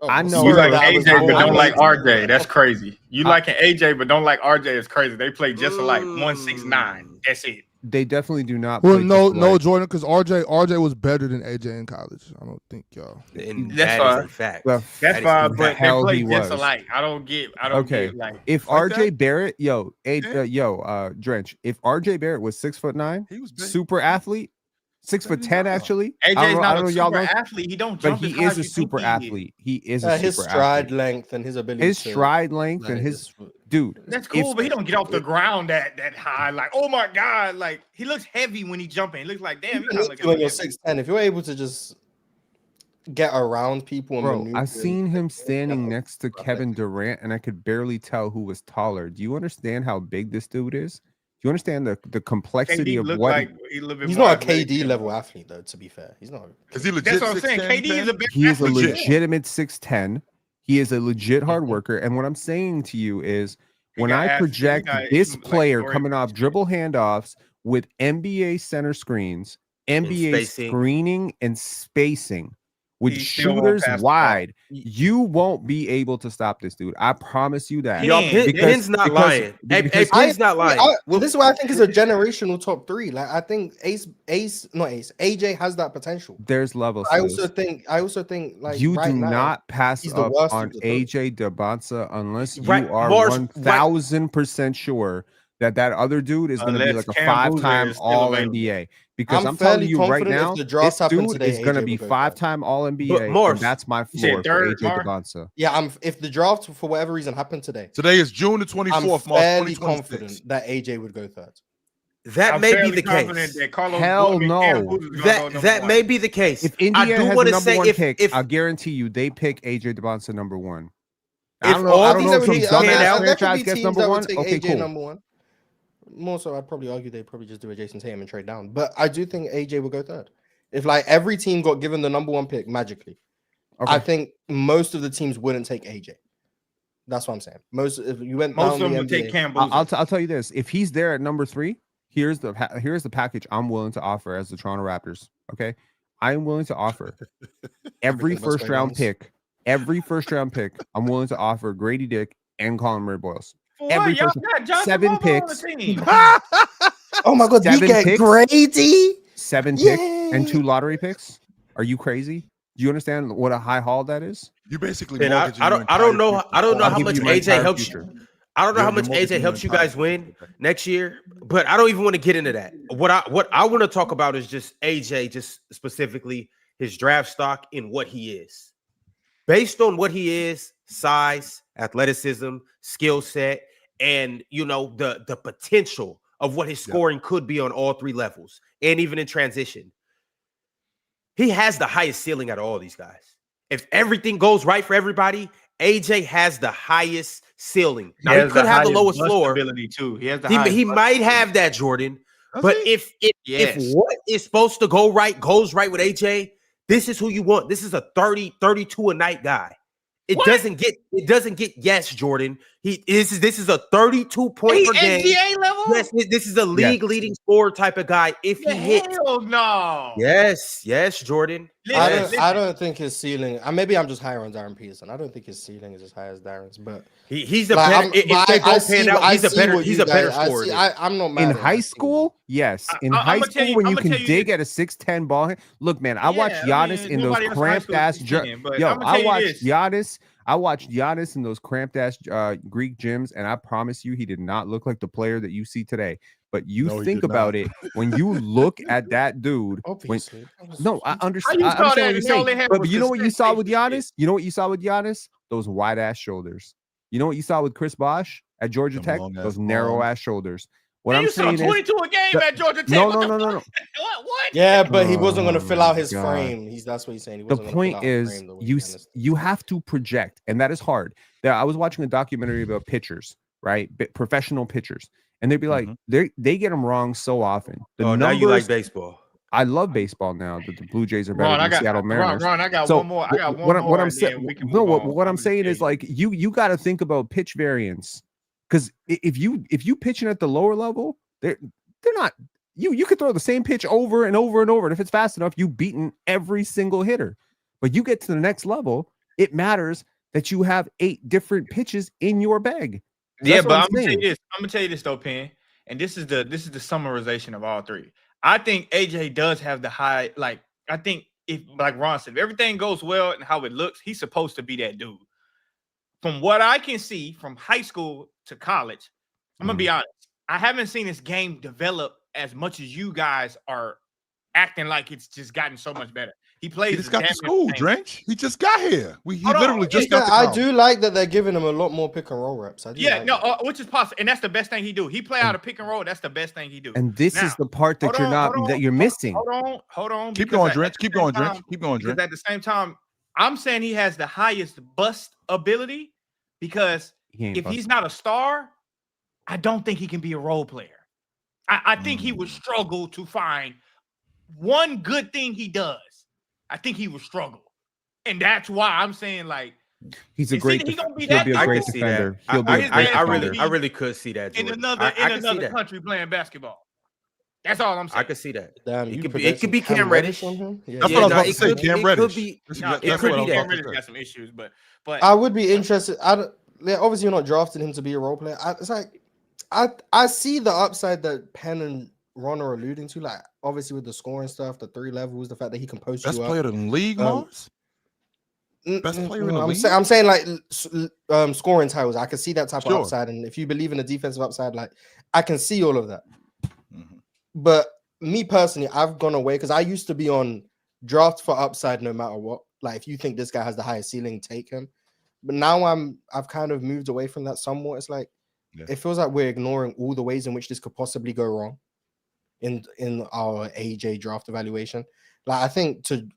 on. I know you like AJ, but don't like RJ. That's crazy. You liking AJ, but don't like RJ is crazy. They play just alike. 169. That's it. They definitely do not. Well, no, Jordan, because RJ was better than AJ in college. I don't think y'all. That's a fact. Well, that's why, but they play just alike. I don't get. Like, if RJ Barrett, Drench, if RJ Barrett was 6'9", he was big. Super athlete. 6'10" actually. AJ's not a super athlete. He don't jump. But he is a super athlete. He is a his super stride athlete. length and his ability. His stride length and his dude. That's cool, but he don't get off the ground that high. Like, oh my god, like he looks heavy when he jumping. He looks like damn. When you're 6'10", if you're able to just get around people, and I've seen him standing next to Kevin Durant, and I could barely tell who was taller. Do you understand how big this dude is? You understand the complexity of what he's not a KD level athlete, though. To be fair, he's not. Is he legit? That's what I'm saying. KD is a big. He is a legitimate 6'10". He is a legit hard worker. And what I'm saying to you is, when I project this player coming off dribble handoffs with NBA center screens, NBA screening and spacing, with shooters wide, you won't be able to stop this dude. I promise you that. Penn's not lying. Penn's not lying. This is why I think it's a generational top 3. Like I think AJ has that potential. There's levels. I also think like you do not pass up on AJ DeBonsa unless you are 1000% sure that other dude is going to be like a 5-time All NBA. Because I'm telling you right now, this dude is going to be 5-time All NBA. And that's my floor for AJ DeBonsa. Yeah, if the draft for whatever reason happened today. Today is June the 24th. I'm fairly confident that AJ would go third. That may be the case. Hell no. That may be the case. If Indiana has the number 1 pick, I guarantee you they pick AJ DeBonsa number 1. I don't know if some dumbass franchise gets number 1. Okay, cool. Number 1. More so, I'd probably argue they'd probably just do a Jason Tatum and trade down. But I do think AJ will go third. If like every team got given the number 1 pick magically, I think most of the teams wouldn't take AJ. That's what I'm saying. Most of them would take Cam. I'll tell you this: if he's there at number 3, here's the package I'm willing to offer as the Toronto Raptors. Okay, I am willing to offer every first round pick. I'm willing to offer Grady Dick and Colin Murray-Boyles. For Every what? Y'all first got Johnson 7 Bobo picks. on the team. Oh my God, we 7 get picks? Grady. 7 picks and Yay. 2 lottery picks. Are you crazy? Do you understand what a high haul that is? You basically Man, mortgaging I your don't know entire I don't know future. how I'll give much you my AJ entire helps future. you. I don't know how You're much mortgaging AJ your helps you entire guys win future. next year, but I don't even want to get into that. What I want to talk about is just AJ, just specifically his draft stock and what he is. Based on what he is, size, athleticism, skill set, and the potential of what his scoring could be on all 3 levels, and even in transition. He has the highest ceiling out of all these guys. If everything goes right for everybody, AJ has the highest ceiling. Now he could have the lowest floor. Ability too. He has the He might have that, Jordan. But if what is supposed to go right goes right with AJ, this is who you want. This is a 30, 32 a night guy. It doesn't get yes, Jordan. This is a 32 point per game. NBA level? Yes, this is a league leading scorer type of guy. If he hits, hell no. yes, Jordan. I don't think his ceiling. Maybe I'm just higher on Darren Peterson. I don't think his ceiling is as high as Darren's, but he's a better. If they both pan out, he's a better scorer. I'm not mad in high school. Yes, in high school when you can dig at a 6'10" ball. Look, man, I watched Giannis in those cramped ass. I watched Giannis in those cramped ass Greek gyms, and I promise you, he did not look like the player that you see today. But think about it when you look at that dude. Obviously, I understand. I understand what you're saying. But you know what you saw with Giannis? You know what you saw with Giannis? Those wide ass shoulders. You know what you saw with Chris Bosh at Georgia Tech? Those narrow ass shoulders. What I'm saying is 22 a game at Georgia Tech. No. What? Yeah, but he wasn't going to fill out his frame. That's what he's saying. The point is, you have to project, and that is hard. I was watching a documentary about pitchers, right? Professional pitchers, and they'd be like, they get them wrong so often. Now you like baseball. I love baseball now that the Blue Jays are better than the Seattle Mariners. Ron, I got one more. What I'm saying is like you got to think about pitch variance. Because if you pitching at the lower level, they're not you could throw the same pitch over and over and over, and if it's fast enough, you've beaten every single hitter. But you get to the next level, it matters that you have 8 different pitches in your bag. But I'm gonna tell you this though, Penn, and this is the summarization of all 3. I think AJ does have the high. Like I think if like Ron said, if everything goes well and how it looks, he's supposed to be that dude. From what I can see from high school to college, I'm going to be honest. I haven't seen this game develop as much as you guys are acting like it's just gotten so much better. He just got to school, Drench. He just got here. He literally just got to I do like that they're giving him a lot more pick and roll reps. Which is possible. And that's the best thing he do. He play out a pick and roll. That's the best thing he do. And this is the part that you're missing. Hold on. Keep going, Drench. Keep going, Drench. Because at the same time, I'm saying he has the highest bust ability because if he's not a star, I don't think he can be a role player. I think he would struggle to find one good thing he does. I think he would struggle. And that's why I'm saying, like, he's a great defender. I can see that. I really could see that, Jordan. In another country playing basketball. That's all I'm saying. I could see that. Damn, it could be Cam Reddish. That's what I was about to say. Cam Reddish. Cam Reddish got some issues, but I would be interested. Obviously, you're not drafting him to be a role player. It's like I see the upside that Penn and Ron are alluding to, like obviously with the scoring stuff, the 3 levels, the fact that he can post best you up. player in the league, Mars? Best player in the league. I'm saying like scoring titles. I can see that type of upside, and if you believe in the defensive upside, like I can see all of that. But me personally, I've gone away because I used to be on draft for upside no matter what. Like if you think this guy has the highest ceiling, take him. But now I've kind of moved away from that somewhat. It's like it feels like we're ignoring all the ways in which this could possibly go wrong in our AJ draft evaluation. Like I think to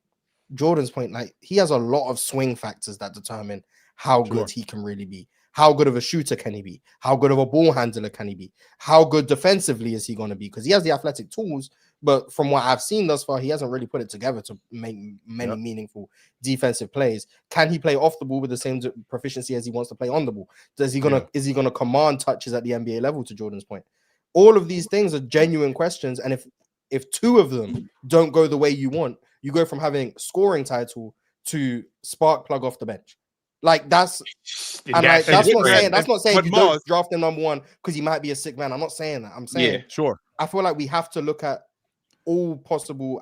Jordan's point, like he has a lot of swing factors that determine how good he can really be. How good of a shooter can he be? How good of a ball handler can he be? How good defensively is he going to be? Because he has the athletic tools, but from what I've seen thus far, he hasn't really put it together to make many meaningful defensive plays. Can he play off the ball with the same proficiency as he wants to play on the ball? Is he gonna command touches at the NBA level? To Jordan's point, all of these things are genuine questions, and if 2 of them don't go the way you want, you go from having scoring title to spark plug off the bench. Like that's and like that's not saying you don't draft him number 1 because he might be a sick man. I'm not saying that. I'm saying sure. I feel like we have to look at all possible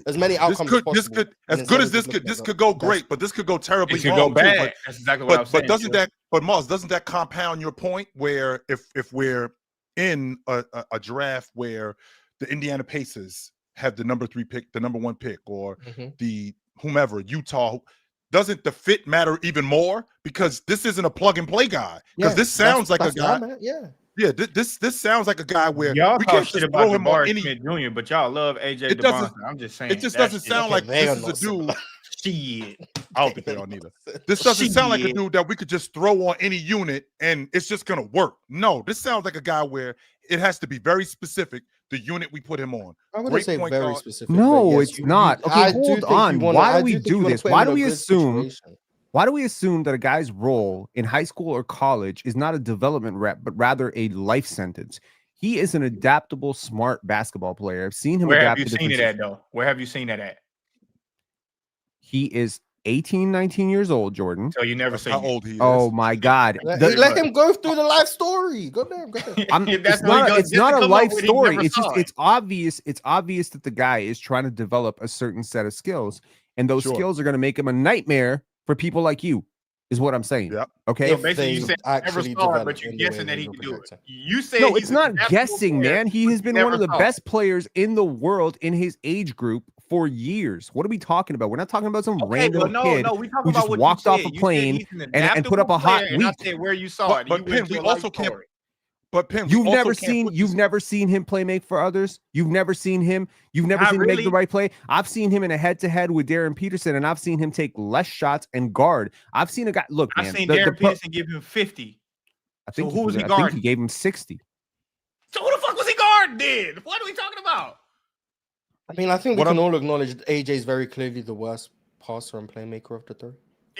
as many outcomes possible. As good as this could go great, but this could go terribly wrong. Go bad. Too, that's exactly what I'm saying. But Mars, doesn't that compound your point where if we're in a draft where the Indiana Pacers have the number 3 pick, the number 1 pick, or the whomever, Utah, doesn't the fit matter even more? Because this isn't a plug and play guy. Because this sounds like a guy. Yeah, this sounds like a guy where y'all we can't just throw him on any Jr., but y'all love AJ DeBonta. I'm just saying it just doesn't sound like this is a dude. Shit. I don't think they all neither. This doesn't sound like a dude that we could just throw on any unit and it's just gonna work. No, this sounds like a guy where it has to be very specific. The unit we put him on. I wouldn't say very specific. No, it's not. Okay, hold on. Why do we do this? Why do we assume? Why do we assume that a guy's role in high school or college is not a development rep, but rather a life sentence? He is an adaptable, smart basketball player. I've seen him. Where have you seen it at, though? Where have you seen that at? He is 18, 19 years old, Jordan. So you never see how old he is. Oh my God! Let him go through the life story. Go there. It's not a life story. It's obvious. It's obvious that the guy is trying to develop a certain set of skills, and those skills are going to make him a nightmare for people like you, is what I'm saying. Yep. Okay. So basically, you said never saw it, but you're guessing that he can do it. You say no, it's not guessing, man. He has been one of the best players in the world in his age group for years. What are we talking about? We're not talking about some random kid who just walked off a plane and put up a hot week. I said where you saw it. But Pim, we also can't. But Pim, you've never seen him play make for others. You've never seen him make the right play. I've seen him in a head-to-head with Darren Peterson, and I've seen him take less shots and guard. I've seen a guy look. I've seen Darren Peterson give him 50. I think who was he guarding? I think he gave him 60. So who the fuck was he guarding then? What are we talking about? I mean, I think we can all acknowledge AJ is very clearly the worst passer and playmaker of the 3.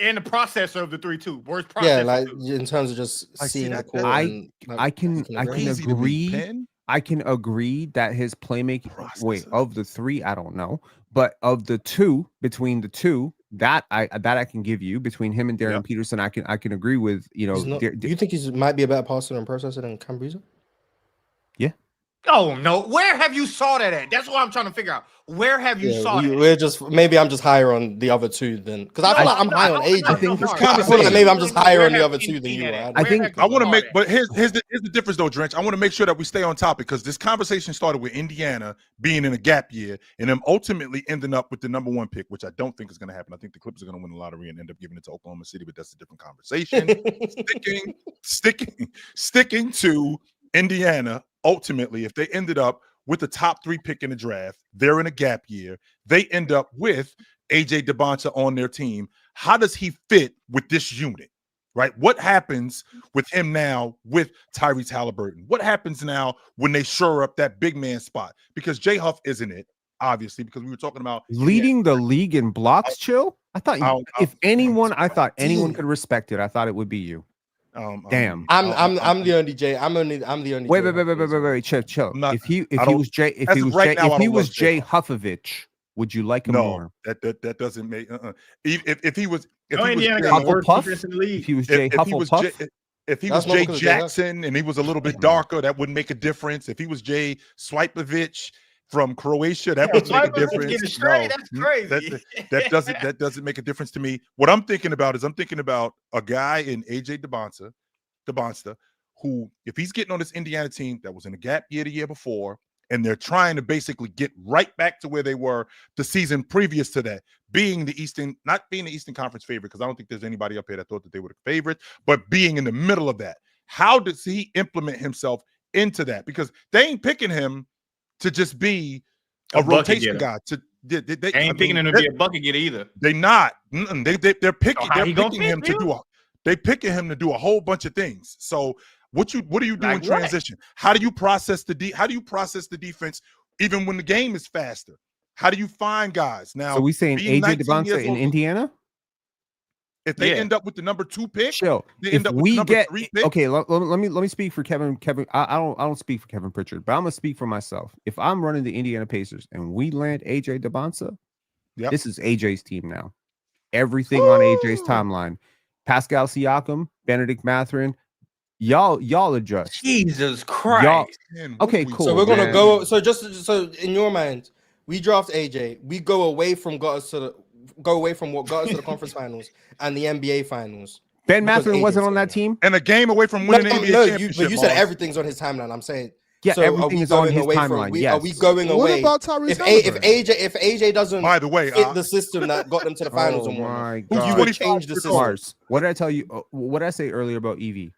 And the processor of the 3-2. Worst processor. Yeah, like in terms of just seeing the court. I can agree. I can agree that his playmaking of the 3, I don't know, but of the 2, between the 2, that I can give you between him and Darren Peterson, I can agree with. You know, do you think he might be a better passer and processor than Cam Breezer? Yeah. Oh no! Where have you saw that at? That's what I'm trying to figure out. Where have you saw that? We're just maybe I'm just higher on the other 2 than because I feel like I'm high on AJ. I think maybe I'm just higher on the other 2 than you are. I want to make, but here's the difference though, Drench. I want to make sure that we stay on topic because this conversation started with Indiana being in a gap year and them ultimately ending up with the number 1 pick, which I don't think is going to happen. I think the Clippers are going to win the lottery and end up giving it to Oklahoma City, but that's a different conversation. sticking to Indiana. Ultimately, if they ended up with the top 3 pick in the draft, they're in a gap year. They end up with AJ DeBonta on their team. How does he fit with this unit, right? What happens with him now with Tyrese Halliburton? What happens now when they shore up that big man spot? Because Jay Huff isn't it, obviously, because we were talking about leading the league in blocks, Chill. I thought if anyone could respect it, I thought it would be you. Damn, I'm the only Jay. I'm the only. Wait, chill. If he was Jay Huffovich, would you like him more? That doesn't make. If he was Jay Jackson and he was a little bit darker, that wouldn't make a difference. If he was Jay Swipovich from Croatia, that would make a difference. No, that's crazy. That doesn't make a difference to me. What I'm thinking about is a guy in AJ DeBonta, who, if he's getting on this Indiana team that was in a gap year the year before, and they're trying to basically get right back to where they were the season previous to that, not being the Eastern Conference favorite, because I don't think there's anybody up here that thought that they were the favorite, but being in the middle of that. How does he implement himself into that? Because they ain't picking him to just be a rotation guy. They ain't picking him to be a bucket getter either. They're not. They're picking him to do a whole bunch of things. So what do you do in transition? How do you process the defense even when the game is faster? How do you find guys now? So we saying AJ DeBonta in Indiana? If they end up with the number 2 pick, if we get 3 pick. Okay, let me speak for Kevin. I don't speak for Kevin Pritchard, but I'm gonna speak for myself. If I'm running the Indiana Pacers and we land AJ DeBonta, this is AJ's team now. Everything on AJ's timeline. Pascal Siakam, Benedict Mathurin. Y'all adjust. Jesus Christ. Okay, cool. So we're gonna man. go. So in your mind, we draft AJ. We go away from what got us to the conference finals and the NBA finals. Ben Because Mathurin wasn't AJ's on that there. team. And a game away from winning an NBA championship. But you said Mars. everything's on his timeline. I'm saying. Yeah, So are everything we is on going his away from- timeline. we- Yes. Are we going What away? about Tyrese If Halliburton? AJ doesn't By the way, fit the system that got them to the finals Oh and whatnot, my you God. would change the system. Mars, what did I tell you? What did I say earlier about EV?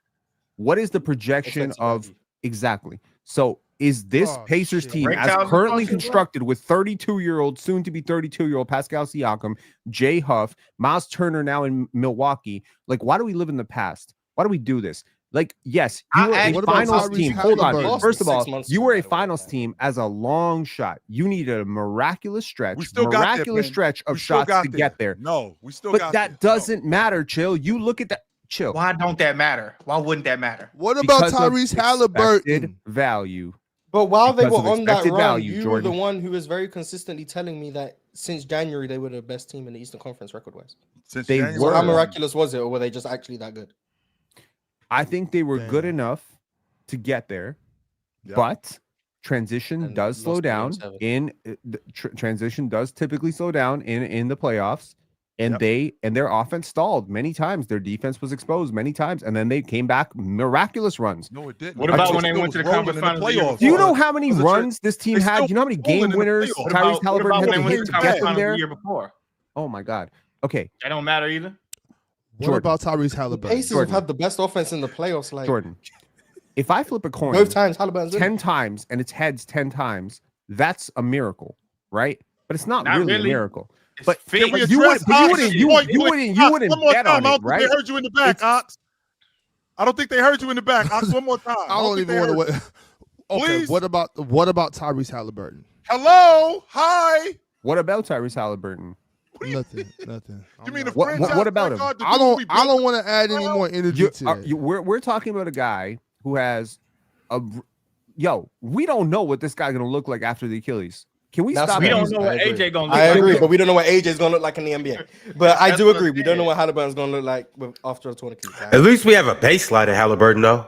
What is the projection Expected of value. exactly? So is this Oh, Pacers shit. team Break as down the currently function, bro. constructed with 32-year-old, soon to be 32-year-old Pascal Siakam, Jay Huff, Miles Turner now in Milwaukee? Like, why do we live in the past? Why do we do this? Like, yes, you were a what about finals Tyrese team. Hold on. Halliburton? First of all, 6 months you ago, were a by the way. finals team as a long shot. You needed a miraculous stretch, We still got there, miraculous Ben. stretch of We still shots got to there. get there. No, we still But got that there. No. doesn't matter, Chill. You look at that. Chill. Why don't that matter? Why wouldn't that matter? What about Because of Tyrese expected Halliburton? value. But while they Because were of on that expected run, value, you Jordan. were the one who was very consistently telling me that since January they were the best team in the Eastern Conference record-wise. Since They January, So how were. miraculous was it, or were they just actually that good? I think they were good Damn. enough to get there, Yep. but transition And does slow lost Game down 7. in transition does typically slow down in the playoffs, and Yep. their offense stalled many times. Their defense was exposed many times, and then they came back miraculous runs. No, it didn't. What It about still when they went was to the rolling conference in the finals the year playoffs. Do you know before? how many Was a runs this team they had? still Do you know how many rolling game in the winners playoffs. What Tyrese about, what Halliburton about had when they to went to hit the to conference get them finals the there? year before? Oh my God. Okay, That don't matter either. What Jordan. about Tyrese The Halliburton? Pacers Jordan. have had the best offense in the playoffs. Like Jordan. If I flip a coin both times, Halliburton's 10 times and it's heads 10 times, that's a miracle, right? But it's not, Not really a really. miracle. It's But fake. Can we you address wouldn't, Ox's point? you wouldn't One more bet time. on I it, don't think right? they heard you in the back, It's- Ox. I don't think they heard you in the back, Ox. One more time. I don't think even they want to heard wait. Okay, Please? what about Tyrese Halliburton? you. Hello, hi. What about Tyrese Halliburton? Nothing. You I'm mean not- the What- franchise? what about him? record, the I dude we don't built? want to add any more energy to that. We're talking about a guy who has we don't know what this guy's gonna look like after the Achilles. Can we That's stop? We fair. don't using- know what I agree. AJ gonna look I like. agree, but we don't know what AJ's gonna look like in the NBA. But I That's do what agree. I'm We don't know saying. what Halliburton's gonna look like after a tournament. At least we have a baseline of Halliburton, though.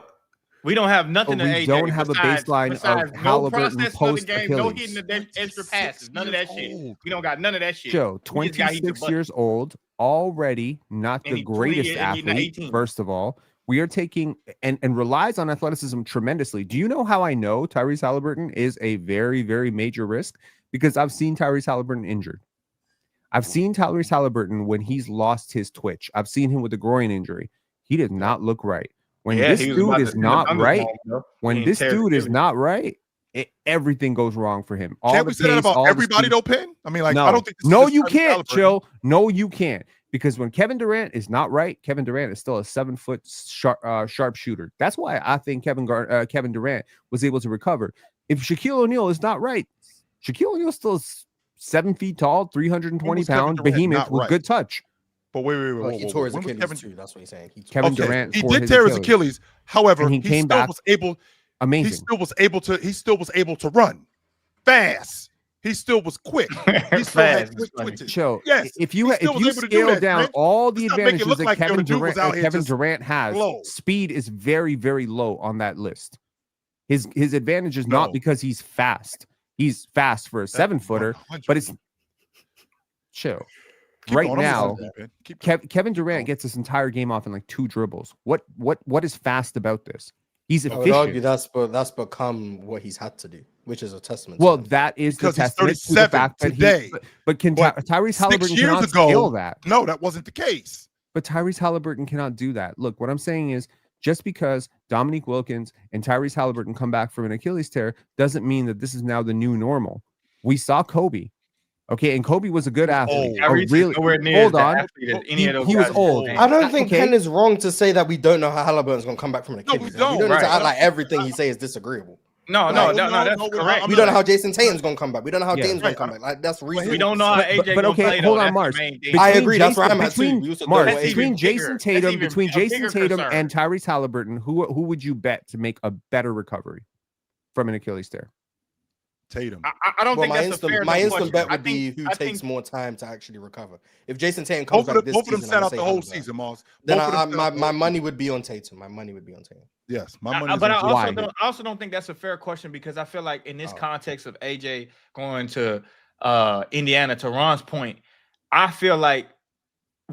We don't have nothing But to we AJ. don't have a besides- baseline of besides no Halliburton process of the game, no post-Achilles. hitting the extra passes, none of that 26 shit. years old. We don't got none of that shit. Joe, We just got him to 26 butt. years old, already not And the he's 20 greatest and he's not athlete. 18. First of all, we are taking and relies on athleticism tremendously. Do you know how I know Tyrese Halliburton is a very, very major risk? Because I've seen Tyrese Halliburton injured. I've seen Tyrese Halliburton when he's lost his twitch. I've seen him with a groin injury. He does not look right. When Yeah, this he was dude about is to send not the Thunders right, home, bro. when He this tears dude is Achilles. not right, everything goes wrong for him. All Can't the we say that pace, about all the everybody speed. though, Penn? I mean, like, No, I don't think this is no, just you Tyrese can't, Halliburton. Chill. No, you can't. Because when Kevin Durant is not right, Kevin Durant is still a 7-foot sharp shooter. That's why I think Kevin Durant was able to recover. If Shaquille O'Neal is not right, Shaquille O'Neal still is 7 feet tall, 320 When was Kevin pound Durant behemoth not with right? good touch. But wait, Well, he whoa, tore his when was Achilles Kevin? too. That's what he's saying. He tore Kevin Okay, Durant he tore did his tear his Achilles. Achilles. However, And he came back He Amazing. still was able to run fast. He still was quick. He still had Fast, quick funny. twitches. Chill. Yes, if you he still was able to do scale that, down Brent. all the Let's not make it advantages look that like Kevin the dude was out here Kevin just Durant has, slow. speed is very, very low on that list. His advantage is not No. because he's fast. He's fast for a 7-footer, 100. but it's chill. Keep right going. I'm now, listening to you, man. Keep going. Kevin Durant gets this entire game off in like 2 dribbles. What is fast about this? He's I would argue efficient. that's become what he's had to do, which is a testament. to Well, him. that is the Because he's testament to the 37 fact that today. but can But Tyrese 6 Halliburton years cannot ago, scale that. no, that wasn't the case. But Tyrese Halliburton cannot do that. Look, what I'm saying is just because Dominique Wilkins and Tyrese Halliburton come back from an Achilles tear doesn't mean that this is now the new normal. We saw Kobe. Okay, and Kobe was a good athlete. old. Tyrese is Really, nowhere near hold the on. athlete as any of those He was guys. old. I don't think Okay. Ken is wrong to say that we don't know how Halliburton's going to come back from an No, we Achilles. don't, We don't need to right. act like everything he says is disagreeable. No, Like, that's no, correct. We don't know how Jason Tatum's going to come back. We don't know how Yeah. Dame's going to Right. come back. Like that's reasonable. We don't know how AJ but gonna okay, play, hold though. on, That's Mars. the main thing. I Between agree. That's where Jason- I'm at too. between- We used to Mars, throw That's away even between bigger. Jason That's Tatum, even between a Jason bigger Tatum concern. and Tyrese Halliburton, who would you bet to make a better recovery from an Achilles tear? Tatum. I don't think that's a fair my question. instant bet would be who takes more time to actually recover. If Jason Tatum Both comes back this of them season, sat out the whole season, Moss. Then my money would be on Tatum. My money would be on Tatum. Yes, my money. But I also don't think that's a fair question because I feel like in this context of AJ going to Indiana, to Ron's point, I feel like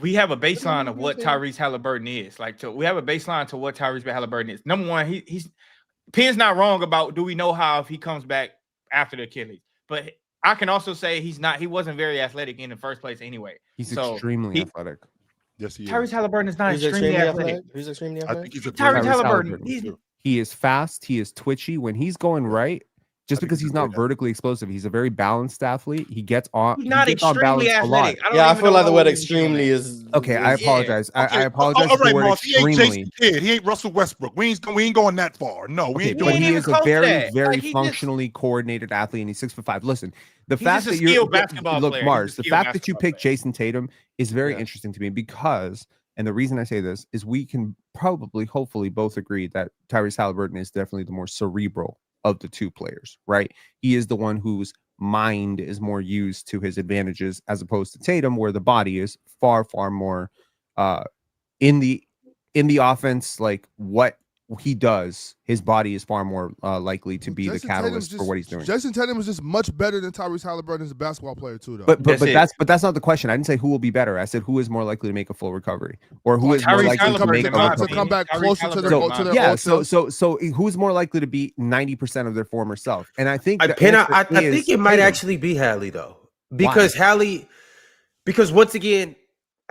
we have a baseline of what Tyrese Halliburton is. We have a baseline to what Tyrese Halliburton is. Number one, he's Penn's not wrong about do we know how if he comes back after the Achilles, but I can also say he wasn't very athletic in the first place anyway. He's extremely athletic. Yes, he is. Tyrese Halliburton is not extremely athletic. Who's extremely I athletic? think he's a Tyrese Halliburton. He is fast. He is twitchy. When he's going right, just because he's not vertically explosive, he's a very balanced athlete. He gets on. He's not extremely athletic. I feel like the word extremely is okay. I apologize. Okay. I apologize All for the right, word Moss, he ain't extremely. Jason Kidd. He ain't Russell Westbrook. We ain't going that far. No, we ain't But doing he that. is a very functionally coordinated athlete, and he's 6'5". Listen, the fact that you're look, Mars, the fact that you picked Jason Tatum is very interesting to me because, and the reason I say this is we can probably, hopefully, both agree that Tyrese Halliburton is definitely the more cerebral of the two players, right? He is the one whose mind is more used to his advantages as opposed to Tatum, where the body is far more in the offense. Like what he does, his body is far more likely to be the catalyst for what he's doing. Jason Tatum is just much better than Tyrese Halliburton as a basketball player too, though. But that's not the question. I didn't say who will be better. I said who is more likely to make a full recovery, or who is more likely to make a recovery. To come back closer to their So who's more likely to be 90% of their former self? And I think I think it might actually be Hallie though, because because once again,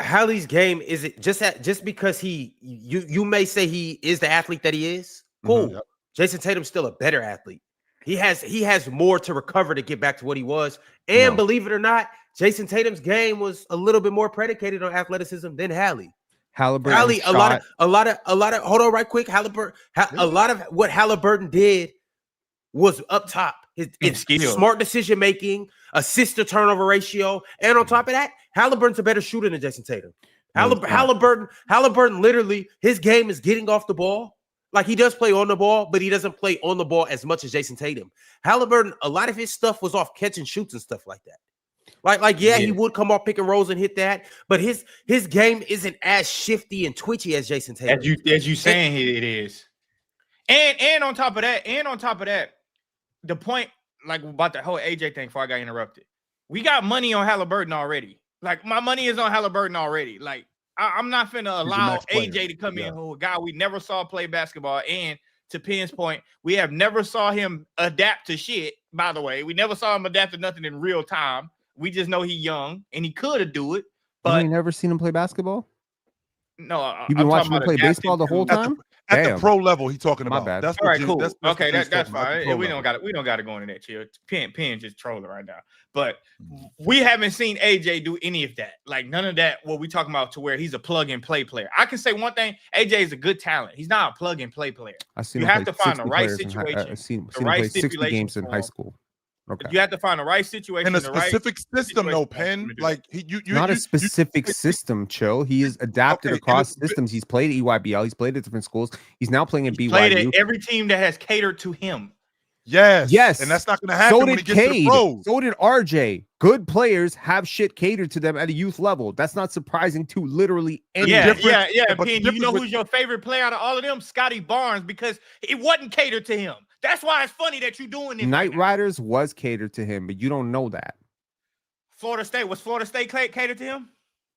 Hallie's game isn't just because you may say he is the athlete that he is. Cool. Mm-hmm, yep. Jason Tatum's still a better athlete. He has more to recover to get back to what he was. And believe it or not, Jason Tatum's game was a little bit more predicated on athleticism than Hallie. Halliburton, a lot of hold on right quick. Halliburton, a lot of what Halliburton did was up top. His smart decision making, assist to turnover ratio, and on top of that, Halliburton's a better shooter than Jason Tatum. Halliburton, literally, his game is getting off the ball. Like he does play on the ball, but he doesn't play on the ball as much as Jason Tatum. Halliburton, a lot of his stuff was off catch and shoots and stuff like that. He would come off pick and rolls and hit that, but his game isn't as shifty and twitchy as Jason Tatum. As you saying it is. And on top of that, the point like about the whole AJ thing before I got interrupted. We got money on Halliburton already. Like my money is on Halliburton already. Like I'm not finna allow AJ to come in who a guy we never saw play basketball. And to Penn's point, we have never saw him adapt to shit. By the way, we never saw him adapt to nothing in real time. We just know he's young and he could do it. But you never seen him play basketball? No, you've been watching him play baseball the whole time. At the pro level, he's talking about. Bad. That's all right, cool. That's fine. We don't got to go into that. Chill. Penn just trolling right now. But we haven't seen AJ do any of that. Like none of that. What we talking about to where he's a plug and play player. I can say one thing: AJ is a good talent. He's not a plug and play player. You have to find the right situation. I've seen him play 60 games in high school. Okay. You have to find the right situation in a specific system, though, Penn. Like not a specific system. Chill. He is adapted across systems. He's played EYBL. He's played at different schools. He's now playing at BYU. Played at every team that has catered to him. Yes, and that's not going to happen when he gets to the pros. So did RJ. Good players have shit catered to them at a youth level. That's not surprising to literally any. Yeah. Penn, you know who's your favorite player out of all of them? Scotty Barnes, because it wasn't catered to him. That's why it's funny that you're doing this. Knight Riders was catered to him, but you don't know that. Florida State catered to him?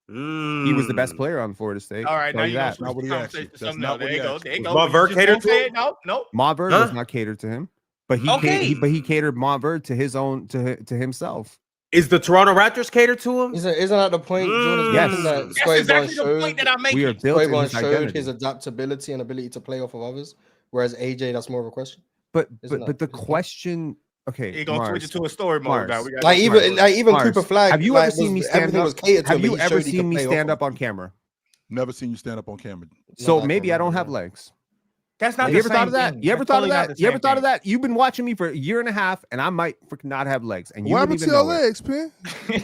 He was the best player on Florida State. All right, now you that's not what he asked. That's not what he asked. There you go. Montverde catered to him? No. Montverde was not catered to him, but he catered Montverde to his own to himself. Is the Toronto Raptors catered to him? Isn't that the point? Yes, that's exactly the point that I'm making. We are built showed his adaptability and ability to play off of others, whereas AJ, that's more of a question. But the question, okay, you're gonna switch it to a story mode now. Even Cooper Flag. Have you ever seen me stand up? Have you ever seen me stand up on camera? Never seen you stand up on camera. So maybe I don't have legs. That's not. You ever thought of that? You ever thought of that? You ever thought of that? You've been watching me for a year and a half, and I might freaking not have legs. And you wouldn't even know legs, Penn?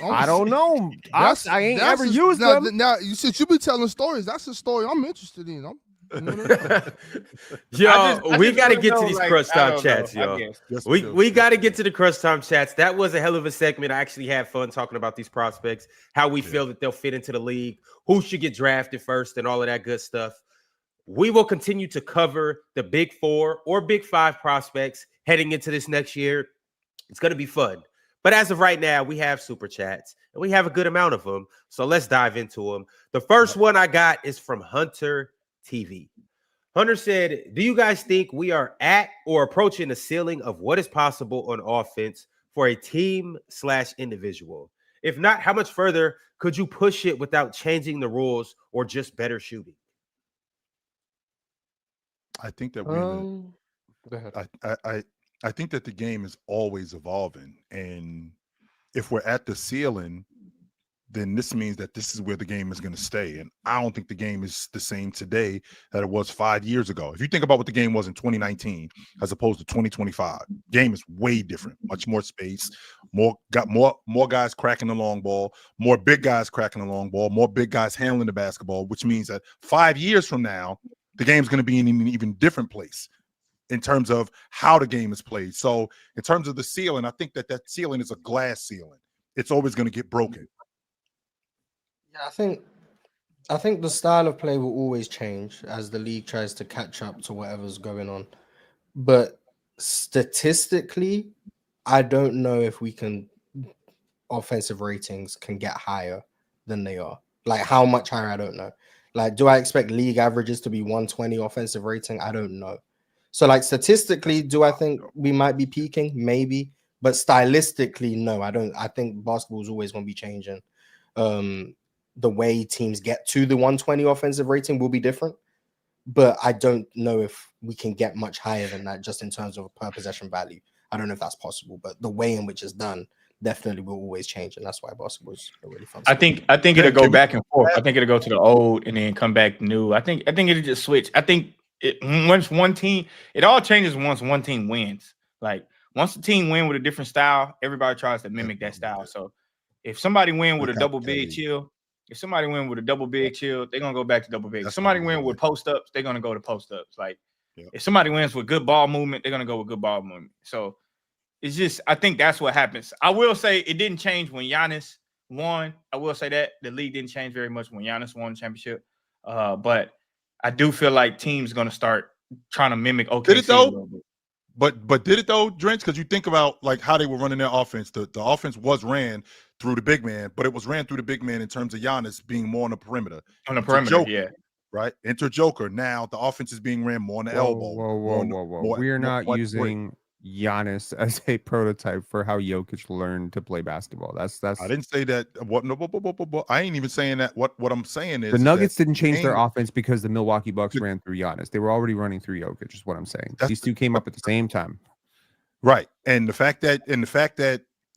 I don't know. I ain't ever used them. Now, since you be telling stories, that's a story I'm interested in. Yo, we got to wanna get to know, these like, crunch I time don't chats, know, I yo. guess. Yes, We got to get to the crunch time chats. That was a hell of a segment. I actually had fun talking about these prospects, how we feel that they'll fit into the league, who should get drafted first, and all of that good stuff. We will continue to cover the big 4 or big 5 prospects heading into this next year. It's going to be fun. But as of right now, we have super chats and we have a good amount of them. So let's dive into them. The first one I got is from Hunter TV. Hunter said, do you guys think we are at or approaching the ceiling of what is possible on offense for a team/individual? If not, how much further could you push it without changing the rules or just better shooting? I think that Go ahead. I think that the game is always evolving, and if we're at the ceiling, then this means that this is where the game is going to stay. And I don't think the game is the same today that it was 5 years ago. If you think about what the game was in 2019 as opposed to 2025, game is way different. Much more space, more guys cracking the long ball, more big guys cracking the long ball, more big guys handling the basketball, which means that 5 years from now, the game's going to be in an even different place in terms of how the game is played. So in terms of the ceiling, I think that ceiling is a glass ceiling. It's always going to get broken. Yeah, I think the style of play will always change as the league tries to catch up to whatever's going on. But statistically, I don't know if offensive ratings can get higher than they are. Like how much higher, I don't know. Like, do I expect league averages to be 120 offensive rating? I don't know. So, like, statistically, do I think we might be peaking? Maybe. But stylistically, no, I don't. I think basketball is always going to be changing. The way teams get to the 120 offensive rating will be different. But I don't know if we can get much higher than that just in terms of per possession value. I don't know if that's possible. But the way in which it's done definitely will always change. And that's why basketball is a really fun sport. I think it'll go back and forth. I think it'll go to the old and then come back new. I think it'll just switch. I think once one team, it all changes once one team wins. Like once the team win with a different style, everybody tries to mimic that style. So if somebody win with a double big chill, they're gonna go back to double big. If somebody win with post ups, they're gonna go to post ups. Like if somebody wins with good ball movement, they're gonna go with good ball movement. So it's just, I think that's what happens. I will say it didn't change when Giannis won. I will say that the league didn't change very much when Giannis won the championship. But I do feel like teams going to start trying to mimic OKC. Did it though? But did it though, Drench? Because you think about like how they were running their offense. The offense was ran through the big man, but it was ran through the big man in terms of Giannis being more on the perimeter. On the perimeter, Joker, yeah. Right? Enter Joker. Now the offense is being ran more on the elbow. Whoa. We are not using Giannis as a prototype for how Jokic learned to play basketball. That's I didn't say that. What? No, I ain't even saying that. What I'm saying is the Nuggets didn't change their offense because the Milwaukee Bucks ran through Giannis. They were already running through Jokic. Is what I'm saying. These two came up at the same time, right? And the fact that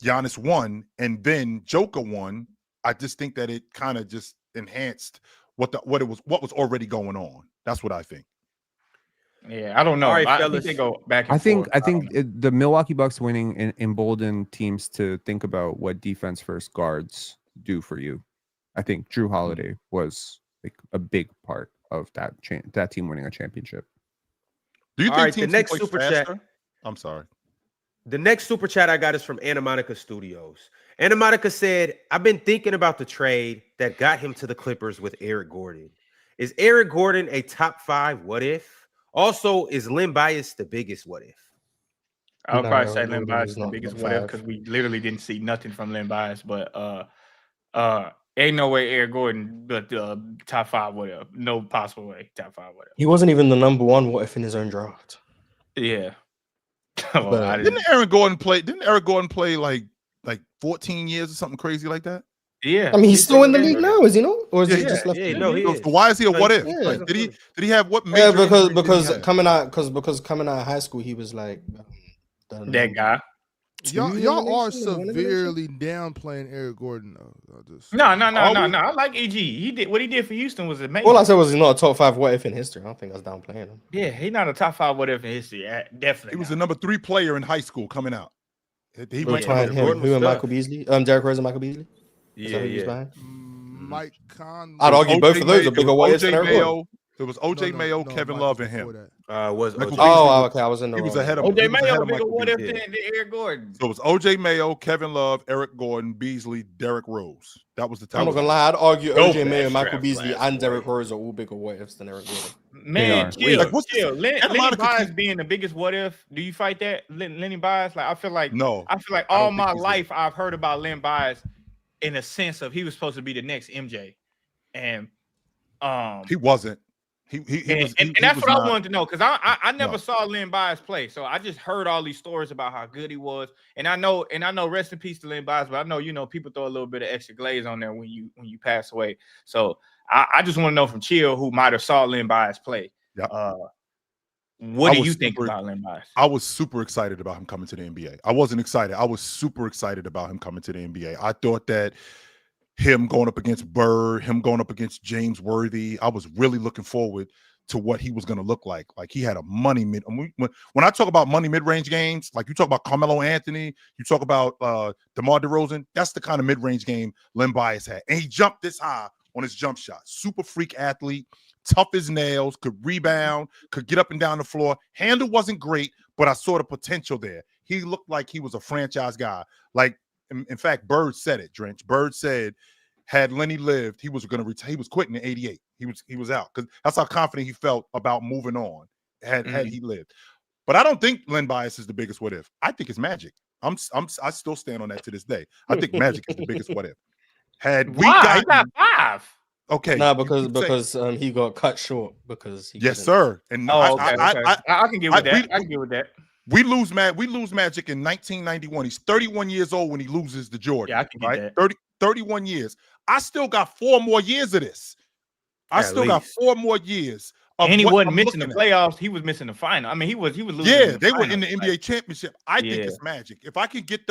Giannis won and then Joker won, I just think that it kind of just enhanced what was already going on. That's what I think. Yeah, I don't know. Right, I think they go back and forth. I think the Milwaukee Bucks winning emboldened teams to think about what defense first guards do for you. I think Drew Holiday was like a big part of that team winning a championship. Do you think the next super chat? I'm sorry. The next super chat I got is from Anna Monica Studios. Anna Monica said, I've been thinking about the trade that got him to the Clippers with Eric Gordon. Is Eric Gordon a top 5 what if? Also, is Len Bias the biggest what if? I would probably say Len Bias is the biggest what if because we literally didn't see nothing from Len Bias. But ain't no way Eric Gordon, but top 5 what if. No possible way. Top 5 what if. He wasn't even the number 1 what if in his own draft. Yeah. Didn't Eric Gordon play like 14 years or something crazy like that? Yeah, I mean, he's still in the league now, is he not? Or is he just left? Yeah, no, he is. So why is he a what if? Yeah. Like, did he have what? Yeah, because coming out of high school, he was like that guy. Y'all are severely downplaying Eric Gordon though. No. I like EG. He did what he did for Houston was amazing. All I said was he's not a top 5 what if in history. I don't think that's downplaying him. Yeah, he's not a top 5 what if in history. Definitely. He was the number 3 player in high school coming out. He went behind him. Who and Michael Beasley? Derek Rose and Michael Beasley. Yeah. Mike Conley. I'd argue both of those are bigger what ifs than Eric Gordon. It was OJ Mayo, Kevin Mike Love, was and him. before that. Was Michael OJ. Beasley Oh, okay. I was in the He was wrong ahead of one. OJ he was ahead Mayo of bigger Michael what if Beasley. than Eric Gordon. So it was OJ Mayo, Kevin Love, Eric Gordon, Beasley, Derrick Rose. That was the I'm top. not gonna lie. I'd argue Dope OJ Mayo, ass Michael draft Beasley, class, and boy. Derrick Rose are all bigger what ifs than Eric Gordon. Man, are. chill, Like, what's chill. this? Lenny Monica Bias keep- being the biggest what if. Do you fight that, Lenny Bias? Like I feel like No. I feel like I don't all think my he's life I've heard about Len Bias in a sense of he was supposed to be the next MJ, and He wasn't. He was, and he that's was what not. I wanted to know because I never No. saw Len Bias play, so I just heard all these stories about how good he was, and I know rest in peace to Len Bias, but I know people throw a little bit of extra glaze on there when you pass away. So I just want to know from Chill who might have saw Len Bias play. Yep. What I do was you think super- about Len Bias? I was super excited about him coming to the NBA. I wasn't excited. I was super excited about him coming to the NBA. I thought that him going up against Bird, him going up against James Worthy, I was really looking forward to what he was going to look like. Like he had a money mid. When I talk about money mid-range games, like you talk about Carmelo Anthony, you talk about DeMar DeRozan, that's the kind of mid-range game Len Bias had. And he jumped this high on his jump shot. Super freak athlete, tough as nails, could rebound, could get up and down the floor. Handle wasn't great, but I saw the potential there. He looked like he was a franchise guy. Like, in fact, Bird said it, Drench. Bird said, had Lenny lived, he was going to retire. He was quitting in '88. He was out because that's how confident he felt about moving on had he lived. But I don't think Len Bias is the biggest what if. I think it's Magic. I still stand on that to this day. I think Magic is the biggest what if. Had we He gotten got 5. okay, Nah, you keep because he got cut short because he yes, couldn't. sir. And Oh, okay. I can get with that. we- I can get with that. we lose Magic in 1991. He's 31 years old when he loses to Jordan. Yeah, I can get right? that. 31 years. I still got 4 more years of this. I At still got least. 4 more years. Of And he what wasn't I'm missing the looking at. playoffs. He was missing the final. I mean, he was losing. Yeah, in they were finals. in the NBA championship. I think Yeah. it's Magic. If I could get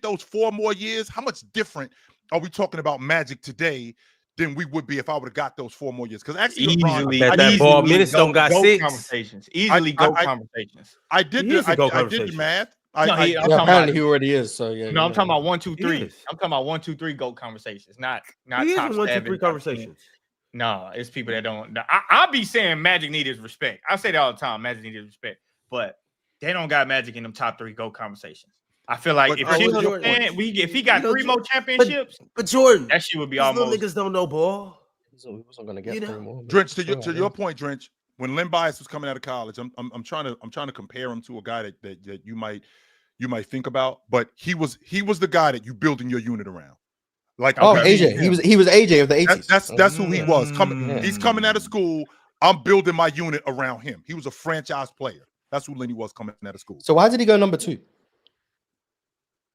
those 4 more years, how much different are we talking about Magic today than we would be if I would have got those 4 more years? Because actually, Easily, that ball minutes don't got GOAT 6. conversations. Easily GOAT conversations. I did He is a the GOAT I did the conversation. math. No, I I'm Yeah, talking apparently about, he already is. So yeah. no, I'm talking about 1, 2, He 3. is. I'm talking about 1, 2, 3 GOAT conversations, not He is top in 1, 2, 7, 3 top 10. conversations. No, it's people that don't. I be saying Magic need his respect. I say that all the time. Magic need his respect, but they don't got Magic in them top 3 GOAT conversations. I feel like But- if Oh, he well, was a Jordan- fan, if he got You know, 3 more championships, But Jordan, that shit would be these little almost. niggas don't know ball. He wasn't gonna get You know, 3 more. but Drench, to sure, your point, Drench, when Len Bias was coming out of college, I'm trying to compare him to a guy that you might think about, but he was the guy that you building your unit around. Like Oh, I'm using AJ. him. He was AJ of the 80s. That's who he was. He's coming out of Mm. school. I'm building my unit around him. He was a franchise player. That's who Lenny was coming out of school. So why did he go number 2?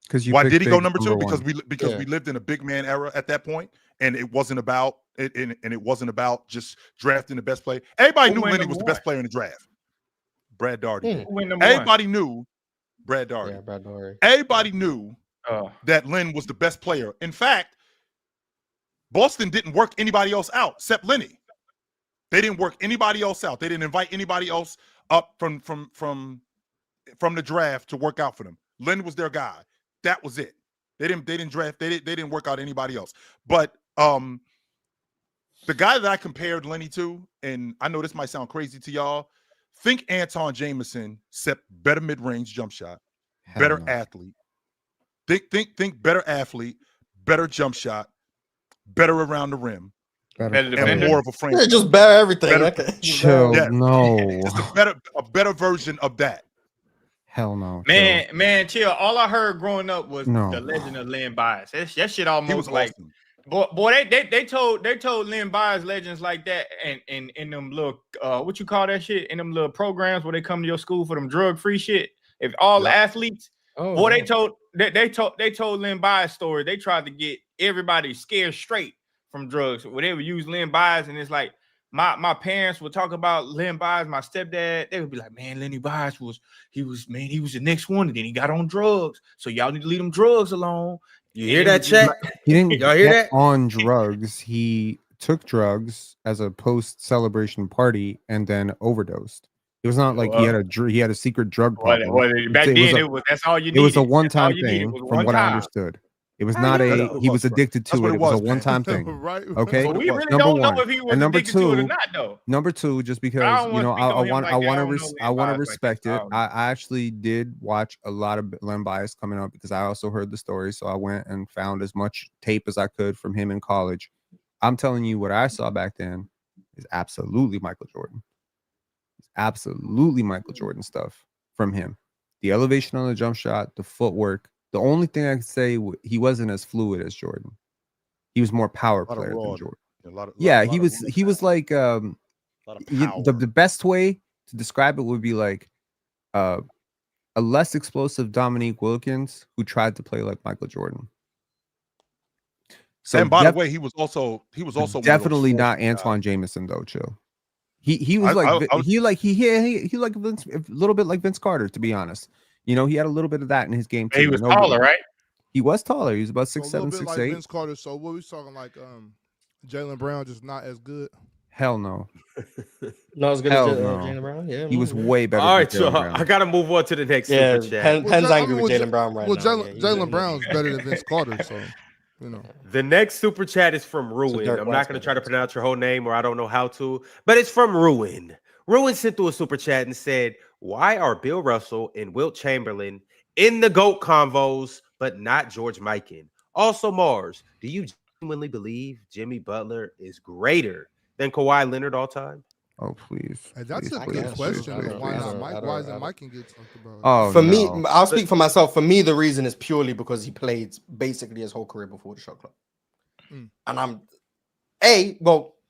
Because Why did he go number 2? one. Because Yeah. we lived in a big man era at that point, and it wasn't about it. And it wasn't about just drafting the best player. Everybody Who knew went Lenny number was the best 1? player in the draft. Brad Daugherty. Hmm. did. Who went number 1? Everybody knew Brad Daugherty. Yeah, Brad Dory. Everybody knew Oh. that Len was the best player. In fact, Boston didn't work anybody else out except Lenny. They didn't work anybody else out. They didn't invite anybody else up from the draft to work out for them. Len was their guy. That was it. They didn't draft. They didn't work out anybody else. But the guy that I compared Lenny to, and I know this might sound crazy to y'all, think Anton Jameson, except better mid-range jump shot, Hell better no. athlete. Think better athlete, better jump shot, better around the rim, Better and defender. more of a Yeah, franchise. just better everything. Better- Okay. Chill. Yeah. No. Just a better version of that. Hell no. Man, chill. All I heard growing up was No. the legend of Len Bias. That shit He almost was like awesome. boy. They told Len Bias legends like that and in them little what you call that shit in them little programs where they come to your school for them drug free shit. If all the athletes, Oh, boy, wow. they told Len Bias story. They tried to get everybody scared straight from drugs. Where they would use Len Bias, and it's like my parents would talk about Len Bias. My stepdad, they would be like, "Man, Lenny Bias was the next one, and then he got on drugs. So y'all need to leave them drugs alone." You hear that, chat? He didn't Y'all hear get that? on drugs. He took drugs as a post-celebration party and then overdosed. It was not like he had a secret drug problem. Back It was then, a- that's all you needed. It was a That's all one-time you needed thing, was from one what I time. understood. It was How not you a. know? He was addicted That's to what it. it It was a was, man. one-time thing. right? Okay. But we really Number don't know one. if he was And number addicted to it or two. not, though. Number two, just I because don't you know, want to speak on him like that. I I want don't know I want to Len Bias respect like it. that. I actually did watch a lot of Len Bias coming up because I also heard the story, so I went and found as much tape as I could from him in college. I'm telling you, what I saw back then is absolutely Michael Jordan. It's absolutely Michael Jordan stuff from him. The elevation on the jump shot, the footwork. The only thing I could say, he wasn't as fluid as Jordan. He was more power A lot of player raw, than Jordan. a lot of- Yeah, lot he of- was like a lot of power. the best way to describe it would be like a less explosive Dominique Wilkins who tried to play like Michael Jordan. So and by the way, he was also one of those definitely not force Antoine guys. Jameson though. Chill. He was like I was- he like Vince, a little bit like Vince Carter, to be honest. You know, he had a little bit of that in his game too. He was taller, right? He was taller. He was about So 6'7", a little bit 6'8". like Vince Carter. So what we talking like? Jaylen Brown just not as good. Hell no. Not as good Hell as no. Jaylen Brown. Yeah, He was yeah. way better. All right, than so Jaylen Brown. I gotta move on to the next Yeah, super chat. Penn's angry with Jay- Jaylen Brown right well, now. Jaylen Yeah, he's Jaylen doing Brown's it. better than Vince Carter, so you know. The next super chat is from Ruin. Derek I'm not going to Queen. try to pronounce your whole name, or I don't know how to, but it's from Ruin. Ruin sent through a super chat and said, "Why are Bill Russell and Wilt Chamberlain in the GOAT convos, but not George Mikan? Also, Mars, do you genuinely believe Jimmy Butler is greater than Kawhi Leonard all time?" Oh please. Hey, that's please, a please, good guess. question. I though. don't- Why I not don't- Mike? I Why don't- isn't Mike can get talked about? Oh, For no. me, I'll speak for myself. For me, the reason is purely because he played basically his whole career before the shot clock. Mm. And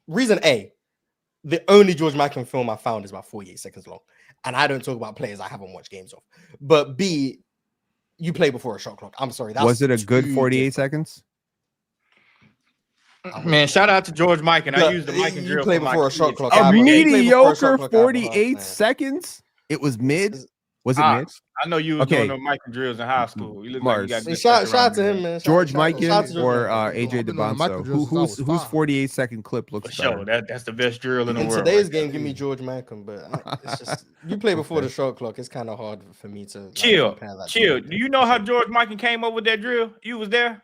reason A, the only George Mikan film I found is about 48 seconds long. And I don't talk about players I haven't watched games of. But B, you play before a shot clock. I'm sorry. That's Was it a good too 48 different. seconds? Man, shout out to George Mikan. I Look, used the Mikan you drill play for my before a shot kids. clock. A Yeah, but you play before a mediocre shot clock, I have a hard 48 time. seconds? It was mid? Was it Ah, mid? I know you was Okay. doing the Mikan drills in high school. You look Mars. like you got Hey, good shout stuff out to around him, there. man. George Shout out to Mikan George or Mikan. AJ I've been on the Michael DeBonso? drills since I was Whose 5. 48-second clip looks For sure. better? That's the best drill in the In world. today's right game, there. give me George Mikan, but it's just you play before the shot clock. It's kind of hard for me to Chill, compare that to chill. anything. Do you know how George Mikan came up with that drill? You was there?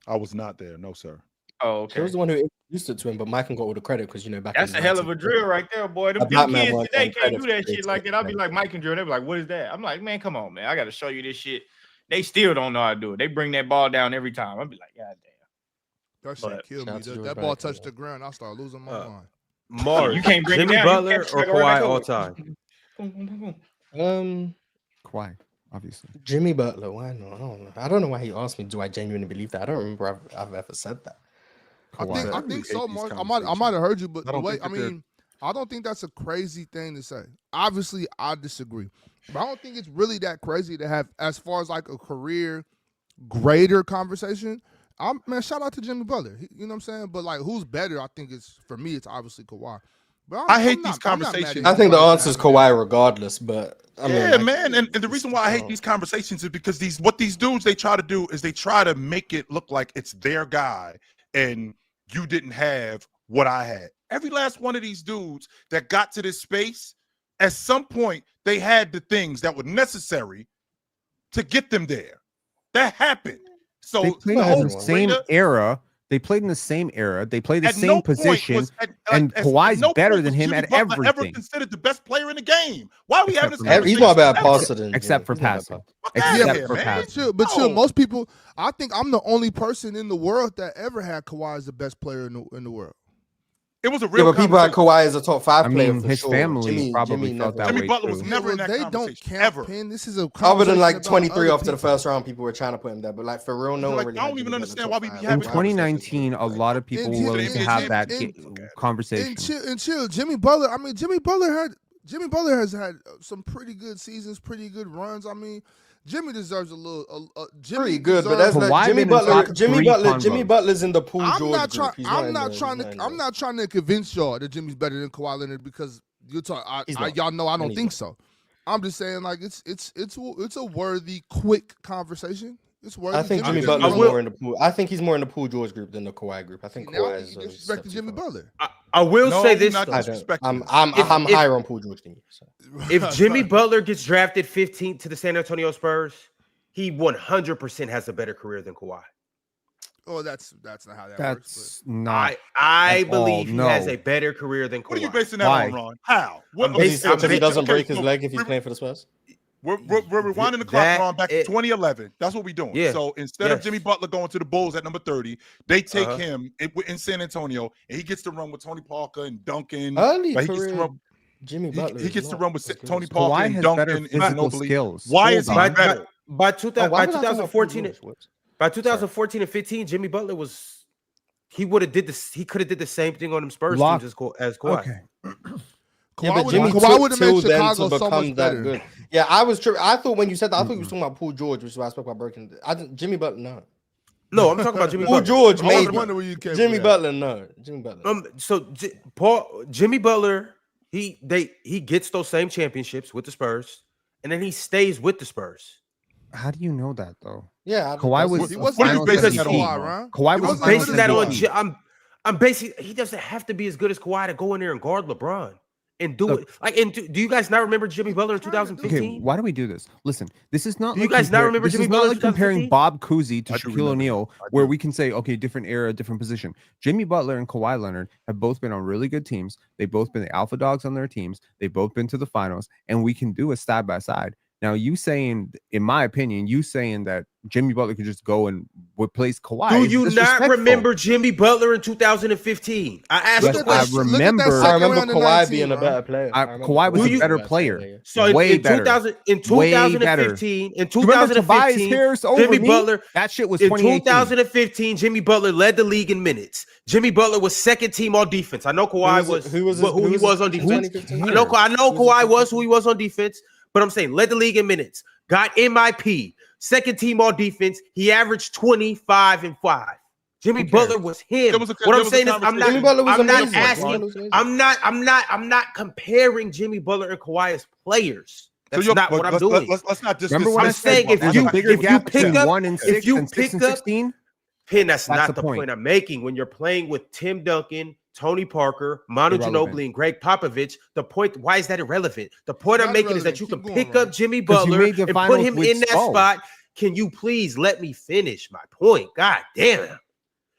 I was not there. No, sir. Oh, He okay. was the one who introduced it to him, but Mikan got all the credit because back That's in a hell of a 19- drill right there, boy. Them black man kids wants today them can't do credits that for shit like that. I'll be like, Mikan drill. They be like, what is that? I'm like, man, come on, man. I got to show you this shit. They still don't know how to do it. They bring that ball down every time. I'll be like, God damn. That shit But- killed Shout me. out to That, George that ball Mikan, touched man. the ground. I started losing my mind. Mars, You can't bring it Jimmy down. You Butler catch it or like right Kawhi back all over. time? Boom, boom, boom, boom. Kawhi, obviously. Jimmy Butler. Why not? I don't know why he asked me. Do I genuinely believe that? I don't remember I've ever said that. I Kawhi. think really so, hate these Mark. I might have conversations. heard you, but I the don't way think I that they're- mean, I don't think that's a crazy thing to say. Obviously, I disagree, but I don't think it's really that crazy to have as far as like a career greater conversation. Man, shout out to Jimmy Butler. You know what I'm saying? But like, who's better? I think it's for me. It's obviously Kawhi. But I hate I'm these I'm not mad at conversations. I think the anybody answer is having that. Kawhi regardless, but I mean, Yeah, like, man. And the reason why I hate these conversations is because what these dudes they try to do is they try to make it look like it's their guy and you didn't have what I had. Every last one of these dudes that got to this space, at some point, they had the things that were necessary to get them there. That happened. So They played no, in the everyone. same greater- era. They played in the same era. They played the at same no point position. was- and Kawhi's no better point than was him Jimmy at Butler ever everything. considered the best player in the game. Why are we having this Except for conversation? he's not a bad Ever. passer than Except for Jimmy. He's not a bad passing. passer. Fuck outta Except here, for man. passing. But chill, No. most people. I think I'm the only person in the world that ever had Kawhi as the best player in the world. It was a Yeah, real but people had conversation. Kawhi as a top 5 I player mean, for his sure. family probably Jimmy felt never. that Jimmy way Butler was too. never in that They don't conversation, count, ever. Pin. This is a Other than like conversation about 23 other after the people. first round, people were trying to put him there. But like for real, no Like, one really. I had don't even Jimmy as a understand top why we be five. In having Kawhi was 2019, a like- lot of people were willing to have that conversation. Chill. Jimmy Butler. I mean, Jimmy Butler has had some pretty good seasons, pretty good runs. I mean, Jimmy deserves a little. Jimmy Pretty good, but that's deserves- not Kawhi Jimmy been in Butler. top Jimmy three Butler. Jimmy convos. Butler's in the Paul I'm George not group. trying. He's I'm not in trying the- to. he's not I'm in not trying to convince y'all that Jimmy's better than Kawhi Leonard because you're talking. He's not. Y'all know I don't He's think not. so. I'm just saying like it's a worthy, quick conversation. It's worthy. I think Jimmy I Butler's will- more in the pool. I think he's more in the Paul George group than the Kawhi group. I think Now Kawhi I is think you a disrespecting step Jimmy too far. Butler. I will No, say you're this. not though. I don't. disrespecting I'm him. I'm If- higher on Paul George than you. So. If Jimmy Butler gets drafted 15th to the San Antonio Spurs, he 100% has a better career than Kawhi. Oh, that's not how that works. That's not. I at all, believe he has no. a better career than Kawhi. What are you basing that Why? on, Ron? How? What, Because he doesn't break his so leg if he's playing for the Spurs. We're rewinding the clock, Ron, back to 2011. That's what we're doing. Yeah. So instead of Jimmy Butler going to the Bulls at number 30, they take him in San Antonio, and he gets to run with Tony Parker and Duncan. Early Like, career, Jimmy Butler. He gets to run with Tony Kawhi Parker and has Duncan better and physical Ginobili. skills. Why is he Hold on. better? By Why was I talking about 2014, Paul George? by 2014 and 15, Jimmy Butler was he would have did this. He could have did the same thing on them Spurs Lock. teams as Kawhi. Okay. Yeah, but Jimmy Kawhi would took have made till then Chicago to so become much that better. good. Yeah, I was tripping. I thought when you said that, I thought you was talking about Paul George, which is why I spoke about breaking. I think Jimmy Butler, no. No, I'm talking about Jimmy Paul Butler. George, I was maybe. wondering where you came Jimmy from. Butler, no. Jimmy Butler. Jimmy Butler, he gets those same championships with the Spurs, and then he stays with the Spurs. How do you know that though? Yeah, Kawhi was. He a wasn't finals as good as MVP. Kawhi, Ron. Kawhi He was. wasn't a as Basing good that as on, Kawhi. I'm basing. He doesn't have to be as good as Kawhi to go in there and guard LeBron and do it. Like, and do you guys not remember Jimmy Butler in 2015? Okay, why do we do this? Listen, this is not. Do you guys not remember this Jimmy is not Butler like comparing 2015? Bob Cousy to I do Shaquille remember. O'Neal, I where do. we can say, okay, different era, different position. Jimmy Butler and Kawhi Leonard have both been on really good teams. They've both been the alpha dogs on their teams. They've both been to the finals, and we can do it side by side. Now, you saying, in my opinion, you saying that Jimmy Butler could just go and replace Kawhi. Do is you not disrespectful. remember Jimmy Butler in 2015? I asked Yes, the I question. remember. I remember round of Kawhi 19, being a Ron. better player. Kawhi was a better player. So Way in better. 2015, in You remember Tobias 2015, Harris over Jimmy me? Butler. That shit was In 2018. 2015, Jimmy Butler led the league in minutes. Jimmy Butler was second team all defense. I know Kawhi was who he was on defense. I know Kawhi was who he was on defense, but I'm saying led the league in minutes. Got MIP, second team all defense. He averaged 25 and 5. Jimmy Butler was him. What I'm saying is, I'm not comparing Jimmy Butler and Kawhi as players. That's not what I'm doing. Let's not just. Remember when I'm I said saying if there's you a bigger gap pick between up 1 and 6 and 6 and 16? Pin, that's That's not the the point. point I'm making. When you're playing with Tim Duncan, Tony Parker, Manu Irrelevant. Ginobili, and Greg Popovich, the point, why is that irrelevant? The point It's I'm not making is that you can irrelevant. Keep pick going, up Jimmy 'Cause you Butler made the and put finals him with in that Skull. spot. Can you please let me finish my point? God damn.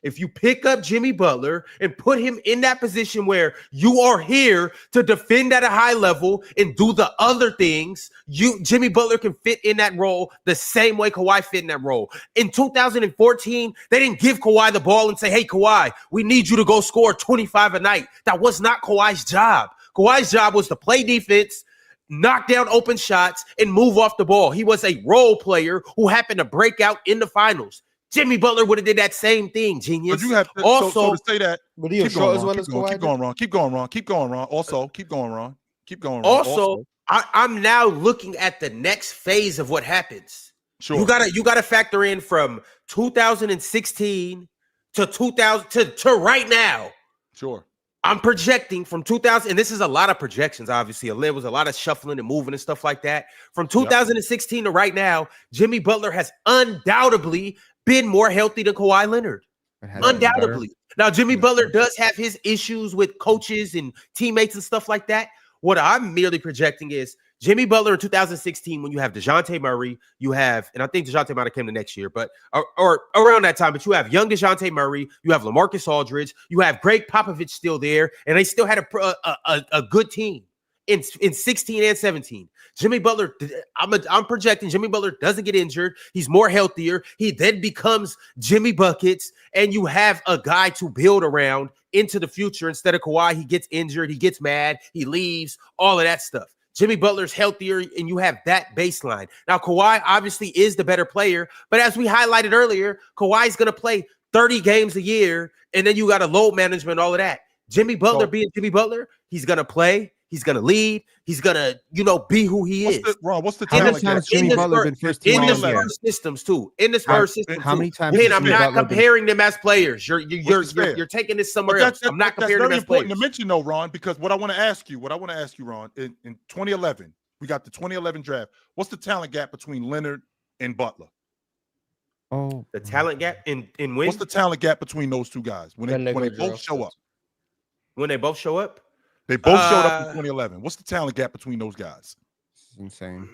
If you pick up Jimmy Butler and put him in that position where you are here to defend at a high level and do the other things, Jimmy Butler can fit in that role the same way Kawhi fit in that role. In 2014, they didn't give Kawhi the ball and say, hey, Kawhi, we need you to go score 25 a night. That was not Kawhi's job. Kawhi's job was to play defense, knock down open shots, and move off the ball. He was a role player who happened to break out in the finals. Jimmy Butler would have did that same thing, genius. But you have to, also so to say that. But he was Keep going, short as well as Kawhi. keep going, Ron. Keep going, Ron. Keep going, Ron. Also, keep going, Ron. Keep going, Ron. Also, I'm now looking at the next phase of what happens. Sure. You gotta factor in from 2016 to 2000 to right now. Sure. I'm projecting from 2000, and this is a lot of projections, obviously. There was a lot of shuffling and moving and stuff like that. From 2016 to right now, Jimmy Butler has undoubtedly been more healthy than Kawhi Leonard. Undoubtedly. Now, Jimmy Butler does have his issues with coaches and teammates and stuff like that. What I'm merely projecting is Jimmy Butler in 2016, when you have DeJounte Murray, you have, and I think DeJounte might have came the next year, but or around that time, but you have young DeJounte Murray, you have LaMarcus Aldridge, you have Greg Popovich still there, and they still had a good team in 16 and 17. Jimmy Butler, I'm projecting Jimmy Butler doesn't get injured. He's more healthier. He then becomes Jimmy Buckets, and you have a guy to build around into the future instead of Kawhi. He gets injured, he gets mad, he leaves, all of that stuff. Jimmy Butler's healthier, and you have that baseline. Now, Kawhi obviously is the better player, but as we highlighted earlier, Kawhi's going to play 30 games a year, and then you got a load management, all of that. Jimmy Butler being Jimmy Butler, he's going to play, he's going to lead, he's going to, be who he is. What's the How many talent gap? times Jimmy Butler been first team In the All-NBA? Spurs systems, too. In the Spurs system, how many times Again, has I'm Jimmy not Butler been- comparing them as players. You're taking this somewhere But else. I'm not comparing them very as important players. to mention, though, Ron, because what I want to ask you, Ron, in 2011, we got the 2011 draft. What's the talent gap between Leonard and Butler? Oh, The talent gap in when? What's the talent gap between those two guys when they both draft show up? When they both show up? They both showed up in 2011. What's the talent gap between those guys? this is insane.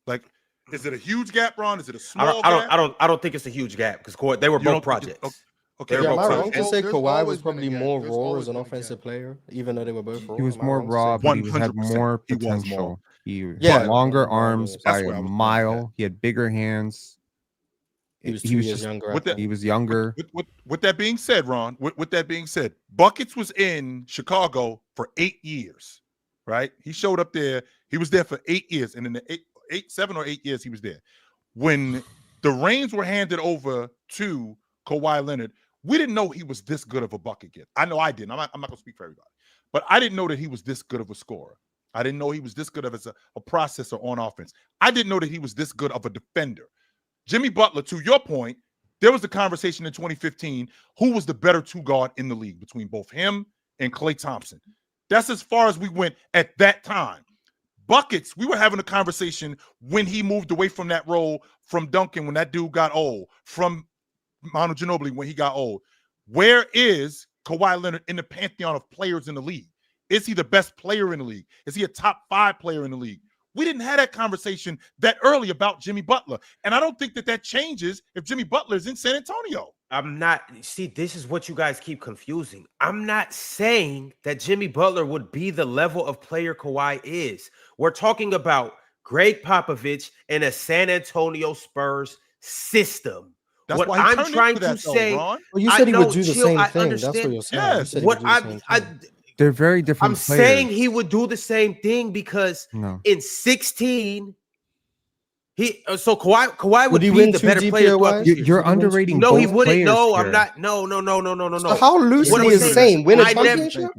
Like, Is it a huge gap, Ron? Is it a small gap? I don't think it's a huge gap because they were both projects. Okay. Yeah, am I wrong to There's say Kawhi always was been a probably gap. more There's raw always as an been a offensive gap. player, even though they were both raw? He was Am I more wrong to say raw, that? but he had 100%. more He was potential. more. He Yeah, had longer more arms raw. by That's a where I was going with mile. He had bigger hands. He was He 2 was years just younger. with that- he was younger. With that being said, Ron, with that being said, Buckets was in Chicago for 8 years, right? He showed up there. He was there for 8 years, and in the 7 or 8 years he was there. When the reins were handed over to Kawhi Leonard, we didn't know he was this good of a bucket getter. I know I didn't. I'm not going to speak for everybody, but I didn't know that he was this good of a scorer. I didn't know he was this good of a processor on offense. I didn't know that he was this good of a defender. Jimmy Butler, to your point, there was the conversation in 2015, who was the better two guard in the league between both him and Klay Thompson. That's as far as we went at that time. Buckets, we were having a conversation when he moved away from that role from Duncan when that dude got old, from Manu Ginobili when he got old. Where is Kawhi Leonard in the pantheon of players in the league? Is he the best player in the league? Is he a top 5 player in the league? We didn't have that conversation that early about Jimmy Butler. And I don't think that changes if Jimmy Butler is in San Antonio. This is what you guys keep confusing. I'm not saying that Jimmy Butler would be the level of player Kawhi is. We're talking about Greg Popovich and a San Antonio Spurs system. That's what why he I'm trying to say, Ron. Well, you said he would do the same thing. That's what you're saying. Yes. They're very different I'm players. saying he would do the same thing because in 16, Kawhi would be the better player. You're underrating. No, both he wouldn't. players No, here. I'm not. No. So how loosely is the same? Win a championship?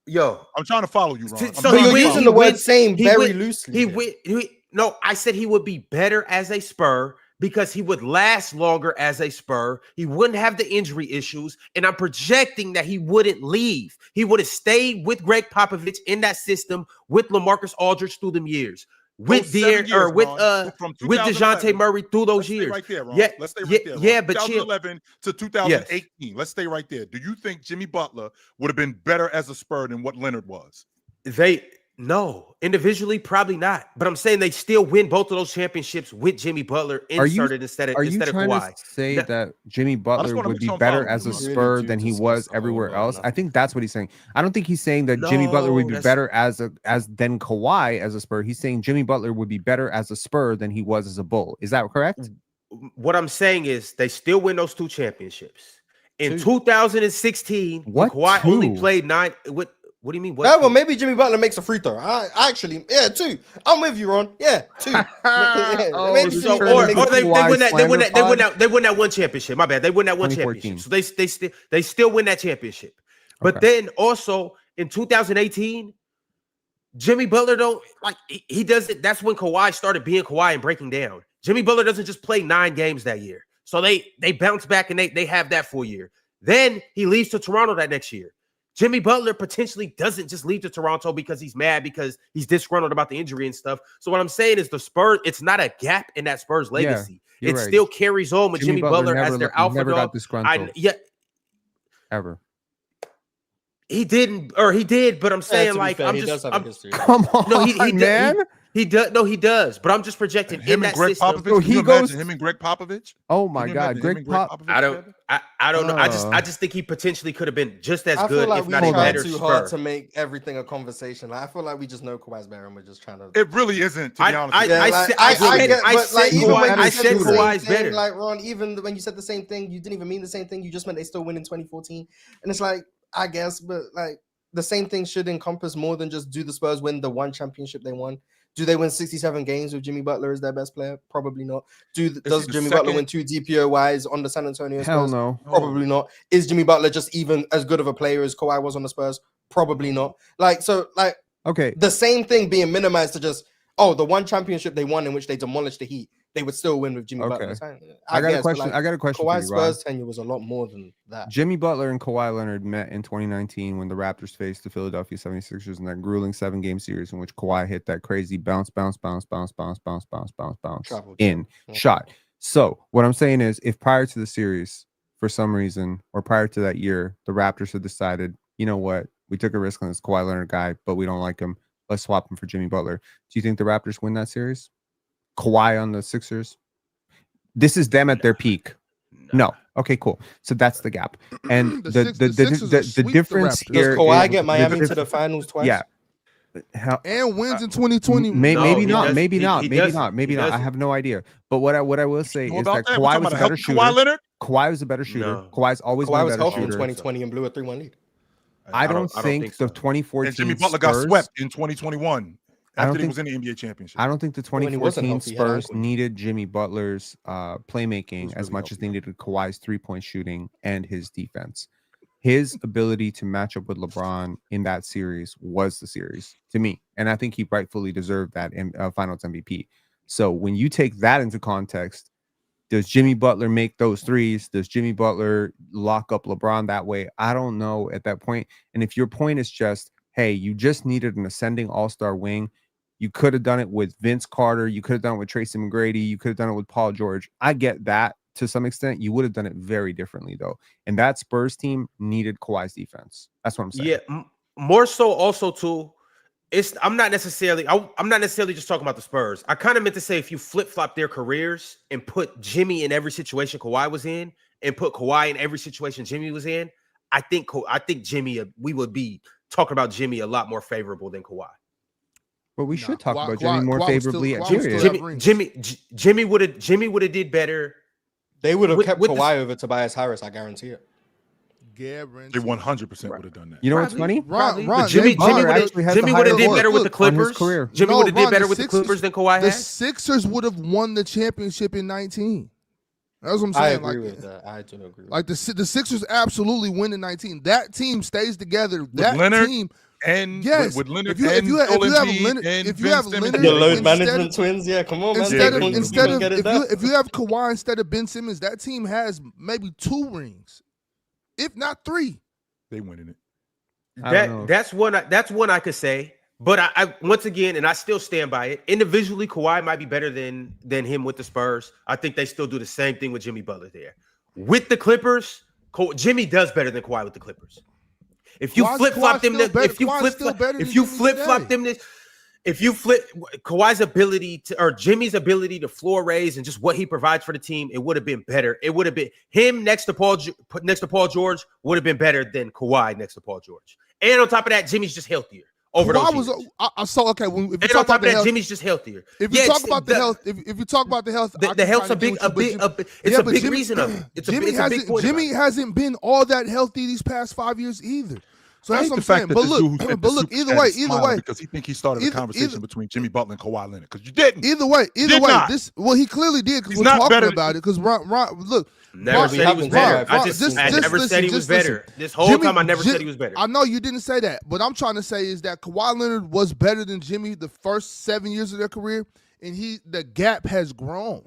Yo, I'm trying to follow you, Ron. So you're using the word "same" very loosely. No, I said he would be better as a Spur because he would last longer as a Spur. He wouldn't have the injury issues, and I'm projecting that he wouldn't leave. He would have stayed with Greg Popovich in that system with LaMarcus Aldridge through them years. With DeJounte Murray through those years. Right there, Ron. Yeah, Let's stay right there. Ron. Yeah, but 2011 to 2018. Yes. Let's stay right there. Do you think Jimmy Butler would have been better as a Spur than what Leonard was? No, individually, probably not. But I'm saying they still win both of those championships with Jimmy Butler inserted instead of Kawhi. Are you trying to say that Jimmy Butler would be better as a Spur than he was everywhere else? I think that's what he's saying. I don't think he's saying that Jimmy Butler would be better than Kawhi as a Spur. He's saying Jimmy Butler would be better as a Spur than he was as a Bull. Is that correct? What I'm saying is they still win those 2 championships. In 2016, Kawhi only played 9. What do you mean? Well, maybe Jimmy Butler makes a free throw. I actually, 2. I'm with you, Ron. Yeah, 2. They win that one championship. My bad. They win that one championship. So they still win that championship. But then also in 2018, Jimmy Butler he does it. That's when Kawhi started being Kawhi and breaking down. Jimmy Butler doesn't just play 9 games that year. So they bounce back and they have that full year. Then he leaves to Toronto that next year. Jimmy Butler potentially doesn't just leave to Toronto because he's mad because he's disgruntled about the injury and stuff. So what I'm saying is the Spurs, it's not a gap in that Spurs legacy. It still carries on with Jimmy Butler as their alpha never dog. Got disgruntled. Ever. He did, but I'm saying he does have a history. Come on, no, he man. He does. No, he does. But I'm just projecting him in and Greg system. Popovich. He goes him and Greg Popovich. Oh my God, Greg Popovich. I don't know. I just think he potentially could have been just as good, like if not a better. Too hard to make everything a conversation. I feel like we just know Kawhi's better, and we're just trying to. It really isn't. To be honest, I said Kawhi's better. Like Ron, even when you said the same thing, you didn't even mean the same thing. You just meant they still win in 2014, and it's like I guess, but like the same thing should encompass more than just do the Spurs win the one championship they won. Do they win 67 games with Jimmy Butler as their best player? Probably not. Does Jimmy Butler win 2 DPOYs on the San Antonio Spurs? Hell no. Probably not. Is Jimmy Butler just even as good of a player as Kawhi was on the Spurs? Probably not. Okay. The same thing being minimized to just, the one championship they won in which they demolished the Heat, they would still win with Jimmy Butler. I got a question. Kawhi's Spurs tenure was a lot more than that. Jimmy Butler and Kawhi Leonard met in 2019 when the Raptors faced the Philadelphia 76ers in that grueling 7-game series in which Kawhi hit that crazy bounce shot. So what I'm saying is, if prior to the series, for some reason, or prior to that year, the Raptors had decided, you know what, we took a risk on this Kawhi Leonard guy, but we don't like him. Let's swap him for Jimmy Butler. Do you think the Raptors win that series? Kawhi on the Sixers. This is them at their peak. No. Okay, cool. So that's the gap. And the difference here. Does Kawhi get Miami to the finals twice? Yeah. And wins in 2020. Maybe not. I have no idea. But what I will say is that Kawhi was a better shooter. Kawhi Leonard? Kawhi was a better shooter. No. Kawhi's always been a better healthy in shooter. 2020 and blew a 3-1 lead. I don't think so. the 2014 And Jimmy Butler got swept in 2021 after he was in the NBA championship. I don't think the 2014 healthy, Spurs needed Jimmy Butler's playmaking as much as they needed Kawhi's 3-point shooting and his defense. His ability to match up with LeBron in that series was the series to me. And I think he rightfully deserved that finals MVP. So when you take that into context, does Jimmy Butler make those threes? Does Jimmy Butler lock up LeBron that way? I don't know at that point. And if your point is just, hey, you just needed an ascending all-star wing, you could have done it with Vince Carter. You could have done it with Tracy McGrady. You could have done it with Paul George. I get that to some extent. You would have done it very differently, though. And that Spurs team needed Kawhi's defense. That's what I'm saying. Yeah, more so also, too, I'm not necessarily just talking about the Spurs. I kind of meant to say if you flip-flop their careers and put Jimmy in every situation Kawhi was in and put Kawhi in every situation Jimmy was in, I think Jimmy, we would be talking about Jimmy a lot more favorable than Kawhi. But we should talk about Jimmy more favorably. Jimmy would have did better. They would have kept Kawhi over Tobias Harris. I guarantee it. They 100% would have done that. You know what's funny? Jimmy would have did better with the Clippers. Jimmy would have did better with the Clippers than Kawhi had. The Sixers would have won the championship in 19. That's what I'm saying. I agree with that. I do agree. Like the Sixers absolutely win in 19. That team stays together. That Leonard team. And yes, with Leonard, if you have Leonard, the load management twins, yeah, come on, man. If you have Kawhi instead of Ben Simmons, that team has maybe 2 rings, if not 3. They winning That's it. one I could say. But I once again, and I still stand by it. Individually, Kawhi might be better than him with the Spurs. I think they still do the same thing with Jimmy Butler there. With the Clippers, Jimmy does better than Kawhi with the Clippers. If you flip flop them, if you flip Kawhi's ability to, or Jimmy's ability to floor raise and just what he provides for the team, it would have been better. It would have been him next to Paul George would have been better than Kawhi next to Paul George. And on top of that, Jimmy's just healthier. Over those years. Okay. If you talk about the health, Jimmy's just healthier. If you talk about the health, if you talk about the health, the health's a big reason of it. Jimmy hasn't been all that healthy these past 5 years either. So that's what I'm saying. But look, either way, because he think he started a conversation between Jimmy Butler and Kawhi Leonard, because you didn't. Either way, he clearly did, because we're talking about it. Because Ron, look. Never said he was better. I never said he was better. This whole time I never said he was better. I know you didn't say that, but I'm trying to say is that Kawhi Leonard was better than Jimmy the first 7 years of their career, and the gap has grown.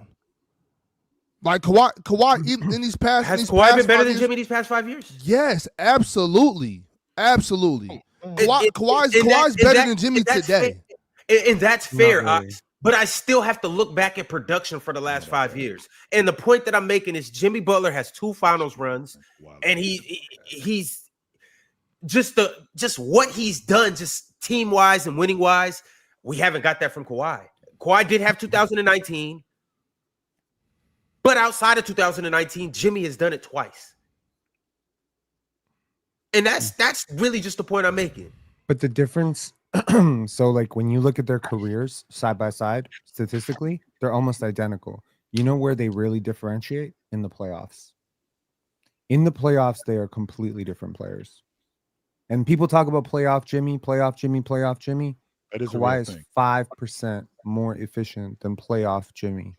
Like Kawhi in these past has Kawhi been better than Jimmy these past 5 years? Yes, absolutely. Kawhi's better than Jimmy today. And that's fair. Really. But I still have to look back at production for the last 5 years. And the point that I'm making is Jimmy Butler has 2 finals runs, and he's just what he's done, just team wise and winning wise. We haven't got that from Kawhi. Kawhi did have 2019, but outside of 2019, Jimmy has done it twice. And that's really just the point I'm making. But the difference. So like when you look at their careers side by side, statistically, they're almost identical. You know where they really differentiate? In the playoffs. In the playoffs, they are completely different players. And people talk about playoff Jimmy. That is Kawhi is 5% more efficient than playoff Jimmy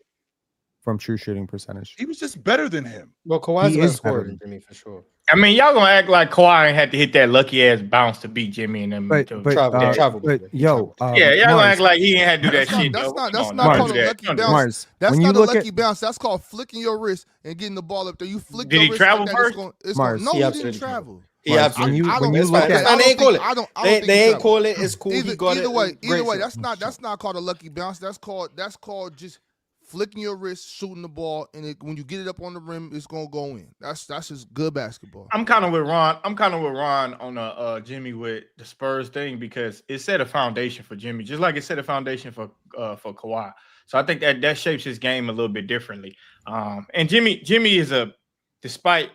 from true shooting percentage. He was just better than him. Well, Kawhi's better scorer than Jimmy for sure. I mean, y'all gonna act like Kawhi had to hit that lucky ass bounce to beat Jimmy and them. Travel. Y'all gonna act like he ain't had to do that shit. That's not called a lucky bounce. That's not a lucky bounce. That's called flicking your wrist and getting the ball up there. You flick. Did he travel first? No, he didn't travel. They ain't call it. It's cool. Either way, that's not called a lucky bounce. That's called just flicking your wrist, shooting the ball, and when you get it up on the rim, it's gonna go in. That's just good basketball. I'm kind of with Ron. I'm kind of with Ron on the Jimmy with the Spurs thing because it set a foundation for Jimmy, just like it set a foundation for Kawhi. So I think that shapes his game a little bit differently. And Jimmy is despite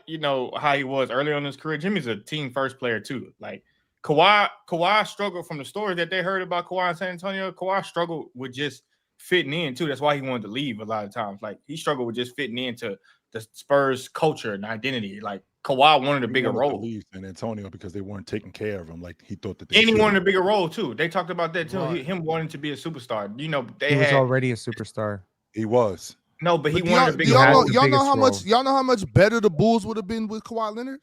how he was early on in his career, Jimmy's a team first player too. Like Kawhi struggled from the stories that they heard about Kawhi in San Antonio. Kawhi struggled with just fitting in too. That's why he wanted to leave a lot of times. Like he struggled with just fitting into the Spurs culture and identity. Like Kawhi wanted a bigger role. He leave San Antonio because they weren't taking care of him. Like he thought that. And he wanted a bigger role too. They talked about that too. Right. Him wanting to be a superstar. He was already a superstar. He was. No, but he wanted a bigger role. Y'all know how much better the Bulls would have been with Kawhi Leonard?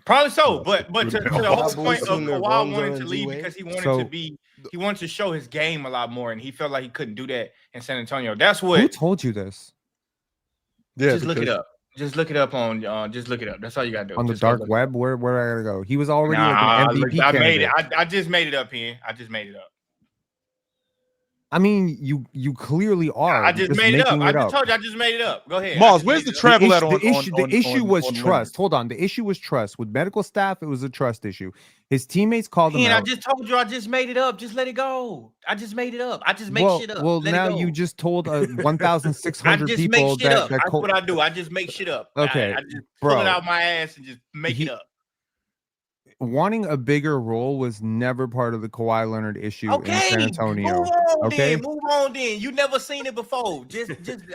Probably so, but to the whole point of Kawhi wanted to leave because he wanted to show his game a lot more, and he felt like he couldn't do that in San Antonio. That's what. Who told you this? Yeah, just look it up. Just look it up on. Just look it up. That's all you gotta do. On the dark web, where I gotta go? He was already like an MVP. I made it. I just made it up here. I just made it up. I mean, you clearly are. I just made it up. I just told you I just made it up. Go ahead. Mars, where's the travel at on the issue was trust. Hold on. The issue was trust. With medical staff, it was a trust issue. His teammates called him out. I just told you I just made it up. Just let it go. I just made it up. I just make shit up. Well, now you just told 1,600 people that that's what I do. I just make shit up. Okay. I just pull it out my ass and just make it up. Wanting a bigger role was never part of the Kawhi Leonard issue in San Antonio. Move on then. You never seen it before.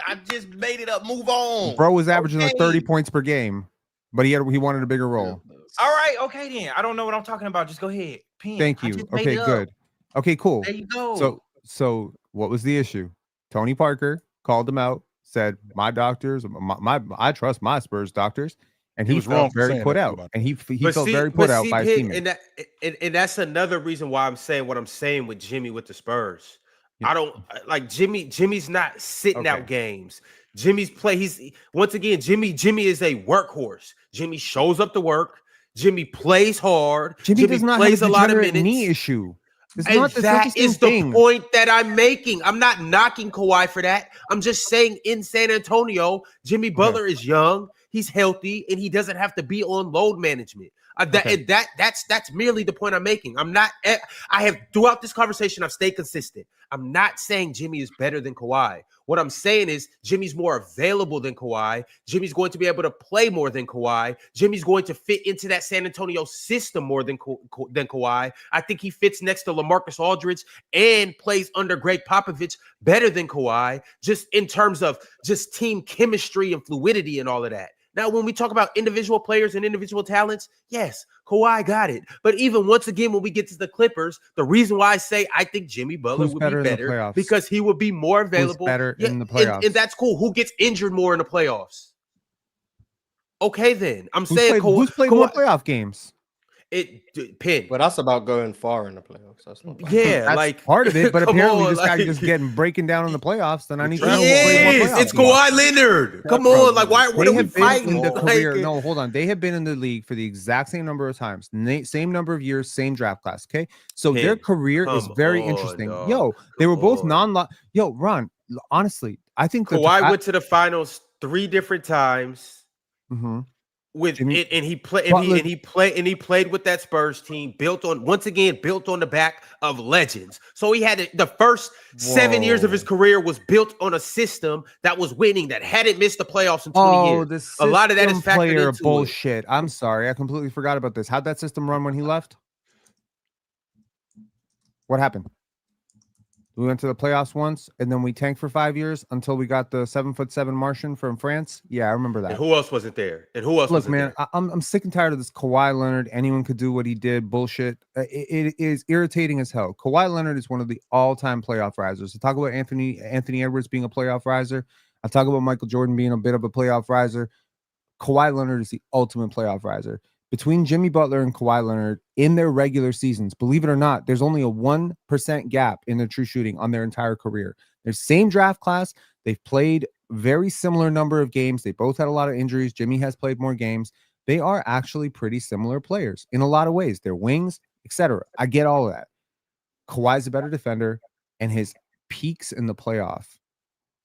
I just made it up. Move on. Bro was averaging like 30 points per game, but he wanted a bigger role. All right, okay then. I don't know what I'm talking about. Just go ahead. Thank you. Okay, good. Okay, cool. There you go. So what was the issue? Tony Parker called him out, said, "My doctors, I trust my Spurs doctors." And he felt very put out, and he felt very put out by his teammates. And that's another reason why I'm saying what I'm saying with Jimmy with the Spurs. I don't like Jimmy. Jimmy's not sitting out games. Jimmy's once again. Jimmy is a workhorse. Jimmy shows up to work. Jimmy plays hard. Jimmy does not plays have a lot of minutes. Knee issue. And that is the point that I'm making. I'm not knocking Kawhi for that. I'm just saying in San Antonio, Jimmy Butler is young. He's healthy, and he doesn't have to be on load management. That's merely the point I'm making. I have throughout this conversation, I've stayed consistent. I'm not saying Jimmy is better than Kawhi. What I'm saying is Jimmy's more available than Kawhi. Jimmy's going to be able to play more than Kawhi. Jimmy's going to fit into that San Antonio system more than Kawhi. I think he fits next to LaMarcus Aldridge and plays under Greg Popovich better than Kawhi, just in terms of just team chemistry and fluidity and all of that. Now, when we talk about individual players and individual talents, yes, Kawhi got it. But even once again, when we get to the Clippers, the reason why I say I think Jimmy Butler would be better because he would be more available. Who's better in the playoffs? And that's cool. Who gets injured more in the playoffs? Okay, then. Saying who's played more playoff games? But that's about going far in the playoffs. That's not that's like part of it. But apparently, this guy just breaking down in the playoffs. Then I need to know. It's Kawhi Leonard. Come on, like what are we fighting? In the career, no, hold on. They have been in the league for the exact same number of times, same number of years, same draft class. Okay, so their career is very interesting. Dog. They were both Ron. Honestly, I think Kawhi went to the finals 3 different times. Mm-hmm. With it, and he played with that Spurs team built on the back of legends. So he had the first 7 years of his career was built on a system that was winning, that hadn't missed the playoffs in 20 years. A lot of that is factored into bullshit. I'm sorry, I completely forgot about this. How'd that system run when he left? What happened? We went to the playoffs once, and then we tanked for 5 years until we got the 7'7" Martian from France. Yeah, I remember that. And who else wasn't there? Look, man, I'm sick and tired of this Kawhi Leonard. Anyone could do what he did. Bullshit. It is irritating as hell. Kawhi Leonard is one of the all-time playoff risers. To talk about Anthony Edwards being a playoff riser, I talk about Michael Jordan being a bit of a playoff riser. Kawhi Leonard is the ultimate playoff riser. Between Jimmy Butler and Kawhi Leonard in their regular seasons, believe it or not, there's only a 1% gap in their true shooting on their entire career. They're same draft class. They've played very similar number of games. They both had a lot of injuries. Jimmy has played more games. They are actually pretty similar players in a lot of ways. They're wings, etc. I get all of that. Kawhi's a better defender, and his peaks in the playoff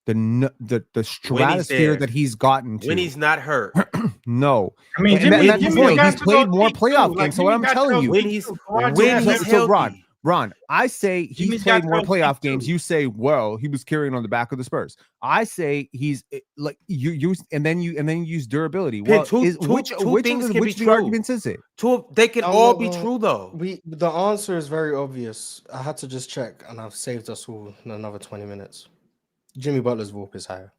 the stratosphere there. that he's gotten to. When he's not hurt. No. I mean, And that's the Jimmy point. got He's to played those more peaks, too. playoff Like, games. So what Jimmy I'm got to telling those you, when peaks, he's too. Kawhi when just he's hasn't- so healthy. Ron, I say he's Jimmy's played got more those playoff peaks, too. games. You say, well, he was carrying on the back of the Spurs. I say he's like you use and then you use durability. Pin, Well, which things of can be which of the true. arguments is it? They can I'm all not be gonna- true though. The answer is very obvious. I had to just check, and I've saved us all another 20 minutes. Jimmy Butler's VORP is higher.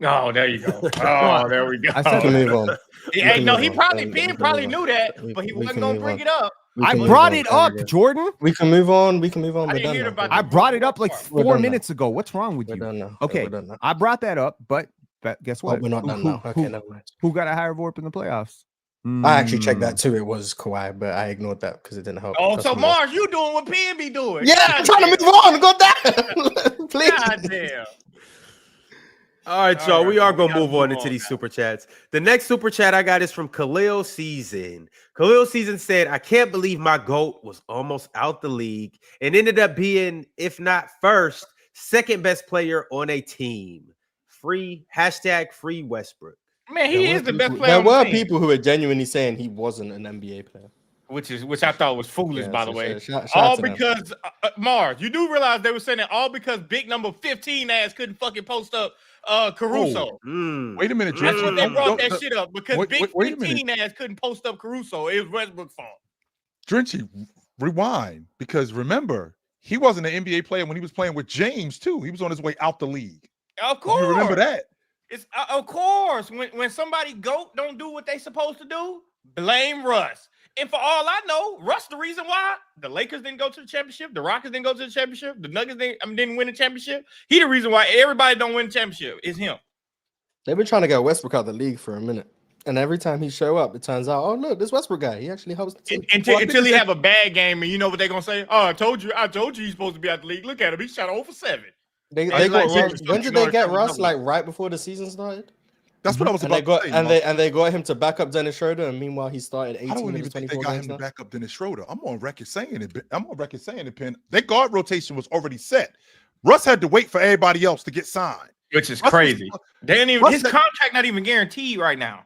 Oh, there you go. Oh, there we go. I said We can that. move on. Hey, no, he move on. probably We can probably move on. knew that, We- but he we wasn't can gonna move bring on. it up. We I can move brought on. it up, Jordan. We can move on. We can move on. I We're didn't done hear now. about I the brought it up like We're 4 done now. minutes ago. What's wrong with We're you? done now. Okay, We're done now. I brought that up, but guess Oh, what? we're not done now. Okay, never mind. Who got a higher VORP in the playoffs? I actually checked that too. It was Kawhi, but I ignored that because it didn't help. Oh, Trust so me. Mars, you doing what P be doing? Yeah, I'm trying to move on. Go down. Please. God damn. All right, All y'all. right, We are we gonna gotta move on move into on these now. super chats. The next super chat I got is from Khalil Season. Khalil Season said, "I can't believe my GOAT was almost out the league and ended up being, if not first, second best player on a team. Free Westbrook." Man, he is the best player There on the were team. people who were genuinely saying he wasn't an NBA player. Which I thought was foolish, Yeah, by so the way. shout All out to them. because Mars, you do realize they were saying that all because big number 15 ass couldn't fucking post up Caruso. Wait a minute, That's what they Drenchy. brought that shit up because wait- big wait a minute. 15 ass couldn't post up Caruso. It was Westbrook's fault. Drenchy, rewind, because remember, he wasn't an NBA player when he was playing with James too. He was on his way out the league. Of course, You remember that? It's of course when somebody GOAT don't do what they supposed to do, blame Russ. And for all I know, Russ the reason why the Lakers didn't go to the championship, the Rockets didn't go to the championship, the Nuggets didn't win the championship. He the reason why everybody don't win the championship. Is him. They've been trying to get Westbrook out of the league for a minute. And every time he show up, it turns out, oh, look, this Westbrook guy. He actually helps the team. Until he have a bad game, and you know what they're going to say? Oh, I told you he's supposed to be out the league. Look at him. He shot 0 for 7. They Like, got like, Russ. you When did know they the get cover Russ? number. Like right before the season started? That's what I was And about they got to say. and they got him to back up Dennis Schroeder, and meanwhile he started 18 I don't even minutes, think they 24 got him games to now. back up Dennis Schroeder. I'm on record saying it. Penn. Their guard rotation was already set. Russ had to wait for everybody else to get signed. Which is Russ was- crazy. They didn't even Russ his had- contract not even guaranteed right now.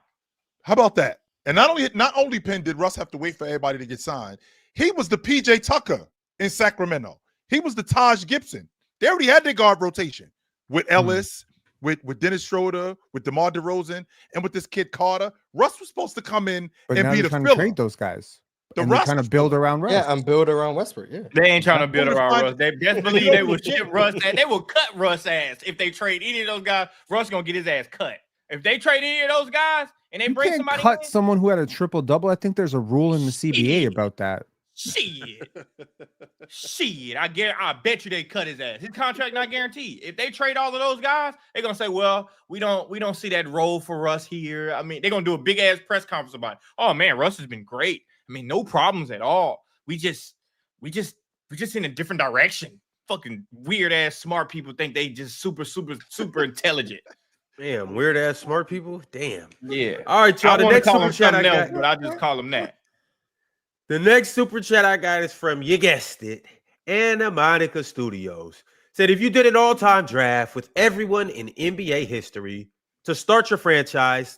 How about that? And not only Penn did Russ have to wait for everybody to get signed, he was the PJ Tucker in Sacramento. He was the Taj Gibson. They already had their guard rotation with Ellis, with Dennis Schroeder, with DeMar DeRozan, and with this kid Carter. Russ was supposed to come in But and now be they're the trying to filler. trade those guys. The And they're Russ trying to was build filler. around Russ. Yeah, and build around Westbrook. Yeah. They ain't trying to build Who around was Russ. They best believe they will ship Russ. They will cut Russ ass if they trade any of those guys. Russ gonna get his ass cut. If they trade any of those guys and they You bring can't somebody cut in, someone who had a triple double. I think there's a rule in the CBA Shit. about that. shit. I bet you they cut his ass. His contract not guaranteed. If they trade all of those guys, they're gonna say, "Well, we don't see that role for Russ here." I mean, they're gonna do a big ass press conference about it. Oh man, Russ has been great. I mean, no problems at all. We just in a different direction. Fucking weird ass smart people think they just super intelligent. Damn, weird ass smart people. Damn. Yeah. All right, y'all. I The want to next call super him chat I something else, got. but I just call him that. The next super chat I got is from, you guessed it, Anna Monica Studios. Said, if you did an all-time draft with everyone in NBA history to start your franchise,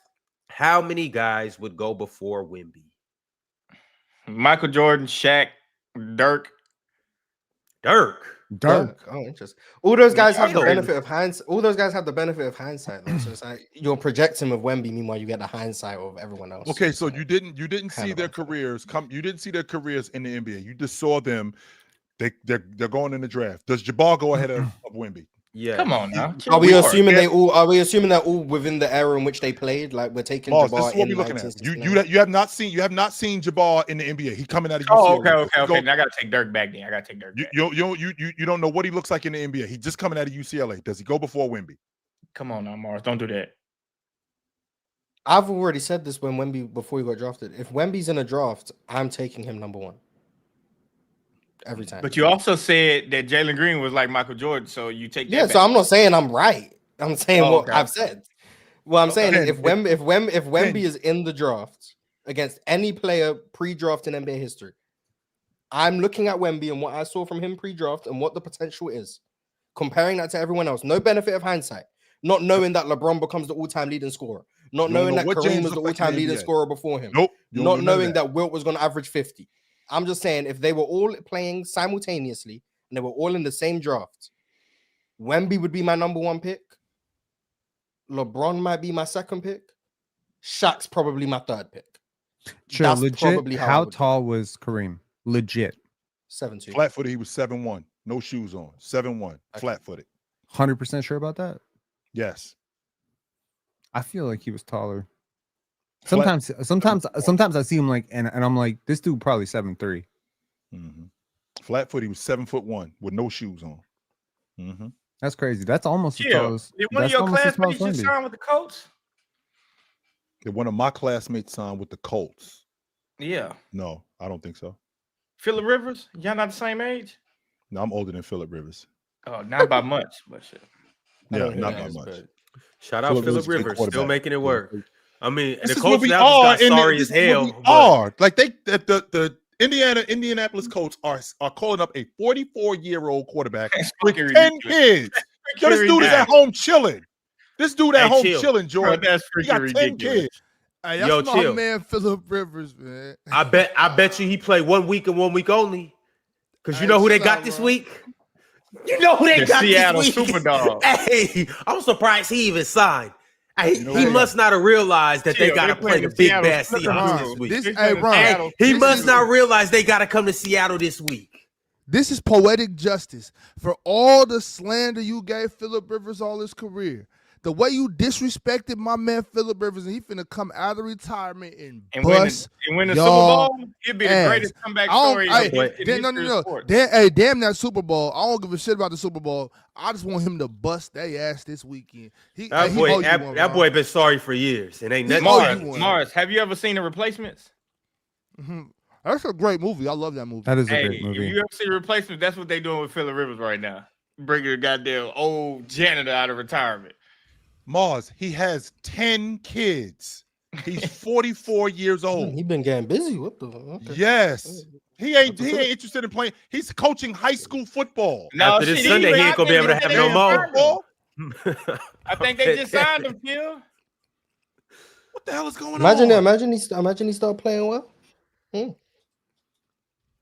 how many guys would go before Wemby? Michael Jordan, Shaq, Dirk. Dirk. Oh, interesting. All those guys have the Michael. benefit of hindsight. All those guys have the benefit of hindsight. Though. So it's like you're projecting with Wemby, meanwhile you get the hindsight of everyone else. Okay, so It's you like, didn't kind see of their unfair. careers come. You didn't see their careers in the NBA. You just saw them. They're going in the draft. Does Jabbar go ahead of Wemby? Yeah. Come on now. Are we are. assuming Yeah. they all? Are we assuming they're all within the era in which they played? Like we're taking Boss, this Jabbar is what in we're looking at. 1969. You have not seen Jabbar in the NBA. He coming out of UCLA. Oh, okay. You go- Then I gotta take Dirk back. Then I gotta take Dirk. You, Back. you don't know what he looks like in the NBA. He just coming out of UCLA. Does he go before Wemby? Come on now, Mars. Don't do that. I've already said this when Wemby before he got drafted. If Wemby's in a draft, I'm taking him number one. Every time. But you also said that Jalen Green was like Michael Jordan, so you take that. Yeah, back. so I'm not saying I'm right. I'm saying Oh, what okay. I've said. Well, I'm saying Okay. if Wemby Ben. is in the draft against any player pre-draft in NBA history, I'm looking at Wemby and what I saw from him pre-draft and what the potential is. comparing that to everyone else, no benefit of hindsight, not knowing that LeBron becomes the all-time leading scorer, not knowing that Kareem was the all-time leading scorer before him, Nope. not knowing that Wilt was going to average 50. I'm just saying, if they were all playing simultaneously and they were all in the same draft, Wemby would be my number 1 pick. LeBron might be my 2nd pick. Shaq's probably my 3rd pick. Chill, That's legit. probably How how tall was Kareem? Legit. 7'2". Flat-footed, he was 7'1", no shoes on, 7'1", flat-footed. 100% sure about that? Yes. I feel like he was taller. Sometimes I see him like, and I'm like, this dude probably 7'3". Mm-hmm. Flat-footed, he was 7'1" with no shoes on. Mm-hmm. That's crazy. That's almost as tall as. Did one of your classmates just sign with the Colts? Did one of my classmates sign with the Colts? Yeah. No, I don't think so. Phillip Rivers? Y'all not the same age? No, I'm older than Phillip Rivers. Oh, not by much, but shit. Yeah, not by much. Shout out Phillip Rivers, still making it work. I mean, this the Colts now got sorry as hell. Like the Indianapolis Colts are calling up a 44-year-old quarterback with 10 kids. Yo, this dude is at home chilling. This dude at home chilling, Jordan. That's he got 10 kids. Hey, that's my man, Phillip Rivers, man. I bet you he played 1 week and 1 week only. Because you know who they got this week? You know who they got Seattle this week? Superdog. Hey, I'm surprised he even signed. Hey, he must not have realized that they got to play the big bad Seahawks this week. He must not realize they got to come to Seattle this week. This is poetic justice for all the slander you gave Phillip Rivers all his career. The way you disrespected my man Phillip Rivers, and he finna come out of retirement and bust win the Super Bowl. It'd be the greatest comeback story. Damn that Super Bowl. I don't give a shit about the Super Bowl. I just want him to bust their ass this weekend. That boy been sorry for years. It ain't nothing. Mars, have you ever seen The Replacements? Mm-hmm. That's a great movie. I love that movie. That is a great movie. If you ever see The Replacements, that's what they doing with Phillip Rivers right now. Bringing a goddamn old janitor out of retirement. Mars, he has 10 kids. He's 44 years old. He been getting busy. What the? Okay. Yes. He ain't interested in playing. He's coaching high school football. After this Sunday, he ain't gonna be able to have no more. I think they just signed him, Phil. What the hell is going on? Imagine he start playing well.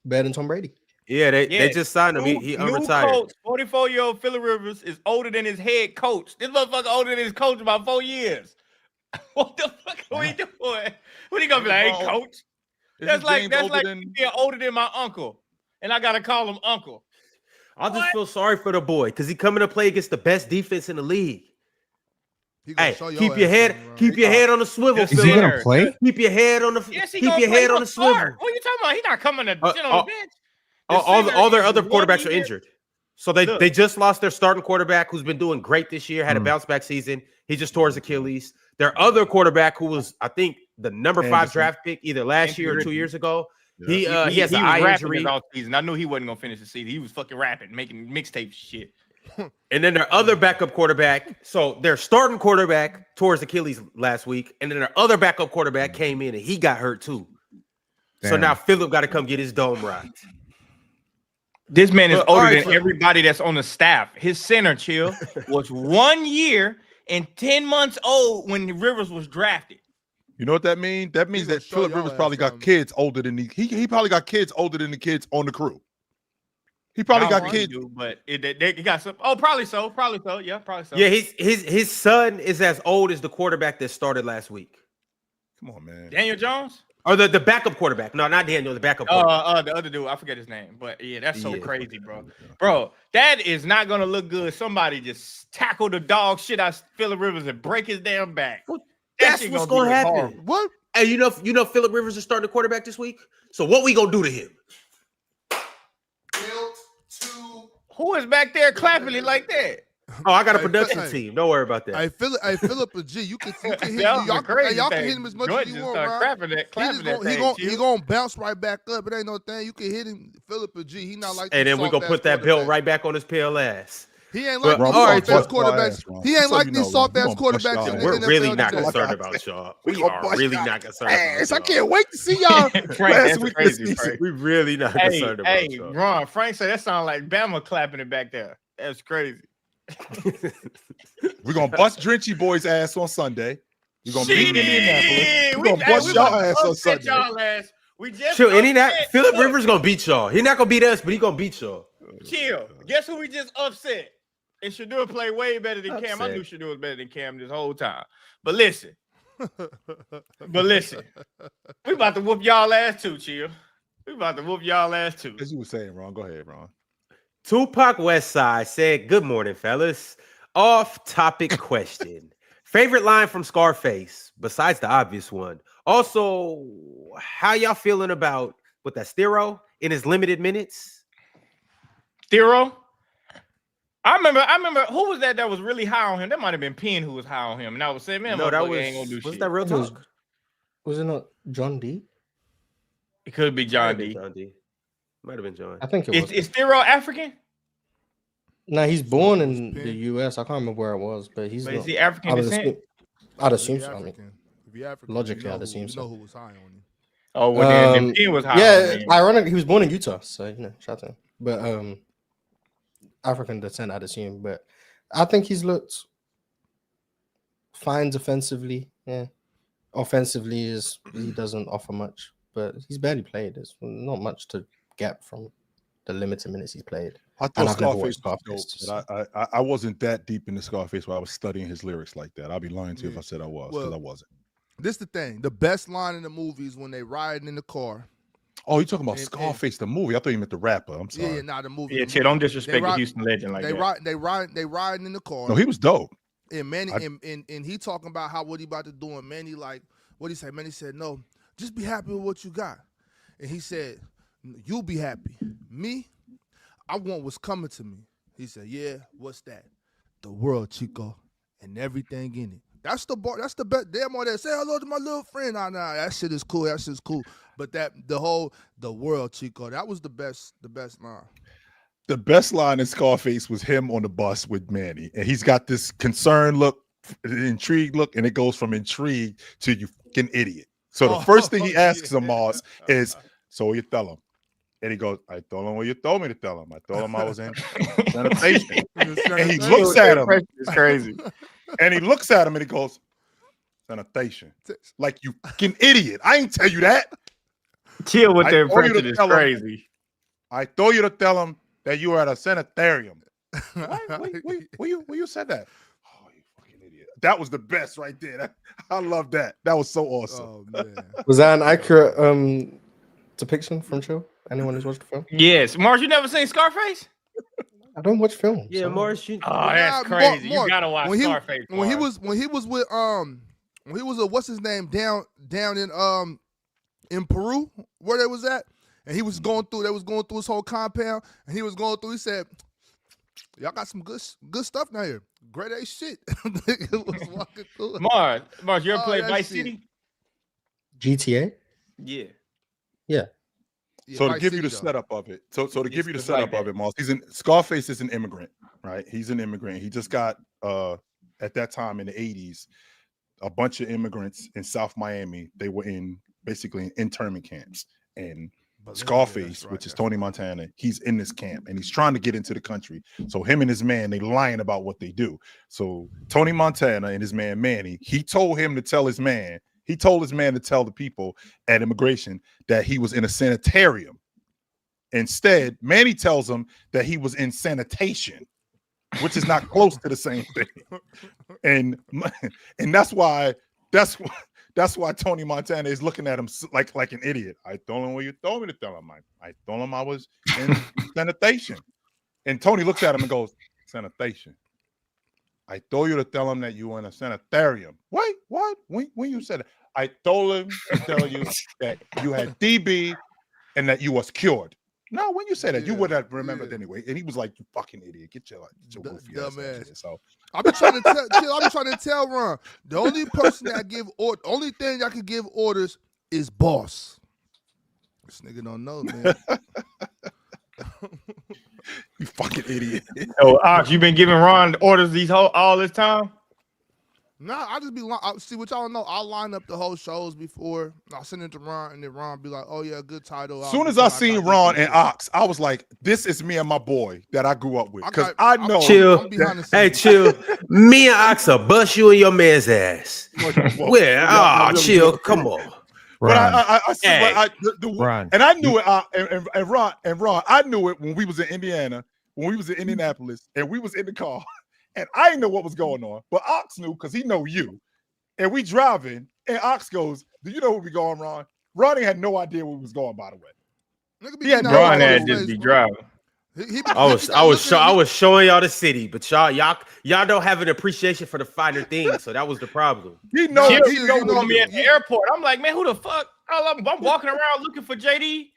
Better than Tom Brady. Yeah, they just signed him. He unretired. 44-year-old Phillip Rivers is older than his head coach. This motherfucker older than his coach about 4 years. What the fuck are we doing? What he gonna be like, hey, coach? That's like being older than my uncle, and I gotta call him uncle. I just feel sorry for the boy because he coming to play against the best defense in the league. Hey, keep your head on the swivel. Is he gonna play? Keep your head on the swivel. What are you talking about? He's not coming to sit on the bench. All their other quarterbacks are injured. So they just lost their starting quarterback who's been doing great this year, had a bounce back season. He just tore his Achilles. Their other quarterback, who was, I think, the number 5 draft pick either last year or 2 years ago, he has an eye injury. All season. I knew he wasn't gonna finish the season. He was fucking rapping, making mixtape shit. And then their other backup quarterback, so their starting quarterback tore his Achilles last week, and then their other backup quarterback came in and he got hurt too. Damn. So now Phillip got to come get his dome rocked. This man is older than everybody that's on the staff. His center, Chill, was 1 year and 10 months old when Rivers was drafted. You know what that means? That means that Phillip Rivers probably got kids older than he probably got kids older than the kids on the crew. He probably got kids, but they got some. Oh, probably so. Yeah, probably so. Yeah, his son is as old as the quarterback that started last week. Come on, man. Daniel Jones? Or the backup quarterback. No, not Daniel, the backup quarterback. The other dude, I forget his name. But yeah, that's so crazy, bro. Bro, that is not gonna look good. Somebody just tackle the dog shit out of Phillip Rivers and break his damn back. Well, that's what's gonna happen. Horrible. What? Hey, you know Phillip Rivers is starting the quarterback this week. So what we gonna do to him? Who is back there clapping it like that? Oh, I got a production team. Don't worry about that. Hey, Phillip a G. You can hit him. Y'all can hit him as much as you want, bro. He gonna bounce right back up. It ain't no thing. You can hit him. Phillip a G. He not like. And then we gonna put that belt right back on his pale ass. He ain't like these soft ass quarterbacks. He ain't like these soft ass quarterbacks. We're really not concerned about y'all. We are really not concerned about y'all. I can't wait to see y'all last week. We really not concerned about y'all. Ron, Frank said that sounds like Bama clapping it back there. That's crazy. We're gonna bust Drenchy Boy's ass on Sunday. We're gonna beat Indianapolis. We're gonna Hey, bust we y'all about to ass on upset Sunday. y'all ass. We just Chill, upset. Philip Look, Rivers gonna beat y'all. He's not gonna beat us, but he gonna beat y'all. Chill. Guess who we just upset? And Shador played way better than Cam. I Upset. knew Shador was better than Cam this whole time. But listen, we about to whoop y'all ass too, chill. We about to whoop y'all ass too. As you were saying, Ron. Go ahead, Ron. Tupac Westside said, "Good morning, fellas. Off-topic question. Favorite line from Scarface, besides the obvious one. Also, how y'all feeling about with that Stero in his limited minutes? Thero. I remember who was that was really high on him? That might have been Penn who was high on him. And I was saying, man, No, that motherfucker was ain't gonna do was shit. that real talk? Was it not John D? It could be Might John have been D. John D. Might have been John. I think it was. Is Thero African? No, he's born it was in Penn. the U.S. I can't remember where it was, but he's But not. is he African I would descent? assume, I'd If assume he so. I mean, African, if he African, logically, you know I'd assume you so. know who was high on him. Oh, well, then Penn was high on yeah, him. ironically, he was born in Utah, so shout out to him. But African descent, I'd assume. But I think he's looked fine defensively. Yeah, offensively he doesn't offer much, but he's barely played. There's not much to get from the limited minutes he's played. I And thought I've never Scarface watched was Scarface, dope, but I wasn't that deep into Scarface where I was studying his lyrics like that. I'd be lying to you if I said I was, because I wasn't. This is the thing. The best line in the movie is when they riding in the car. Oh, you talking about Scarface the movie? I thought you meant the rapper. I'm sorry. Yeah, not the movie. Yeah, the chill. movie. Don't disrespect the ride- Houston legend like that. They riding in the car. No, he was dope. And Manny and he talking about what he about to do, and Manny like what he said. Manny said, "No, just be happy with what you got." And he said, "You'll be happy. Me, I want what's coming to me." He said, "Yeah, what's that? The world, Chico, and everything in it." That's the bar. That's the best. Damn all that. Say hello to my little friend. Nah, that shit is cool. That shit's cool. But the world, Chico, that was the best line. The best line in Scarface was him on the bus with Manny, and he's got this concerned look, intrigued look, and it goes from intrigued to "you fucking idiot." So the first thing he asks him, Mars, is, "So you tell him?" And he goes, "I told him what you told me to tell him. I told him I was in sanitation." And he looks at him. It's crazy. And he looks at him and he goes, "Sanitation." Like, you fucking idiot. I ain't tell you that. Chill with I the told you to impression is tell him. crazy. I told you to tell him that you were at a sanitarium. Where you said that? Oh, you fucking idiot. That was the best right there. I love that. That was so awesome. Oh man. Was that an accurate depiction from Chill? Anyone who's watched the film? Yes. Mars, you never seen Scarface? I don't watch films. Yeah, so- Morris. Oh, that's crazy. You gotta watch Scarface. When he was with what's his name down in Peru, where they was at, and he was going through his whole compound, and he said, "Y'all got some good stuff down here. Great A shit." It was walking through. Mars, you ever played that Vice shit. City? GTA? Yeah. Yeah, So to Vice give you City, the though. setup of it, so to give you the It's like setup of that. it, Moss, Scarface is an immigrant, right? He's an immigrant. He just got at that time in the 80s, a bunch of immigrants in South Miami. They were basically in internment camps, and Scarface, which is Tony Montana, he's in this camp and he's trying to get into the country. So him and his man, they lying about what they do. So Tony Montana and his man Manny, he told him to tell his man. He told his man to tell the people at immigration that he was in a sanitarium. Instead, Manny tells him that he was in sanitation, which is not close to the same thing. And that's why Tony Montana is looking at him like an idiot. I told him what you told me to tell him. I told him I was in sanitation. And Tony looks at him and goes, "Sanitation. I told you to tell him that you were in a sanitarium." Wait, what? When you said it? I told him to tell you that you had DB and that you was cured. No, when you said that, you would have remembered anyway. And he was like, "You fucking idiot. Get your goofy ass out of here." So I've been trying to tell Ron, the only person that only thing that can give orders is boss. This nigga don't know, man. you fucking idiot. Oh, Ox, you been giving Ron orders all this time? Nah, I just be see what y'all know. I'll line up the whole shows before. I'll send it to Ron, and then Ron be like, "Oh yeah, good title." As soon as I seen Ron and Ox, I was like, "This is me and my boy that I grew up with." Because I know. Chill. Hey, chill. Me and Ox will bust you in your man's ass. Where? Chill. Come on. But I said, and I knew it. And Ron, I knew it when we was in Indiana, when we was in Indianapolis, and we was in the car. And I didn't know what was going on, but Ox knew because he know you. And we driving, and Ox goes, "Do you know where we going, Ron?" Ronnie had no idea where we was going, by the way. Ron had just be driving. I was showing y'all the city, but y'all don't have an appreciation for the finer things, so that was the problem. He know me at the airport. I'm like, man, who the fuck? I'm walking around looking for JD,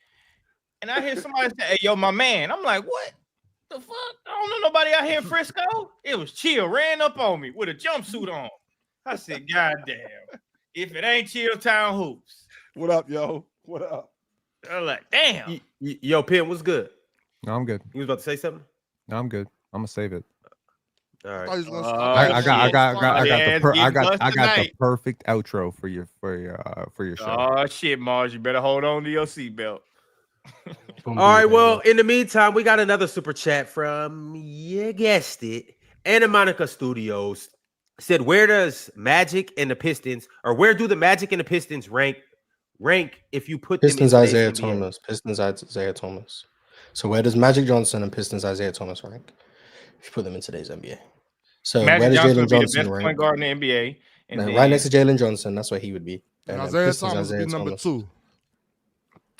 and I hear somebody say, "Hey, yo, my man." I'm like, what? The fuck? I don't know nobody out here in Frisco. It was Chill, ran up on me with a jumpsuit on. I said, God damn. If it ain't Chill Town Hoops. What up, yo? What up? I'm like, damn. Yo, Penn, what's good? No, I'm good. You was about to say something? No, I'm good. I'm gonna save it. All right. I got the perfect outro for your show. Oh shit, Mars, you better hold on to your seatbelt. All right, well, in the meantime, we got another super chat from, you guessed it, Anna Monica Studios. Said, where does Magic and the Pistons, or where do the Magic and the Pistons rank if you put Pistons them in Isaiah Thomas. Pistons Isaiah Thomas. So where does Magic Johnson and Pistons Isaiah Thomas rank if you put them in today's NBA? So Magic where does Johnson Jalen would be Johnson the best rank? point guard in the NBA. And then, right next to Jalen Johnson, that's where he would be. And Isaiah Thomas would be number 2.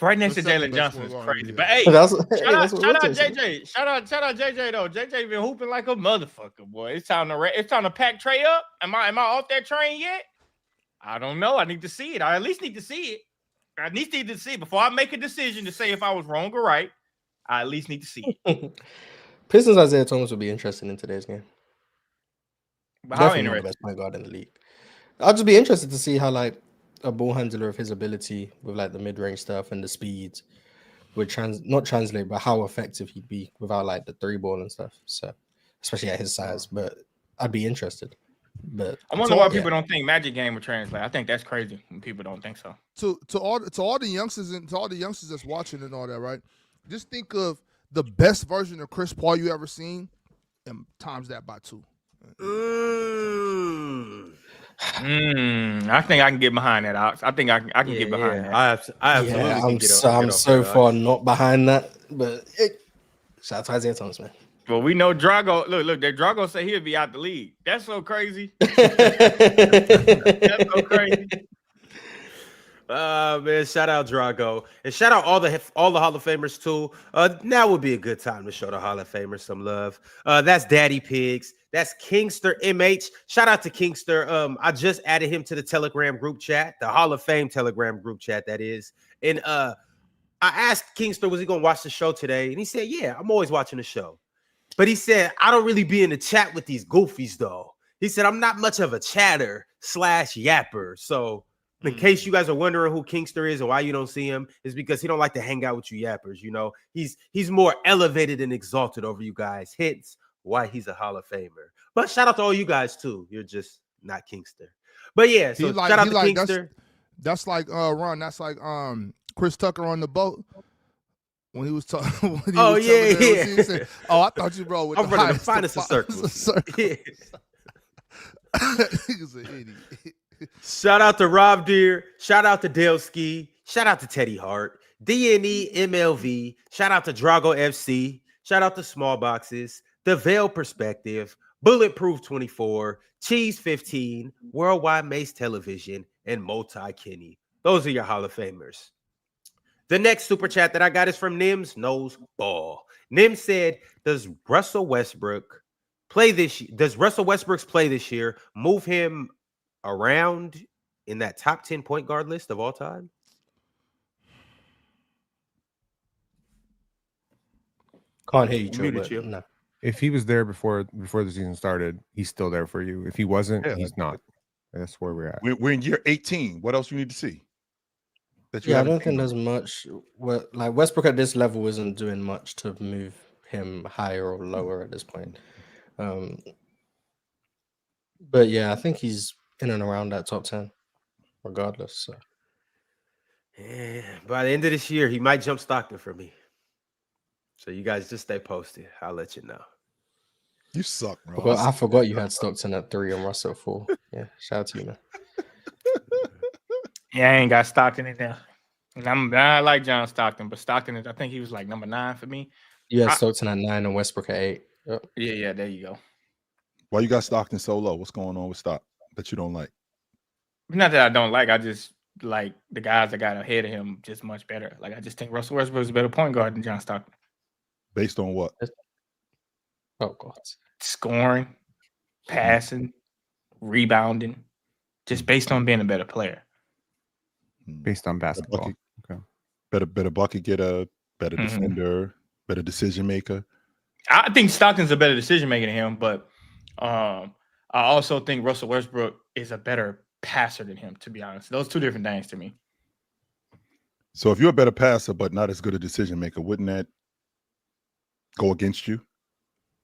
Right next to Jalen Johnson is crazy. But hey, shout out JJ. Shout out JJ though. JJ been hooping like a motherfucker, boy. It's time to pack Trey up. Am I off that train yet? I don't know. I need to see it. I at least need to see it. I at least need to see it before I make a decision to say if I was wrong or right. I at least need to see it. Pistons Isaiah Thomas would be interesting in today's game. But how Definitely the best point guard in the league. I'd just be interested to see how a ball handler of his ability with the mid-range stuff and the speeds would not translate, but how effective he'd be without the 3-ball and stuff. So especially at his size, but I'd be interested. But I wonder why people don't think Magic game would translate. I think that's crazy when people don't think so. To all the youngsters that's watching and all that, right? Just think of the best version of Chris Paul you ever seen, and times that by 2. I think I can get behind that, Ox. I think I can get behind that. I absolutely can get I'm so far not behind that, but shout out to Isaiah Thomas, man. Well, we know Drago. Look, that Drago say he'll be out the league. That's so crazy. That's so crazy. Man, shout out Drago, and shout out all the Hall of Famers too. Now would be a good time to show the Hall of Famers some love. That's Daddy Pigs. That's Kingster MH. Shout out to Kingster. I just added him to the Telegram group chat, the Hall of Fame Telegram group chat, that is. And I asked Kingster, was he gonna watch the show today? And he said, yeah, I'm always watching the show. But he said, I don't really be in the chat with these goofies though. He said, I'm not much of a chatter / yapper. So in case you guys are wondering who Kingster is and why you don't see him, is because he don't like to hang out with you yappers. You know, he's more elevated and exalted over you guys. Hence why he's a Hall of Famer. But shout out to all you guys too. You're just not Kingster. But yeah, so shout out to Kingster. That's like Ron. That's like Chris Tucker on the boat when he was talking. Oh yeah. He said, "Oh, I thought you bro with I'm the running the finest of circles." Yeah. He's an idiot. Shout out to Rob Deere. Shout out to Dale Ski. Shout out to Teddy Hart. DNE MLV. Shout out to Drago FC. Shout out to Small Boxes. The Veil Perspective. Bulletproof 24. Cheese 15. Worldwide Mace Television. And Multi Kenny. Those are your Hall of Famers. The next super chat that I got is from Nims Knows Ball. Nim said, does Russell Westbrook's play this year move him around in that top 10 point guard list of all time? Can't hear you, no. If he was there before the season started, he's still there for you. If he wasn't, he's not. That's where we're at. We're in year 18. What else you need to see? I don't think there's much. Westbrook at this level isn't doing much to move him higher or lower at this point. But yeah, I think he's in and around that top 10, regardless. So. Yeah, by the end of this year, he might jump Stockton for me. So you guys just stay posted. I'll let you know. You suck, bro. I forgot you had Stockton at 3 and Russell at 4. Yeah, shout out to you, man. Yeah, I ain't got Stockton in there. And I like John Stockton, but Stockton is, I think he was like number 9 for me. You had Stockton at 9 and Westbrook at 8. Yep. Yeah, there you go. Why you got Stockton so low? What's going on with Stock that you don't like? Not that I don't like. I just like the guys that got ahead of him just much better. Like I just think Russell Westbrook is a better point guard than John Stockton. Based on what? Oh God. Scoring, passing, rebounding, just based on being a better player. Based on basketball. Okay. Better bucket getter, better defender, better decision maker. I think Stockton's a better decision maker than him, but I also think Russell Westbrook is a better passer than him, to be honest. Those two different things to me. So if you're a better passer but not as good a decision maker, wouldn't that go against you?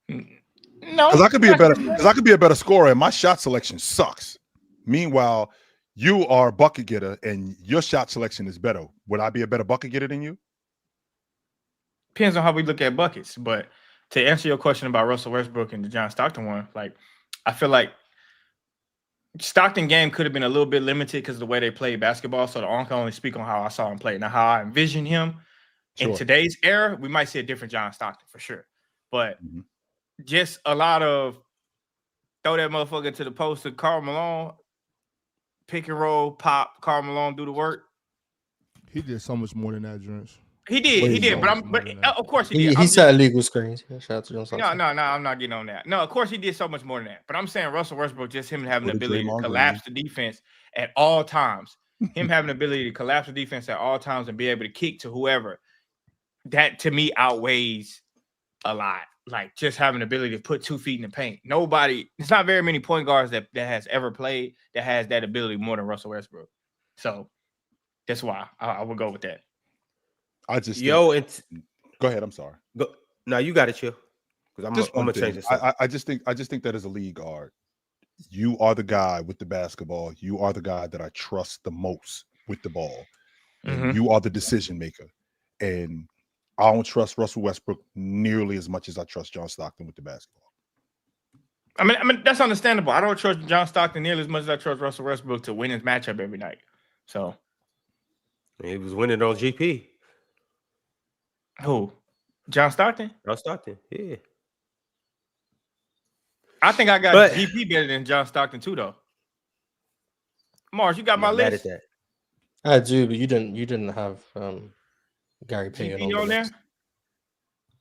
No, because I could be a better scorer and my shot selection sucks. Meanwhile, you are a bucket getter and your shot selection is better. Would I be a better bucket getter than you? Depends on how we look at buckets. But to answer your question about Russell Westbrook and the John Stockton one, like I feel like Stockton game could have been a little bit limited because of the way they played basketball. So I can only speak on how I saw him play. Now, how I envision him in today's era, we might see a different John Stockton for sure. But just a lot of throw that motherfucker to the post to Karl Malone, pick and roll, pop, Karl Malone do the work. He did so much more than that, Dreams. He did. But of course he did. He set illegal screens. Yeah, shout out to John Stockton. No, I'm not getting on that. No, of course he did so much more than that. But I'm saying Russell Westbrook, just him having the ability to collapse the defense at all times. Him having the ability to collapse the defense at all times and be able to kick to whoever. That to me outweighs a lot. Like just having the ability to put 2 feet in the paint. It's not very many point guards that has ever played that has that ability more than Russell Westbrook. So that's why I would go with that. I just go ahead. I'm sorry. No, you got it, chill. Because I'm gonna change this. I just think that as a league guard, you are the guy with the basketball. You are the guy that I trust the most with the ball. And you are the decision maker. And I don't trust Russell Westbrook nearly as much as I trust John Stockton with the basketball. I mean that's understandable. I don't trust John Stockton nearly as much as I trust Russell Westbrook to win his matchup every night. So he was winning on GP. Who? John Stockton? John Stockton, yeah. I think I got GP better than John Stockton too, though. Mars, you got my list. That. I do, but you didn't have Gary Payton on there.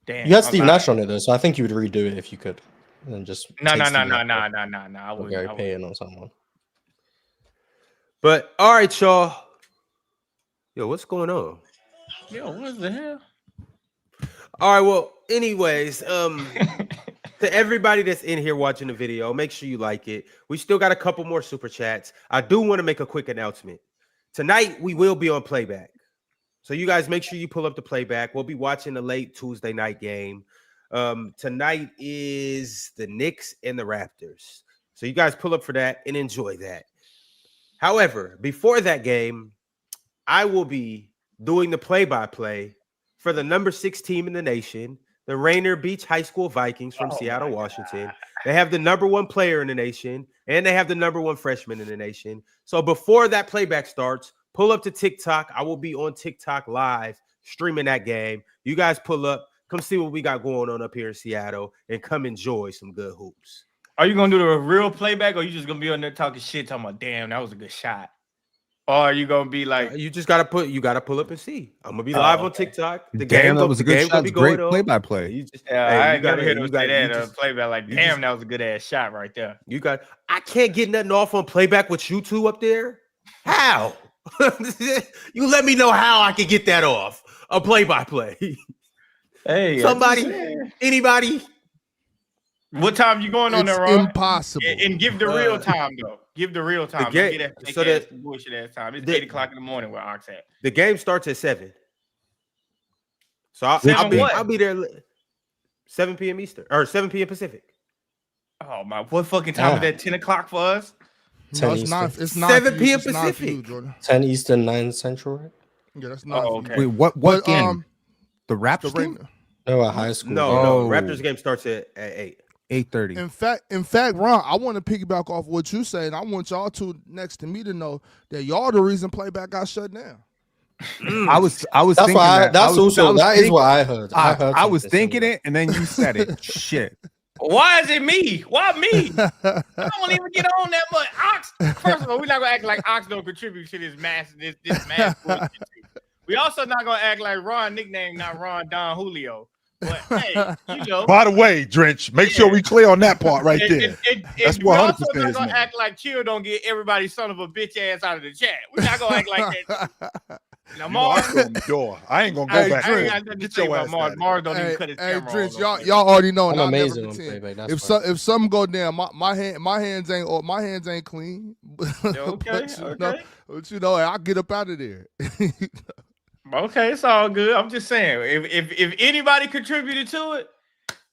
Damn, you had Steve Nash on it though, so I think you would redo it if you could, and then just no. I would Gary Payton on someone. But all right, y'all. Yo, what's going on? Yo, what the hell? All right, well, anyways, to everybody that's in here watching the video, make sure you like it. We still got a couple more super chats. I do want to make a quick announcement. Tonight, we will be on PlayBack. So you guys make sure you pull up the PlayBack. We'll be watching the late Tuesday night game. Tonight is the Knicks and the Raptors. So you guys pull up for that and enjoy that. However, before that game, I will be doing the play-by-play for the number 6 team in the nation, the Rainier Beach High School Vikings from Seattle, Washington. They have the number 1 player in the nation, and they have the number 1 freshman in the nation. So before that playback starts, pull up to TikTok. I will be on TikTok live streaming that game. You guys pull up, come see what we got going on up here in Seattle, and come enjoy some good hoops. Are you going to do the real playback, or are you just going to be on there talking shit, talking about, damn, that was a good shot? Or are you gonna be like you just gotta pull up and see? I'm gonna be live on TikTok. The damn, game that was a good shot. Great play by play. I never heard him say that playback. Like, damn, that was a good ass shot right there. I can't get nothing off on playback with you two up there. How? You let me know how I can get that off. A play by play. Hey, anybody? What time you going on there, Ron? Impossible. And give the real time though. Give the real time. Bullshit ass time. It's 8 o'clock in the morning where Ox at. The game starts at 7. So I'll be there 7 p.m. Eastern or 7 p.m. Pacific. Oh my! What fucking time is that? 10 o'clock for us? No, 10 it's not. Eastern. It's not 7 for you. p.m. It's not for you, Pacific. Jordan. 10 Eastern, 9 Central, right? Yeah, that's not. Oh, for okay. you. Wait, what But game? The the Raptors rain, game? No, a high school. No, game. no. Oh. Raptors game starts at 8. 8:30. in fact, Ron, I want to piggyback off what you saying. I want y'all two next to me to know that y'all the reason Playback got shut down. I was That's thinking why. that. That is thinking- what I heard. I was something thinking similar. it, and then you said it. Shit. Why is it me? Why me? I don't even get on that much. Ox. First of all, we're not gonna act like Ox don't contribute to this mass bullshit. We also not gonna act like Ron nickname not Ron Don Julio. But hey, you know. By the way, Drench, make sure we clear on that part right there. That's we also 100% not his gonna name. act like Chill don't get everybody son of a bitch ass out of the chat. We're not gonna act like that. Now, You know, I Mars, go on the door. I ain't gonna go Hey, back. I ain't there. got nothing to Get say your about ass Mars. out of Mars don't even cut his Hey, camera Drench, on. y'all already know. I'm and I'll never amazing on pretend. PlayBack. That's fine. If something go down, my hands ain't clean. Okay, But you know, I get up out of there. Okay, it's all good. I'm just saying, if anybody contributed to it,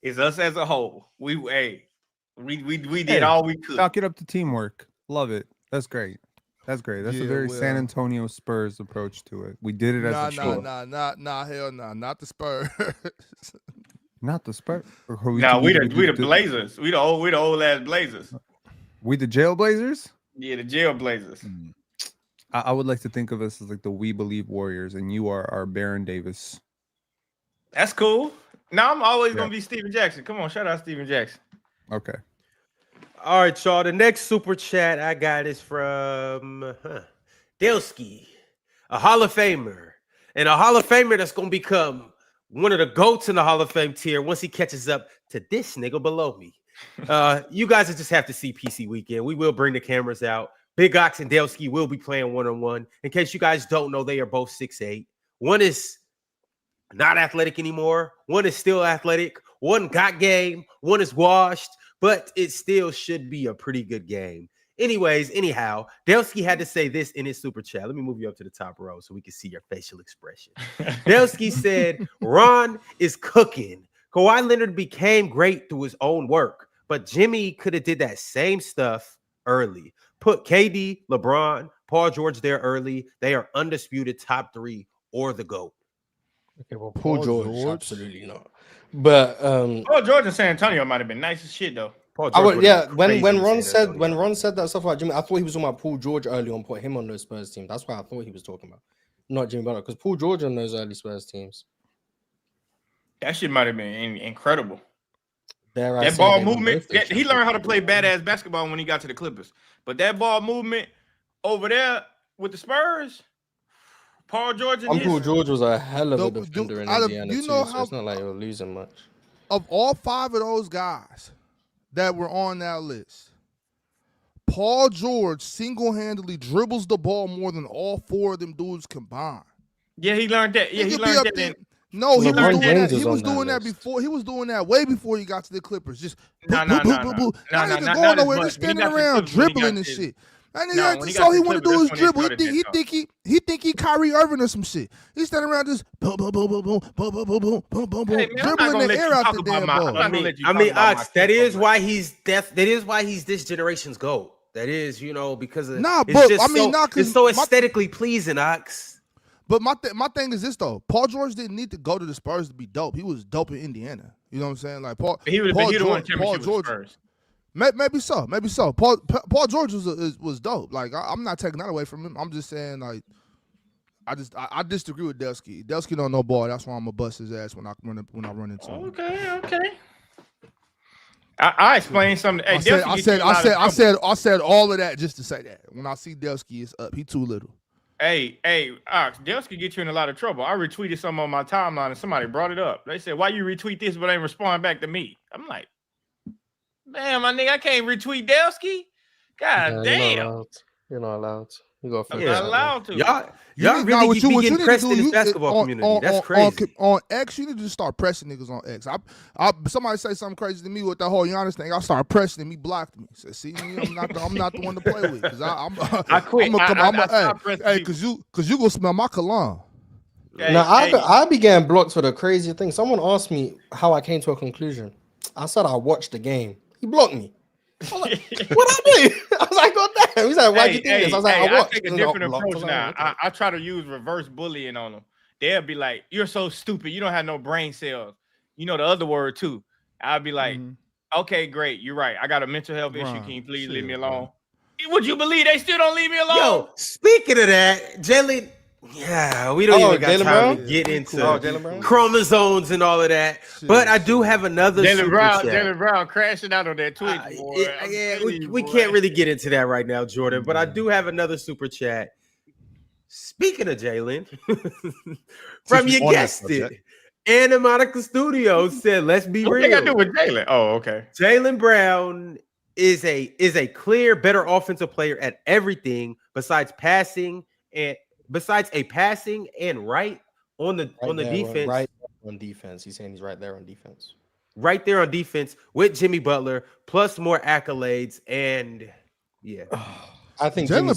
it's us as a whole. We did Hey, all we could. Chalk it up to teamwork. Love it. That's great. That's great. That's a Yeah, very well. San Antonio Spurs approach to it. We did it as a team. Nah, hell nah, not the Spurs. Not the Spurs. Now we the Blazers. We the old ass Blazers. We the Jailblazers? Yeah, the jail Blazers. I would like to think of us as like the We Believe Warriors, and you are our Baron Davis. That's cool. Now I'm always Yeah. gonna be Steven Jackson. Come on, shout out Steven Jackson. Okay. All right, y'all. The next super chat I got is from Delski, a Hall of Famer, and a Hall of Famer that's gonna become one of the GOATs in the Hall of Fame tier once he catches up to this nigga below me. You guys will just have to see PC Weekend. We will bring the cameras out. Big Ox and Delski will be playing one-on-one. In case you guys don't know, they are both 6'8". One is not athletic anymore. One is still athletic. One got game. One is washed. But it still should be a pretty good game. Anyhow, Delski had to say this in his super chat. Let me move you up to the top row so we can see your facial expression. Delski said, Ron is cooking. Kawhi Leonard became great through his own work, but Jimmy could have did that same stuff early. Put KD, LeBron, Paul George there early. They are undisputed top 3 or the GOAT. Okay, well, Paul Paul George, George? absolutely not. But Oh, George and San Antonio might have been nice as shit though. Paul I would, would've yeah. been When crazy in Ron San said Antonio. that stuff about Jimmy, I thought he was talking about Paul George early on, put him on those Spurs team. That's what I thought he was talking about, not Jimmy Butler, because Paul George on those early Spurs teams. That shit might have been incredible. That That ball movement, he learned how to play badass basketball when he got to the Clippers. But that ball movement over there with the Spurs, Paul George and Paul George was a hell of a defender in Indiana you know too, so how- it's not like you're losing much. Of all 5 of those guys that were on that list, Paul George single-handedly dribbles the ball more than all 4 of them dudes combined. Yeah, he learned that. Yeah, he could be learned up that. there. No, he was LeBron doing James that. is He on was that doing that list. before. He was doing that way before he got to the Clippers. Just No, not even not going nowhere. as Just much. When he standing got to the around Clippers, when he dribbling got and to- shit. And No, that's when he all got he to want to Clippers, do is that's when they dribble. started that He think he Kyrie Irving or some shit. He's standing around just boom, boom, boom, boom, boom, boom, boom, boom, boom, boom, boom, Hey, boom, man, I'm not dribbling gonna the let air you out talk the about damn my- I'm ball. not gonna let you I mean, talk about Ox, my that Clippers is why he's that is why he's this generation's GOAT. That is, because of Nah, it's but, just I mean, so, nah, 'cause it's so my- aesthetically pleasing, Ox. But my thing is this though. Paul George didn't need to go to the Spurs to be dope. He was dope in Indiana. You know what I'm saying? Like Paul. He would have Paul been. He George, won championship with George, Spurs. Maybe so. Paul George was dope. Like I'm not taking that away from him. I'm just saying like I disagree with Delski. Delski don't know ball. That's why I'm gonna bust his ass when I run into him. Okay. I explained something. Hey, I said all of that just to say that. When I see Delski, it's up. He too little. Hey, Ox, Dels could get you in a lot of trouble. I retweeted something on my timeline and somebody brought it up. They said, why you retweet this but ain't respond back to me? I'm like, man, my nigga, I can't retweet Delski. God damn. You're not allowed. You go I'm first. not allowed to. Y'all really be getting pressed in this basketball community. That's crazy. On X, you need to just start pressing niggas on X. Somebody say something crazy to me with that whole Giannis thing. I start pressing and he blocked me. So, see, I'm not the one to play with. Cause I quit. Cause you gonna smell my cologne. Now I began blocked for the crazy thing. Someone asked me how I came to a conclusion. I said I watched the game. He blocked me. I was like, what I do? I was like, God damn. He's like, why'd you think this? I was like, I I watched. take a And different blocked. approach I was now. like, okay. I try to use reverse bullying on them. They'll be like, "You're so stupid. You don't have no brain cells." You know the other word too. I'll be like, "Okay, great. You're right. I got a mental health issue. Can you please leave me alone?" Would you believe they still don't leave me alone? Yo, speaking of that, Jalen. Yeah, we don't even got Jaylen time Brown? to get into Jaylen Brown? chromosomes and all of that. But I do have another super chat. Jaylen Brown crashing out on that Twitch, boy. We can't really get into that right now, Jordan. But I do have another super chat. Speaking of Jalen, from you guessed it, Anna Monica Studios said, "Let's be real." What they got to do with Jalen? Oh, okay. Jaylen Brown is a clear, better offensive player at everything besides passing and right on the defense. Right on defense. He's saying he's right there on defense. Right there on defense with Jimmy Butler, plus more accolades, and yeah. I think Jaylen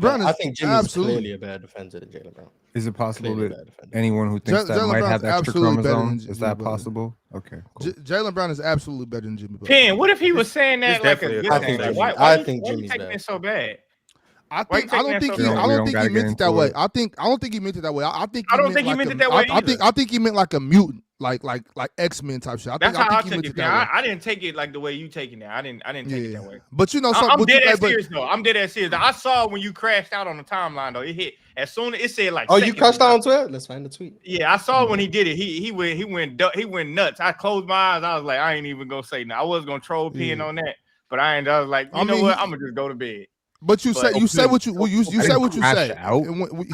Brown is I think Jimmy's absolutely clearly a better defender than Jaylen Brown. Is it possible Clearly that better defender. anyone who thinks that Jaylen might Brown's have extra absolutely better than chromosomes? Is Jimmy that Butler. possible? Okay, cool. Jaylen Brown is absolutely better than Jimmy Butler. Ken, what if he was saying that It's like a definitely good a thing? compliment. Like, I why think you Jimmy's taking bad. it so bad? I Why you think I don't taking think that he so I far? don't We think don't he gotta meant get it that into way. it. I don't think he meant it that way. I think I don't think he meant it that way I think he meant like a mutant, like X-Men type shit. That's how I think he took meant it. that way. I didn't take it like the way you taking it. I didn't take it that way. But you know, I'm dead ass serious though. I'm dead ass serious. I saw when you crashed out on the timeline though. It hit as soon as it said like. Oh, you seconds crashed ago. out on Twitter? Let's find the tweet. Yeah, I saw when he did it. He went nuts. I closed my eyes. I was like, I ain't even gonna say no. I was gonna troll pin on that, but I was like, you know what? I'm gonna just go to bed. But you said what you say.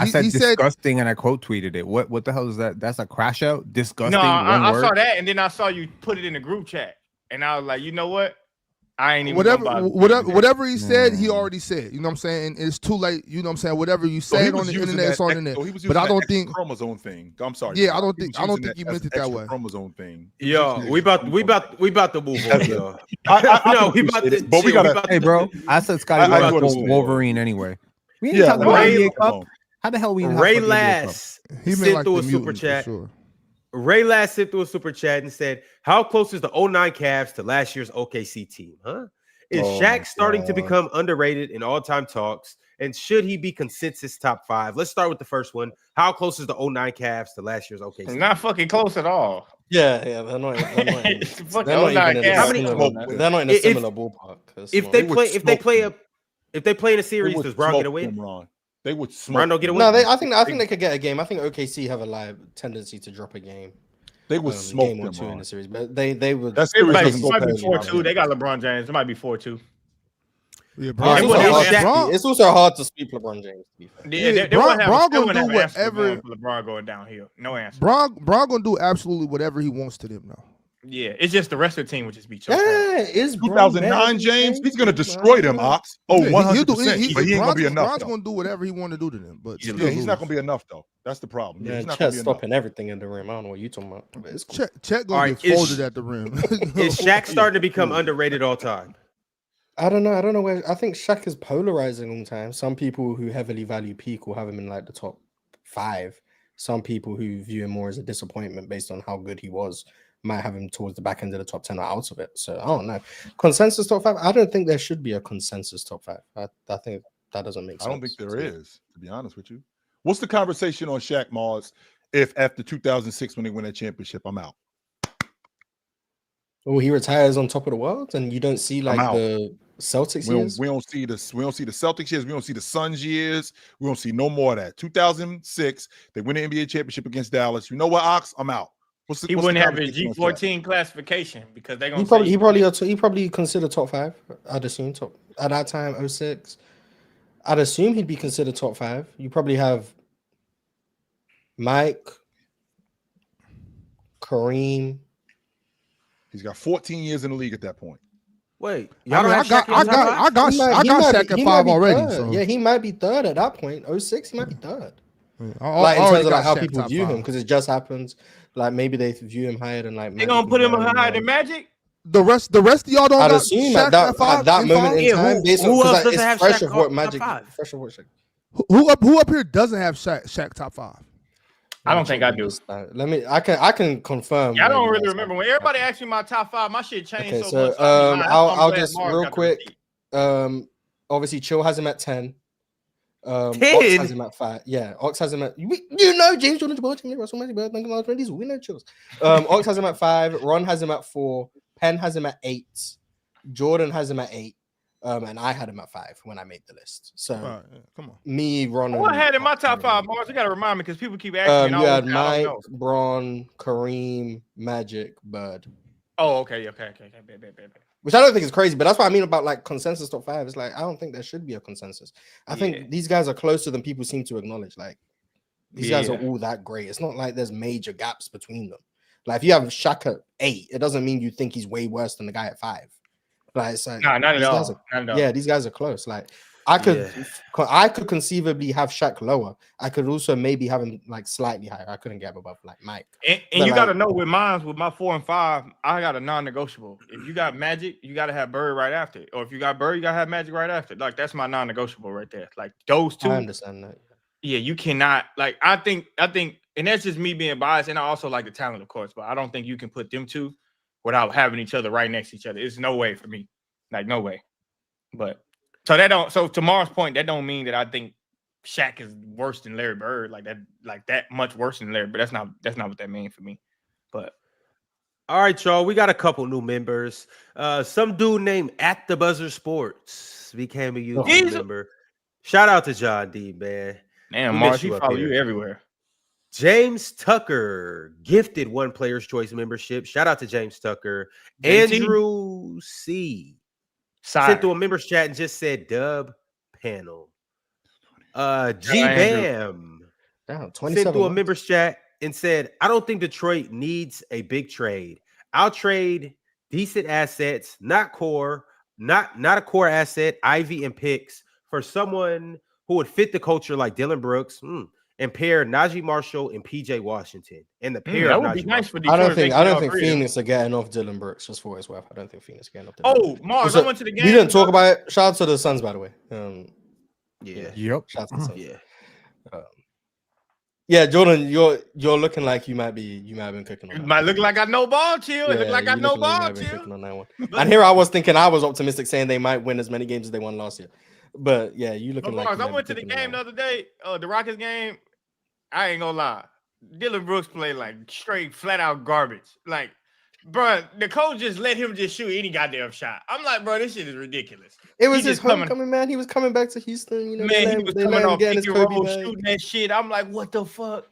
I said disgusting, and I quote tweeted it. What the hell is that? That's a crash out. Disgusting. No, I saw that, and then I saw you put it in the group chat, and I was like, you know what? I ain't even whatever he said, he already said. You know what I'm saying? And it's too late. You know what I'm saying? Whatever you said on the internet, it's on the internet. But I don't think chromosome thing. I'm sorry. Yeah, I don't think he meant it that way. Chromosome thing. Yo, we about to move on, yo. No, we about to. But we gotta. Hey, bro, I said Scotty I was understand. Wolverine anyway. We ain't Yeah, talking about Ray- NBA Cup. How the hell we? Ray Lass He meant sent like through the a super mutant, chat. for sure. Ray Lass sent through a super chat and said, "How close is the 09 Cavs to last year's OKC team? Huh? Is Shaq starting to become underrated in all-time talks? And should he be consensus top 5? Let's start with the first one. How close is the 09 Cavs to last year's OKC? Not fucking close at all. Yeah, they're not even in a similar ballpark. If they play in a series, does Brown get a win? They would smoke. Brown don't get a win. No, I think they could get a game. I think OKC have a live tendency to drop a game. They would smoke game or them, two in Ron. the series, but they would. That It series might doesn't go be past 4-2. They got LeBron James. It might be 4-2. Yeah, It's also hard to sweep LeBron James. To be fair. They Bron won't gonna have do an answer whatever. for LeBron going downhill. No answer. Bron gonna do absolutely whatever he wants to them now. Yeah, it's just the rest of the team would just be choked. Yeah, is 2009 James. He's gonna destroy them, Ox. Oh, 100%. But he ain't gonna be enough. Bron's gonna do whatever he want to do to them, but Yeah, he's not gonna be enough though. That's the problem. Yeah, he's not Chet gonna be stopping everything in the rim. I don't know what you're talking about. But it's cool. Chet All gonna right, get folded at the rim. Is Shaq starting to become underrated all time? I don't know where. I think Shaq is polarizing all the time. Some people who heavily value peak will have him in like the top 5. Some people who view him more as a disappointment based on how good he was might have him towards the back end of the top 10 or out of it. So I don't know. Consensus top 5. I don't think there should be a consensus top 5. I think that doesn't make sense. I don't think there is, to be honest with you. What's the conversation on Shaq, Mars? If after 2006 when they win that championship, I'm out. Oh, he retires on top of the world, and you don't see like the Celtics years. We don't see the Celtics years. We don't see the Suns years. We don't see no more of that. 2006, they win the NBA championship against Dallas. You know what, Ox? I'm out. He wouldn't have his G14 classification because they're gonna. He probably considered top 5. I'd assume top at that time 06. I'd assume he'd be considered top 5. You probably have Mike, Kareem. He's got 14 years in the league at that point. Wait, I got Shaq at 5 already. So. Yeah, he might be 3rd at that point. 06, he might be 3rd. Yeah, like in terms of like how people view him, because it just happens. Like maybe they view him higher than like. They gonna put him higher than Magic. The rest of y'all don't. I'd assume at that moment in time, based on else doesn't it's have fresh Shaq of what top Magic. 5? Fresh of what Shaq. Who up here doesn't have Shaq top 5? I don't think I do. I can confirm. Yeah, I don't really remember when everybody asked me my top 5. My shit changed Okay, so much. I'll just real quick. Obviously, Chill has him at 10. Ox has him at 5. Yeah, Ox has him at James Jordan, Jabbar, Timmy Russell, Matty Bird, Duncan Lawrence, Wendy's. We know Chills. Ox has him at 5. Ron has him at 4. Penn has him at 8. Jordan has him at 8. And I had him at 5 when I made the list. So come on, me, Ron. I had in my top 5, Mars. You gotta remind me because people keep asking me. You had Mike, Bron, Kareem, Magic, Bird. Oh, okay. Which I don't think is crazy, but that's what I mean about like consensus top 5. It's like I don't think there should be a consensus. I think these guys are closer than people seem to acknowledge. Like these guys are all that great. It's not like there's major gaps between them. Like if you have Shaq at 8, it doesn't mean you think he's way worse than the guy at 5. Like it's like not at all. Yeah, these guys are close. Like I could conceivably have Shaq lower. I could also maybe have him like slightly higher. I couldn't get him above like Mike. And you got to know with my 4 and 5, I got a non-negotiable. If you got Magic, you got to have Bird right after. Or if you got Bird, you got to have Magic right after. Like that's my non-negotiable right there. Like those two. I understand that. Yeah, you cannot. Like I think, and that's just me being biased. And I also like the talent, of course, but I don't think you can put them two without having each other right next to each other. It's no way for me. Like no way. But so to Mars' point, that don't mean that I think Shaq is worse than Larry Bird, like that much worse than Larry. But that's not what that means for me. But all right, y'all, we got a couple new members. Some dude named At the Buzzer Sports became a YouTube member. Shout out to John D, man. Damn, Mars, he follow you everywhere. James Tucker gifted one Player's Choice membership. Shout out to James Tucker. Andrew C. sent through a members chat and just said dub panel. G Bam sent through a members chat and said, I don't think Detroit needs a big trade. I'll trade decent assets, not a core asset, Ivy and picks for someone who would fit the culture like Dylan Brooks and pair Najee Marshall and PJ Washington. And the pair that would be nice for Detroit. I don't think Phoenix are getting off Dylan Brooks just for his worth. I don't think Phoenix are getting off Dylan Brooks. Mars, I went to the game. We didn't talk about it. Shout out to the Suns, by the way. Yep. Shout out to the Suns. Yeah, Jordan, you're looking like you might have been cooking on that. It might look like I know ball, Chill. It look like I know ball, Chill. On that one. And here I was thinking I was optimistic saying they might win as many games as they won last year. But yeah, you looking like I went to the game the other day, the Rockets game. I ain't gonna lie. Dylan Brooks played like straight flat out garbage. Like, bro, the coach just let him just shoot any goddamn shot. I'm like, bro, this shit is ridiculous. It was his homecoming, man. He was coming back to Houston. You know, man, he was coming off pick and roll, shooting that shit. I'm like, what the fuck?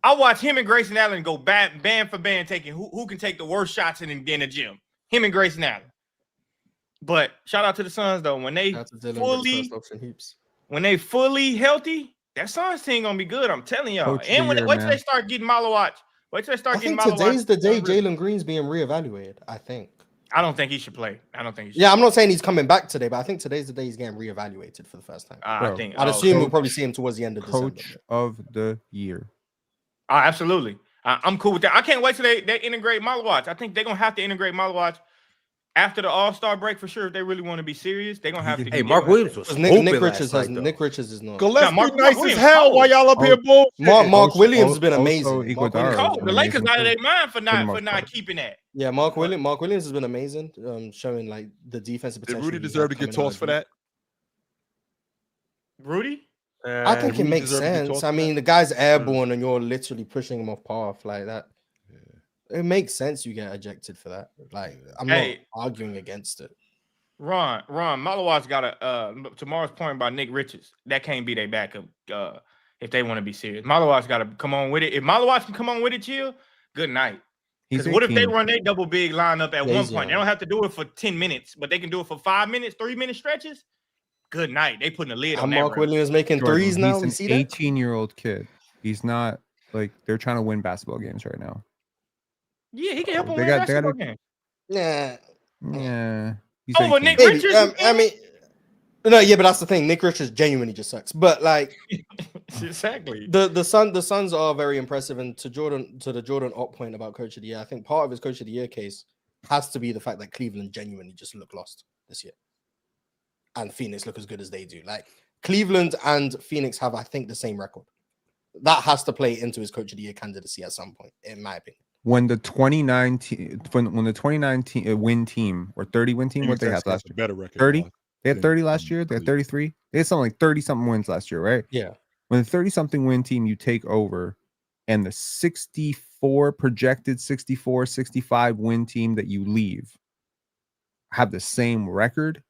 I watched him and Grayson Allen go band for band, taking who can take the worst shots in the gym. Him and Grayson Allen. But shout out to the Suns though. When they fully healthy, that Suns team gonna be good. I'm telling y'all. And wait till they start getting Malawatch. Wait till they start getting Malawatch. Today's the day Jalen Green's being reevaluated. I think. I don't think he should play. Yeah, I'm not saying he's coming back today, but I think today's the day he's getting reevaluated for the first time. I'd assume we'll probably see him towards the end of December. Coach of the year. Absolutely. I'm cool with that. I can't wait till they integrate Malawatch. I think they're gonna have to integrate Malawatch after the All-Star break for sure. If they really want to be serious, they're gonna have to. Hey, Mark Williams was Nick Richards is not. Gillespie nice as hell while y'all up here bullshit. Mark Williams has been amazing. The Lakers out of their mind for not keeping that. Yeah, Mark Williams has been amazing, showing like the defensive potential. Did Rudy deserve to get tossed for that? Rudy? I think it makes sense. I mean, the guy's airborne and you're literally pushing him off path like that. It makes sense you get ejected for that. Like, I'm not arguing against it. Ron, Malawatch got tomorrow's point about Nick Richards. That can't be their backup if they want to be serious. Malawatch got to come on with it. If Malawatch can come on with it, Chill, good night. Because what if they run their double big lineup at one point? They don't have to do it for 10 minutes, but they can do it for 5 minutes, 3-minute stretches. Good night. They putting a lid on that. Mark Williams making threes now. He's an 18-year-old kid. He's not like they're trying to win basketball games right now. Yeah, he can help them win basketball games. Yeah. Over Nick Richards. But that's the thing. Nick Richards genuinely just sucks. But like, exactly. The Suns are very impressive. And to the Jordan Ott point about Coach of the Year, I think part of his Coach of the Year case has to be the fact that Cleveland genuinely just look lost this year, and Phoenix look as good as they do. Like Cleveland and Phoenix have, I think, the same record. that has to play into his coach of the year candidacy at some point, in my opinion. When the 2019 win team or 30 win team, what they have last year? Better record. 30. They had 30 last year. They had 33. They had something like 30 something wins last year, right? Yeah. When the 30 something win team you take over, and the 64 projected 65 win team that you leave have the same record,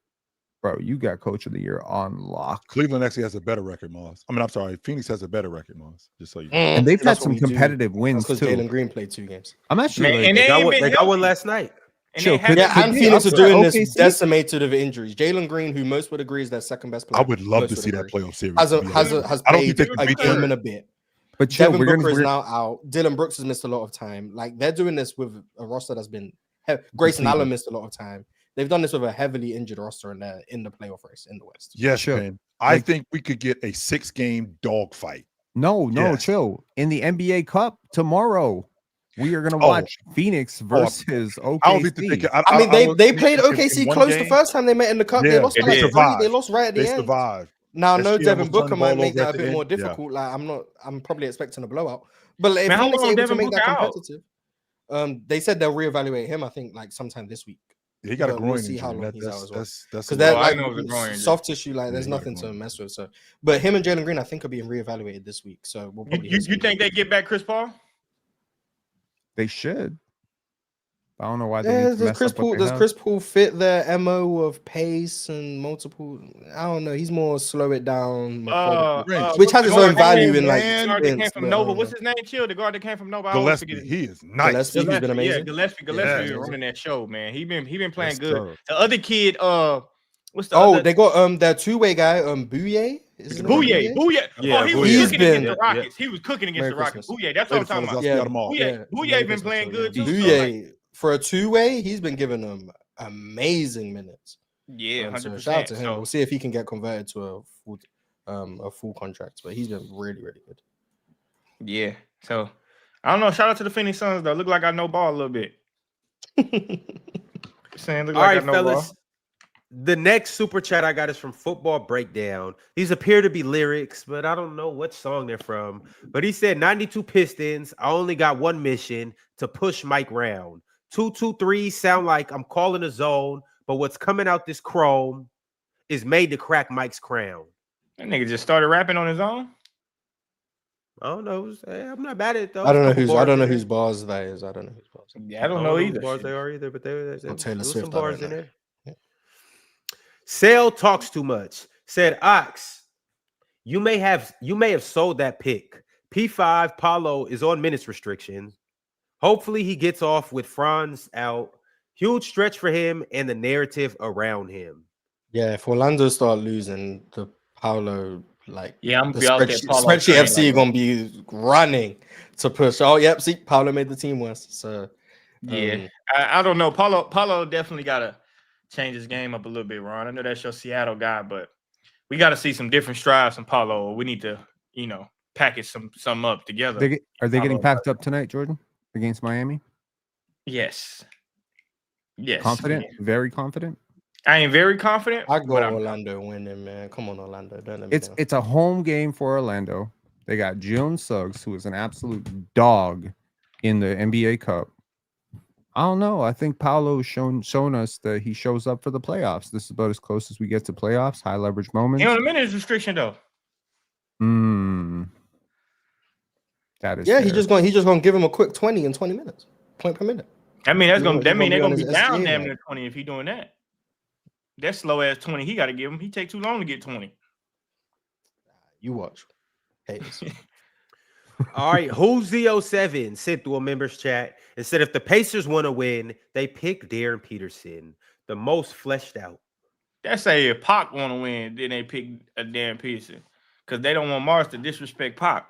bro, you got coach of the year on lock. Cleveland actually has a better record, Moss. I mean, I'm sorry, Phoenix has a better record, Moss. Just so you know. And they've had some competitive wins because too. Jalen Green played 2 games. I'm actually Man, and they got one last night. Chill. And Phoenix are doing this decimated of injuries. Jalen Green, who most would agree is their second best player. I would love to see that playoff series. Has played a beat game them. and a bit. But chill, Devin Booker is now out. Dylan Brooks has missed a lot of time. Like, they're doing this with a roster that's been Grayson Allen missed a lot of time. They've done this with a heavily injured roster in the playoff race in the West. Yes, Chill. man. I think we could get a 6-game dogfight. No, Yes. chill. In the NBA Cup tomorrow, we are gonna watch Phoenix versus OKC. I don't think they played OKC close the first time they met in the cup. Yeah, they lost by like 3. They lost right at the They end. survived. Now, SGA Devin was turning Booker the might ball make over that at a the bit more end. Yeah. difficult. Like, I'm probably expecting a blowout. But if Man, how Phoenix long able to Devin make that Booker out? competitive, they said they'll reevaluate him. I think like sometime this week. He got a But groin we'll see injury. how long he's out as well. That's Because they're I like know it was a groin injury. soft tissue. Like, there's he got a nothing to groin. mess with. So, but him and Jalen Green, I think, are being reevaluated this week. So we'll probably. You think they get back Chris Paul? They should. I don't know why they need to mess up what they Does have. Chris Paul fit the MO of pace and multiple? I don't know. He's more slow it down, which has its own value in like. The guard that came from Nova. What's his name? Chill. The guard that came from Nova. I always forget Gillespie. his name. He is nice. Gillespie, he's been amazing. Yeah, Gillespie Yeah. been running that show, man. He been playing Yes, good. sir. The other kid, what's the Oh, other? they got their 2-way guy, Bouye. Is his name Bouye. Yeah, Oh, he was Bouye. cooking against the Yeah. Rockets. He was cooking against Merry the Rockets. Christmas. Bouye. That's what I'm talking about. Yeah. Bouye been playing good too. Bouye for a 2-way, he's been giving them amazing minutes. Yeah, So 100%. shout out to him. So, We'll see if he can get converted to a full contract, but he's been really, really good. yeah. So I don't know. Shout out to the Phoenix Suns though. Look like I know ball a little bit. Saying look All like right, I know fellas. ball. The next super chat I got is from Football Breakdown. These appear to be lyrics, but I don't know what song they're from. But he said 92 Pistons. I only got one mission to push Mike round. 223 sound like I'm calling a zone, but what's coming out this chrome is made to crack Mike's crown. That nigga just started rapping on his own. I don't know. I'm not bad at it though. I don't know Couple whose bars bars in there. that is. I don't know whose bars. Yeah, I don't know whose either. bars they are either, but there Or Taylor was Swift, some I don't bars in know. there. Sale talks too much. Said Ox, you may have sold that pick. P5 Paulo is on minutes restrictions. Hopefully he gets off with Franz out. Huge stretch for him and the narrative around him. Yeah, if Orlando start losing, the Paolo I'm the be out there. spreadsheet FC gonna be running to push. Oh, yep. See, Paolo made the team once. So Yeah, I don't know. Paulo definitely gotta change his game up a little bit, Ron. I know that's your Seattle guy, but we got to see some different strides from Paulo. We need to, package some up together. Are they getting packed up tonight, Jordan, against Miami? Yes. Confident? Man. Very confident? I ain't very confident. I go Orlando winning, man. Come on, Orlando. Don't let me down. It's a home game for Orlando. They got Jalen Suggs, who is an absolute dog in the NBA Cup. I don't know. I think Paolo's shown us that he shows up for the playoffs. This is about as close as we get to playoffs, high leverage moments. He on the minutes restriction though. That is yeah. fair. He's just gonna give him a quick 20 in 20 minutes, point per minute. I mean He's gonna they're gonna be be on his down SGA damn line. near 20 if he doing that. That slow ass 20 he got to give him. He take too long to get 20. You watch. Haters. All right, who's Z07 sent through a members chat and said if the Pacers want to win, they pick Darren Peterson, the most fleshed out. That's say if Pac want to win, then they pick a damn Peterson because they don't want Mars to disrespect Pac.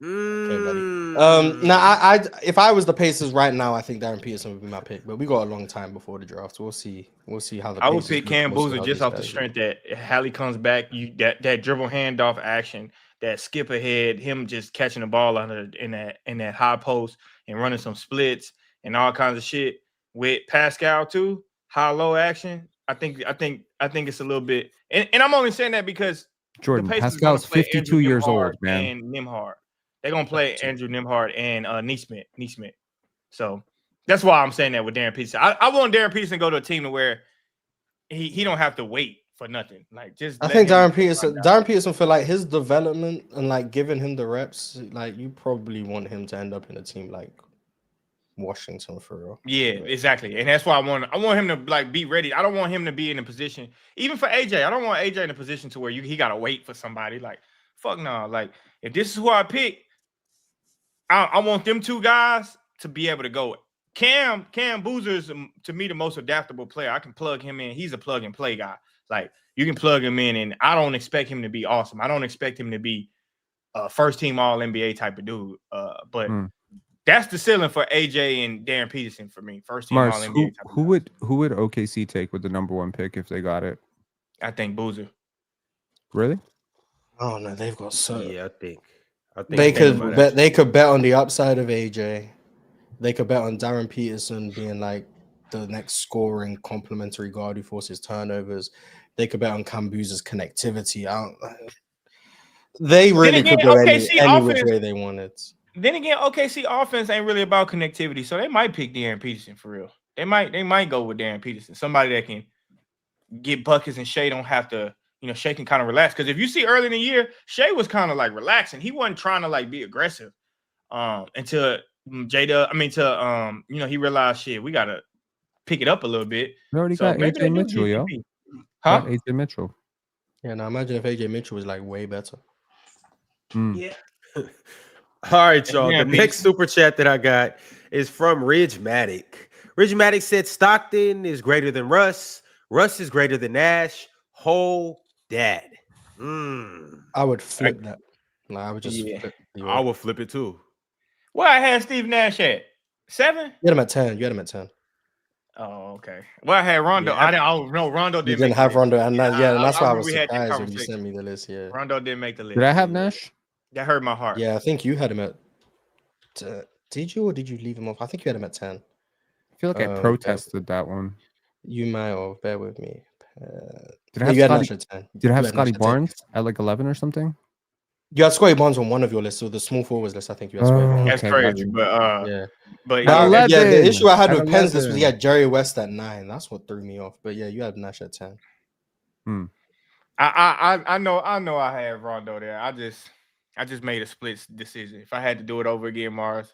Okay, buddy. Now, if I was the Pacers right now, I think Darren Peterson would be my pick. But we got a long time before the draft. We'll see. We'll see how the. I would Pacers pick look. Cam We'll see Boozer how just these off the guys strength that Hallie comes back. That dribble handoff action, that skip ahead, him just catching the ball in that high post and running some splits and all kinds of shit with Pascal too. High low action. I think it's a little bit, and I'm only saying that because Jordan the Pacers Pascal's gonna play 52 Andrew years Nembhard old, man. And Nembhard. They're gonna play Andrew Nembhard and Neesmith. So that's why I'm saying that with Darren Peterson. I want Darren Peterson to go to a team to where he don't have to wait for nothing. Like just I think Darren Peterson for like his development and like giving him the reps, like you probably want him to end up in a team like Washington for real. Yeah, exactly. And that's why I want him to like be ready. I don't want him to be in a position, even for AJ. I don't want AJ in a position to where he gotta wait for somebody. Like, fuck no. Like, if this is who I pick, I want them two guys to be able to go. Cam Boozer is to me the most adaptable player. I can plug him in. He's a plug and play guy. Like, you can plug him in, and I don't expect him to be awesome. I don't expect him to be a first team All NBA type of dude. But that's the ceiling for AJ and Darren Peterson for me. First team All NBA. Who would OKC take with the number 1 pick if they got it? I think Boozer. Really? Oh no, they've got so. Yeah, I think They could bet on the upside of AJ. They could bet on Darren Peterson being like the next scoring complementary guard who forces turnovers. They could bet on Cambuza's connectivity. They really could go any which way they wanted. Then again, OKC offense ain't really about connectivity, so they might pick Darren Peterson for real. They might go with Darren Peterson, somebody that can get buckets and Shea don't have to, Shea can kind of relax. Because if you see early in the year, Shea was kind of like relaxing. He wasn't trying to like be aggressive until he realized shit, we gotta pick it up a little bit. We already got AJ Mitchell, yo. Huh? AJ Mitchell. Yeah, now imagine if AJ Mitchell was like way better. Yeah. All right, y'all. The next super chat that I got is from Ridge-Matic. Ridge-Matic said Stockton is greater than Russ. Russ is greater than Nash. Hold that. I would flip that. Like, I would just flip. I would flip it too. Where I had Steve Nash at 7? You had him at 10. Oh, okay. Well, I had Rondo. Yeah, I don't know. Rondo didn't. You didn't have Rondo, and that's why I was we had that surprised when you sent me the list. Yeah, Rondo didn't make the list. Did I have Nash? That hurt my heart. Yeah, I think you had him at. Did you or did you leave him off? I think you had him at 10. I feel like I protested that one. You might have. Bear with me. Did I have Scotty Barnes at like 11 or something? You had Scotty Barnes on one of your lists, so the small forwards list. I think you had Scotty Barnes. That's crazy, but the issue I had with Penn's list was he had Jerry West at 9. That's what threw me off. But yeah, you had Nash at 10. I know I had Rondo there. I just made a split decision. If I had to do it over again, Mars,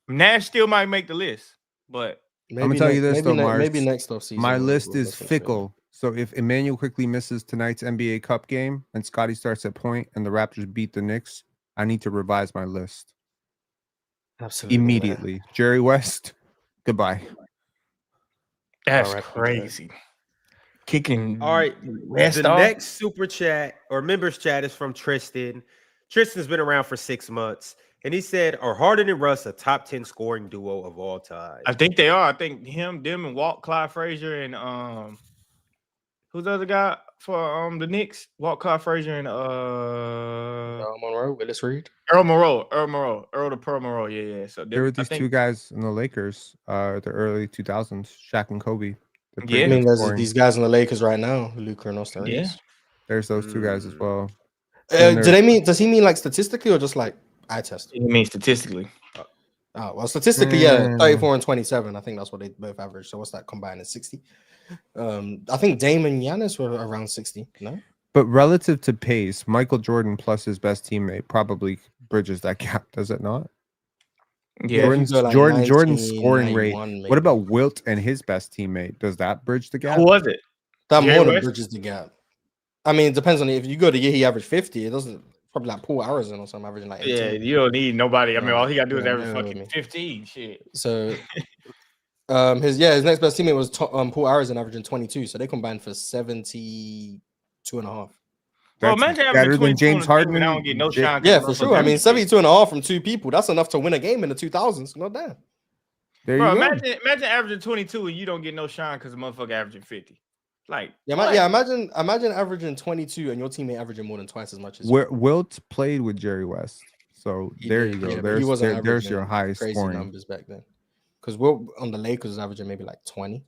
Nash still might make the list, but I'm gonna tell you this though, Mars. Maybe next offseason. My list is fickle. So if Emmanuel quickly misses tonight's NBA Cup game and Scotty starts at point and the Raptors beat the Knicks, I need to revise my list. Absolutely. Immediately. Man. Jerry West, goodbye. That's crazy. Kicking. All right. The next super chat or members chat is from Tristan. Tristan's been around for 6 months. And he said, are Harden and Russ a top 10 scoring duo of all time? I think they are. I think them and Walt, Clyde Frazier, and who's the other guy for the Knicks? Walt, Clyde Frazier, and Monroe, Willis Reed. Earl the Pearl Monroe. Yeah. So there were these two guys in the Lakers, the early 2000s, Shaq and Kobe. Yeah, I mean, there's these guys in the Lakers right now, Luka and Austin. Yeah, there's those two guys as well. Does he mean like statistically or just like eye test? He means statistically. Oh, well, statistically, yeah, 34 and 27. I think that's what they both average. So what's that combined at 60? I think Dame and Giannis were around 60. No, but relative to pace, Michael Jordan plus his best teammate probably bridges that gap, does it not? Yeah, Jordan's scoring rate. Maybe. What about Wilt and his best teammate? Does that bridge the gap? Who was it? That more than bridges the gap. I mean, it depends on if you go to year he averaged 50. It doesn't probably like Paul Arizon or something averaging like 18. Yeah, you don't need nobody. I mean, all he got to do is average fucking 15. Shit. So, his next best teammate was Paul Arizon averaging 22. So they combined for 72 and a half. Well, imagine better than James Harden. I don't get no shine. Yeah, for sure. I mean, 72 and a half from 2 people. That's enough to win a game in the 2000s. No damn. Imagine averaging 22 and you don't get no shine because the motherfucker averaging 50. Like, imagine averaging 22 and your teammate averaging more than twice as much as Wilt played with Jerry West. So there you go. Yeah, there's your highest crazy scoring numbers back then. Because Wilt on the Lakers was averaging maybe like 20.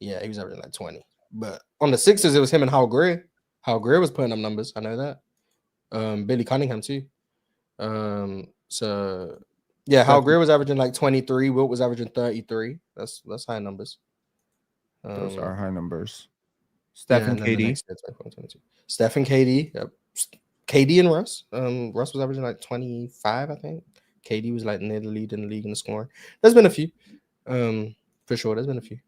Yeah, he was averaging like 20. But on the Sixers, it was him and Hal Greer. Hal Greer was putting up numbers. I know that. Billy Cunningham too. So yeah, Hal Greer was averaging like 23. Wilt was averaging 33. That's high numbers. Those are high numbers. Steph and KD. Steph and KD. Yep. KD and Russ. Russ was averaging like 25, I think. KD was like near the lead in the league in the scoring. There's been a few. For sure, there's been a few.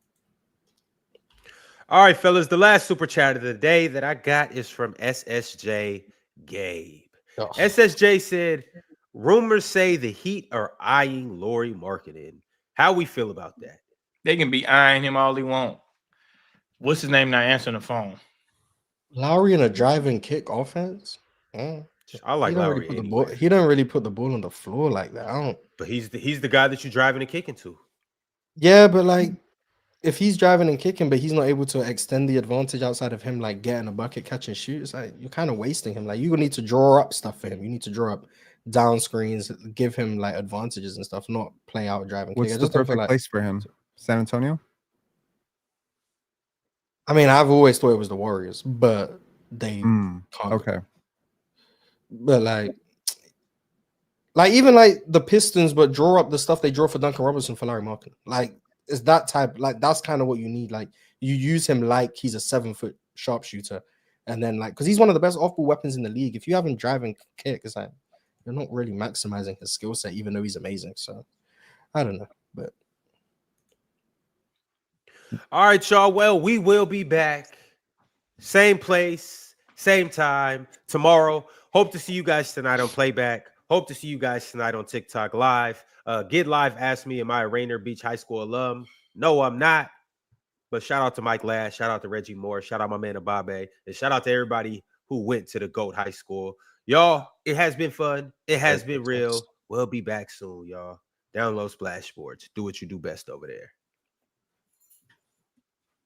All right, fellas. The last super chat of the day that I got is from SSJ Gabe. Oh. SSJ said, rumors say the Heat are eyeing Lauri Markkanen. How we feel about that? They can be eyeing him all they want. What's his name not answering the phone? Lauri in a drive and kick offense? I like Lauri. He don't really put the ball on the floor like that. But he's the guy that you're driving and kicking to. Yeah, but like if he's driving and kicking, but he's not able to extend the advantage outside of him, like getting a bucket, catch and shoot, it's like you're kind of wasting him. Like you need to draw up stuff for him. You need to draw up down screens, give him like advantages and stuff, not play out driving. What's the perfect place for him? San Antonio? I mean, I've always thought it was the Warriors, but they can't. Okay. But like even like the Pistons, but draw up the stuff they draw for Duncan Robinson for Lauri Markkanen. Like it's that type. Like that's kind of what you need. Like you use him like he's a 7-foot sharpshooter, and then like because he's one of the best off-ball weapons in the league. If you have him driving kick, it's like you're not really maximizing his skill set, even though he's amazing. So I don't know, but. All right, y'all. Well, we will be back. Same place, same time tomorrow. Hope to see you guys tonight on Playback. Hope to see you guys tonight on TikTok Live. Get Live asked me, am I a Rainier Beach High School alum? No, I'm not. But shout out to Mike Lash. Shout out to Reggie Moore. Shout out my man Ababe. And shout out to everybody who went to the GOAT High School. Y'all, it has been fun. It has been real. We'll be back soon, y'all. Download Splash Sports. Do what you do best over there.